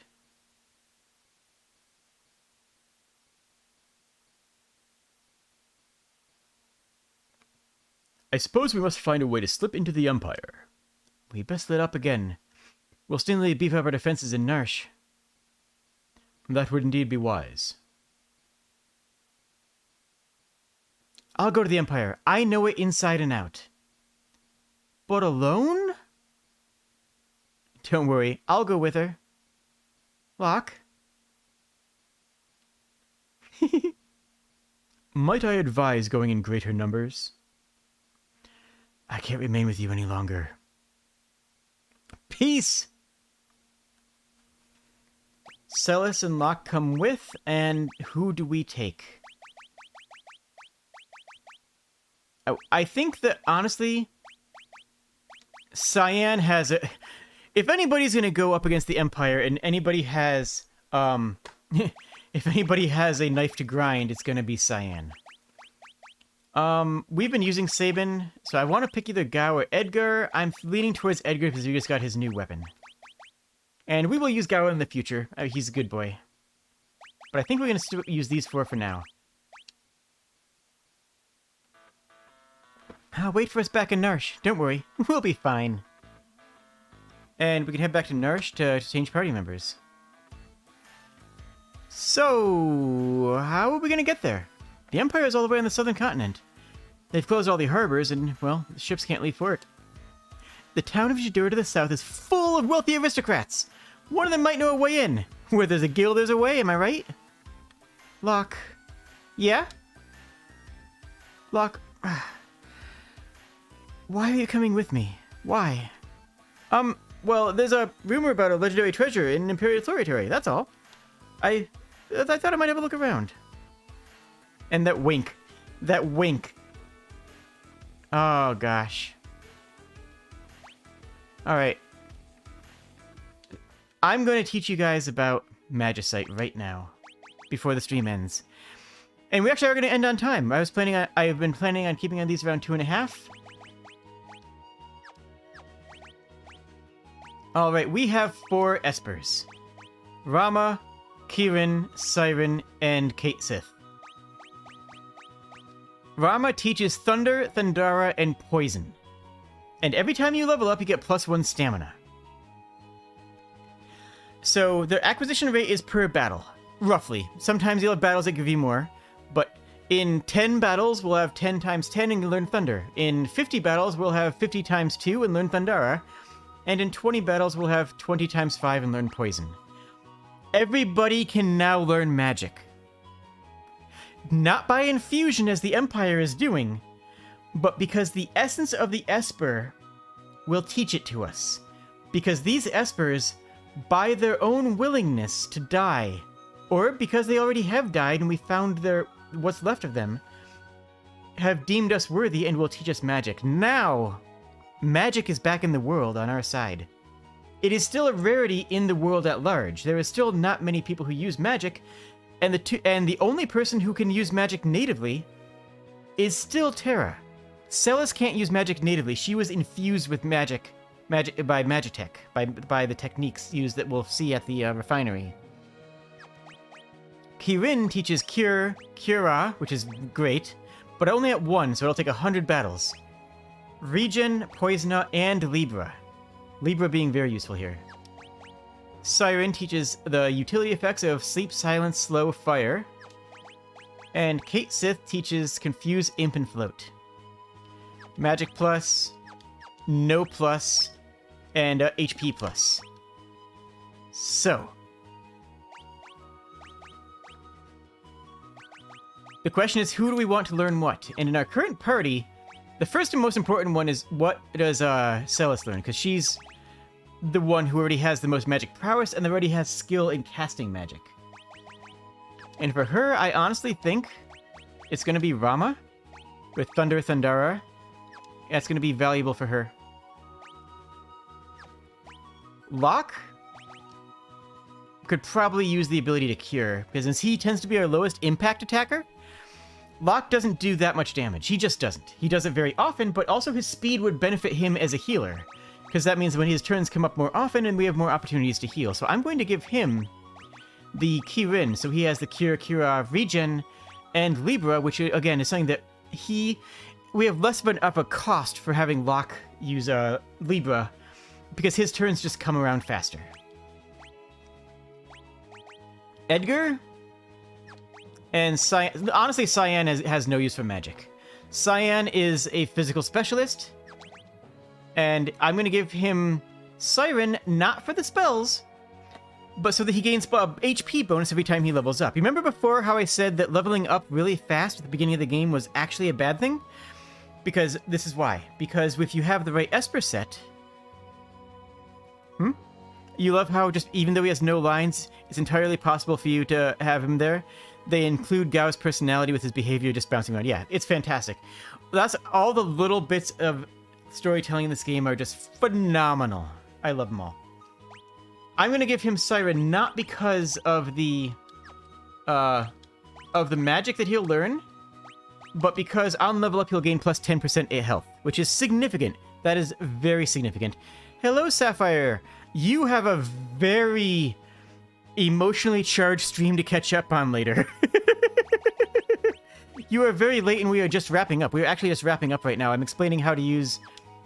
I suppose we must find a way to slip into the Empire. We best let up again. We'll still need to beef up our defenses in Narshe. That would indeed be wise. I'll go to the Empire. I know it inside and out. But alone? Don't worry, I'll go with her. Locke? Might I advise going in greater numbers? I can't remain with you any longer. Peace! Celis and Locke come with, and who do we take? Oh, I think that, honestly, Cyan has a... If anybody's going to go up against the Empire and anybody has, if anybody has a knife to grind, it's going to be Cyan. We've been using Sabin, so I want to pick either Gao or Edgar. I'm leaning towards Edgar because he just got his new weapon. And we will use Gao in the future. He's a good boy. But I think we're going to use these four for now. Wait for us back in Narshe. Don't worry. We'll be fine. And we can head back to Narshe to change party members. So, how are we going to get there? The Empire is all the way on the southern continent. They've closed all the harbors, and, well, the ships can't leave port. The town of Jadura to the south is full of wealthy aristocrats. One of them might know a way in. Where there's a guild, there's a way, am I right? Locke. Yeah? Locke. Why are you coming with me? Why? Well, there's a rumor about a legendary treasure in Imperial Territory, that's all. I thought I might have a look around. And that wink. That wink. Oh, gosh. Alright. I'm going to teach you guys about Magicite right now. Before the stream ends. And we actually are going to end on time. I've been planning on keeping on these around 2.5. Alright, we have 4 espers. Rama, Kirin, Siren, and Kate Sith. Rama teaches Thunder, Thundara, and Poison. And every time you level up, you get +1 stamina. So, the acquisition rate is per battle. Roughly. Sometimes you'll have battles that give you more. But in 10 battles, we'll have 10 times 10 and learn Thunder. In 50 battles, we'll have 50 times 2 and learn Thundara. And in 20 battles, we'll have 20 times 5 and learn Poison. Everybody can now learn magic. Not by infusion as the Empire is doing, but because the essence of the Esper will teach it to us. Because these Espers by their own willingness to die, or because they already have died and we found what's left of them, have deemed us worthy and will teach us magic. Now, magic is back in the world on our side. It is still a rarity in the world at large. There is still not many people who use magic, and the only person who can use magic natively is still Terra. Celis can't use magic natively. She was infused with magic by Magitech, by the techniques used that we'll see at the refinery. Kirin teaches Cura, which is great, but only at 1, so it'll take 100 battles. Regen, Poisona, and Libra. Libra being very useful here. Siren teaches the utility effects of Sleep, Silence, Slow, Fire. And Kate Sith teaches Confuse, Imp, and Float. Magic Plus, No Plus, and HP Plus. So, the question is, who do we want to learn what? And in our current party, the first and most important one is, what does Celis learn? Because she's the one who already has the most magic prowess and already has skill in casting magic. And for her, I honestly think it's going to be Rama with Thunder Thundara. That's going to be valuable for her. Locke could probably use the ability to cure, because since he tends to be our lowest impact attacker, Locke doesn't do that much damage. He just doesn't. He does it very often, but also his speed would benefit him as a healer, because that means when his turns come up more often and we have more opportunities to heal. So I'm going to give him the Kirin, so he has the Cura, Regen, and Libra, which again is something that we have less of a cost for having Locke use Libra, because his turns just come around faster. Edgar and Cyan. Honestly, Cyan has no use for magic. Cyan is a physical specialist, and I'm going to give him Siren, not for the spells, but so that he gains HP bonus every time he levels up. You remember before how I said that leveling up really fast at the beginning of the game was actually a bad thing? Because this is why. Because if you have the right Esper set... You love how just even though he has no lines, it's entirely possible for you to have him there. They include Gao's personality with his behavior just bouncing around. Yeah, it's fantastic. That's all the little bits of storytelling in this game are just phenomenal. I love them all. I'm going to give him Siren not because of the magic that he'll learn, but because on level up he'll gain plus 10% health, which is significant. That is very significant. Hello, Sapphire. You have a very emotionally charged stream to catch up on later. You are very late and we are just wrapping up. We are actually just wrapping up right now. I'm explaining how to use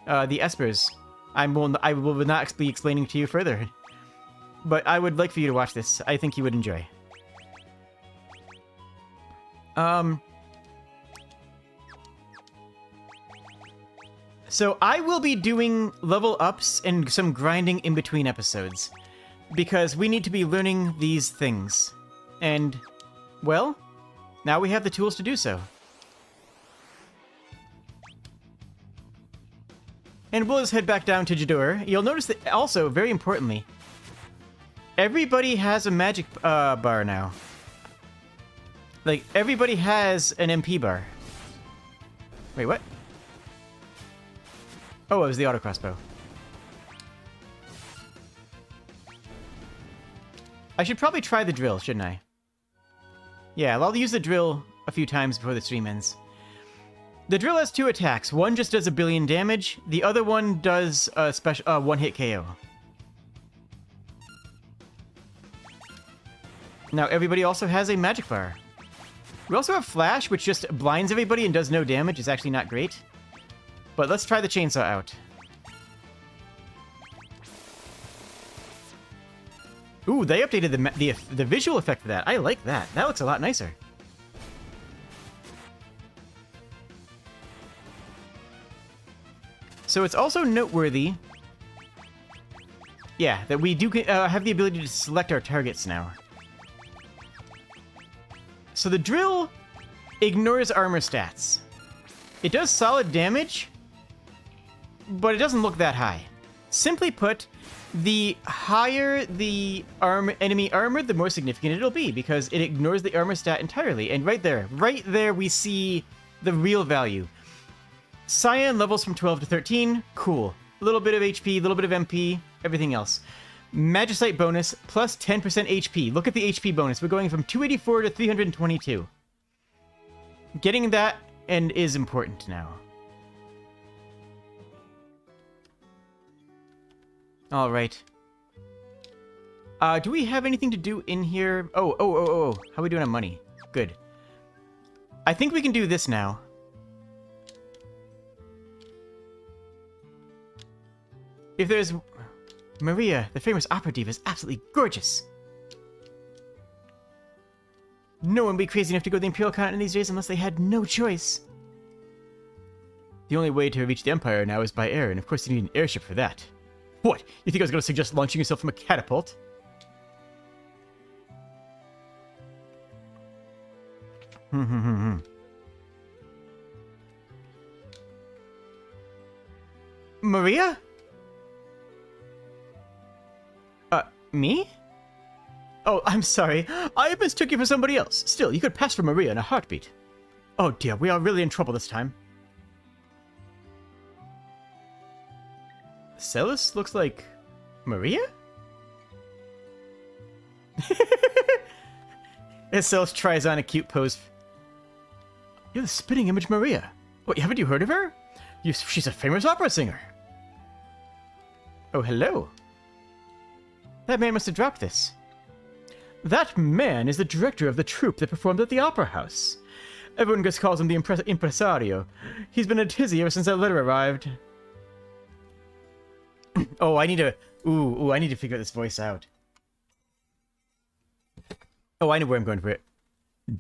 the Espers. I will not be explaining to you further. But I would like for you to watch this. I think you would enjoy. So I will be doing level ups and some grinding in between episodes, because we need to be learning these things. And, well, now we have the tools to do so. And we'll just head back down to Jadur. You'll notice that also, very importantly, everybody has a magic bar now. Like, everybody has an MP bar. Wait, what? Oh, it was the auto crossbow. I should probably try the drill, shouldn't I? Yeah, I'll use the drill a few times before the stream ends. The drill has 2 attacks. One just does 1 billion damage. The other one does a special one-hit KO. Now everybody also has a magic bar. We also have Flash, which just blinds everybody and does no damage. It's actually not great. But let's try the chainsaw out. Ooh, they updated the visual effect for that. I like that. That looks a lot nicer. So it's also noteworthy, yeah, that we do have the ability to select our targets now. So the drill ignores armor stats. It does solid damage, but it doesn't look that high. Simply put, The higher the enemy armor, the more significant it'll be, because it ignores the armor stat entirely. And right there, we see the real value. Cyan levels from 12 to 13, cool. A little bit of HP, a little bit of MP, everything else. Magicite bonus, plus 10% HP. Look at the HP bonus. We're going from 284 to 322. Getting that and is important now. All right. Do we have anything to do in here? Oh. How are we doing on money? Good. I think we can do this now. If there's... Maria, the famous opera diva, is absolutely gorgeous. No one would be crazy enough to go to the Imperial Continent these days unless they had no choice. The only way to reach the Empire now is by air, and of course you need an airship for that. What? You think I was going to suggest launching yourself from a catapult? Maria? Me? Oh, I'm sorry. I mistook you for somebody else. Still, you could pass for Maria in a heartbeat. Oh dear, we are really in trouble this time. Celis looks like... Maria? As Celis tries on a cute pose. You're the spitting image Maria. What, haven't you heard of her? She's a famous opera singer. Oh, hello. That man must have dropped this. That man is the director of the troupe that performed at the Opera House. Everyone just calls him the impresario. He's been a tizzy ever since that letter arrived. Oh, I need to... I need to figure this voice out. Oh, I know where I'm going for it.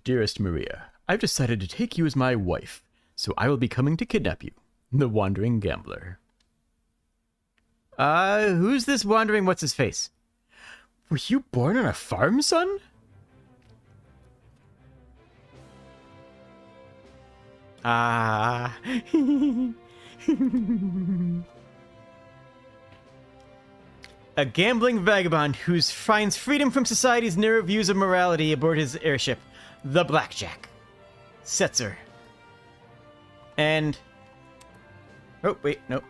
Dearest Maria, I've decided to take you as my wife, so I will be coming to kidnap you, the wandering gambler. Who's this wandering what's-his-face? Were you born on a farm, son? Ah. A gambling vagabond who finds freedom from society's narrow views of morality aboard his airship, the Blackjack. Setzer. And... Oh, wait, nope.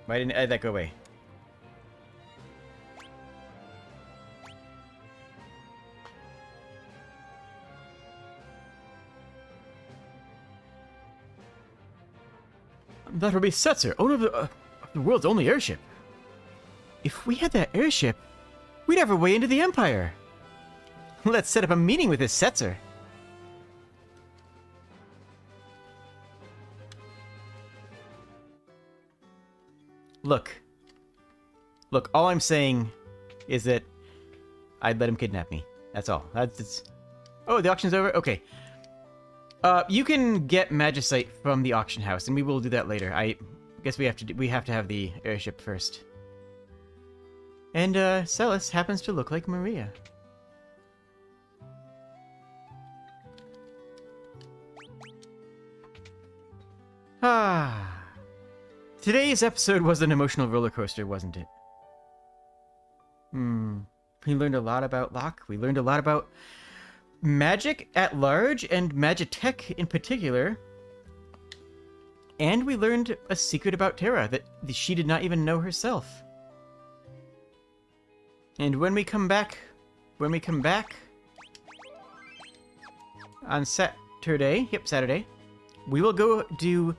Why didn't I let that go away? That would be Setzer, owner of the world's only airship. If we had that airship, we'd have our way into the Empire. Let's set up a meeting with this Setzer. Look, all I'm saying is that I'd let him kidnap me. That's all. Oh, the auction's over? Okay. You can get Magicite from the auction house, and we will do that later. I guess we have to have the airship first. And Celis happens to look like Maria. Today's episode was an emotional roller coaster, wasn't it? We learned a lot about Locke. We learned a lot about magic at large and Magitech in particular. And we learned a secret about Terra that she did not even know herself. And when we come back on Saturday, we will go do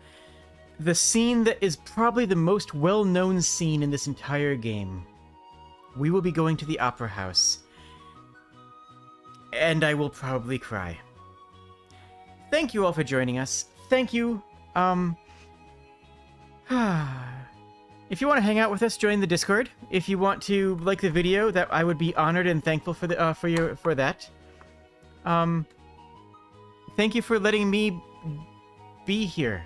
the scene that is probably the most well-known scene in this entire game. We will be going to the Opera House. And I will probably cry. Thank you all for joining us. Thank you. If you want to hang out with us, join the Discord. If you want to like the video, that I would be honored and thankful for that. Thank you for letting me be here.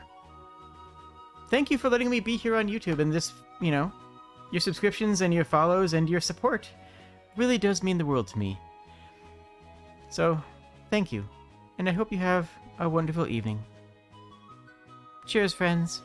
Thank you for letting me be here on YouTube, and this, your subscriptions and your follows and your support really does mean the world to me. So, thank you, and I hope you have a wonderful evening. Cheers, friends.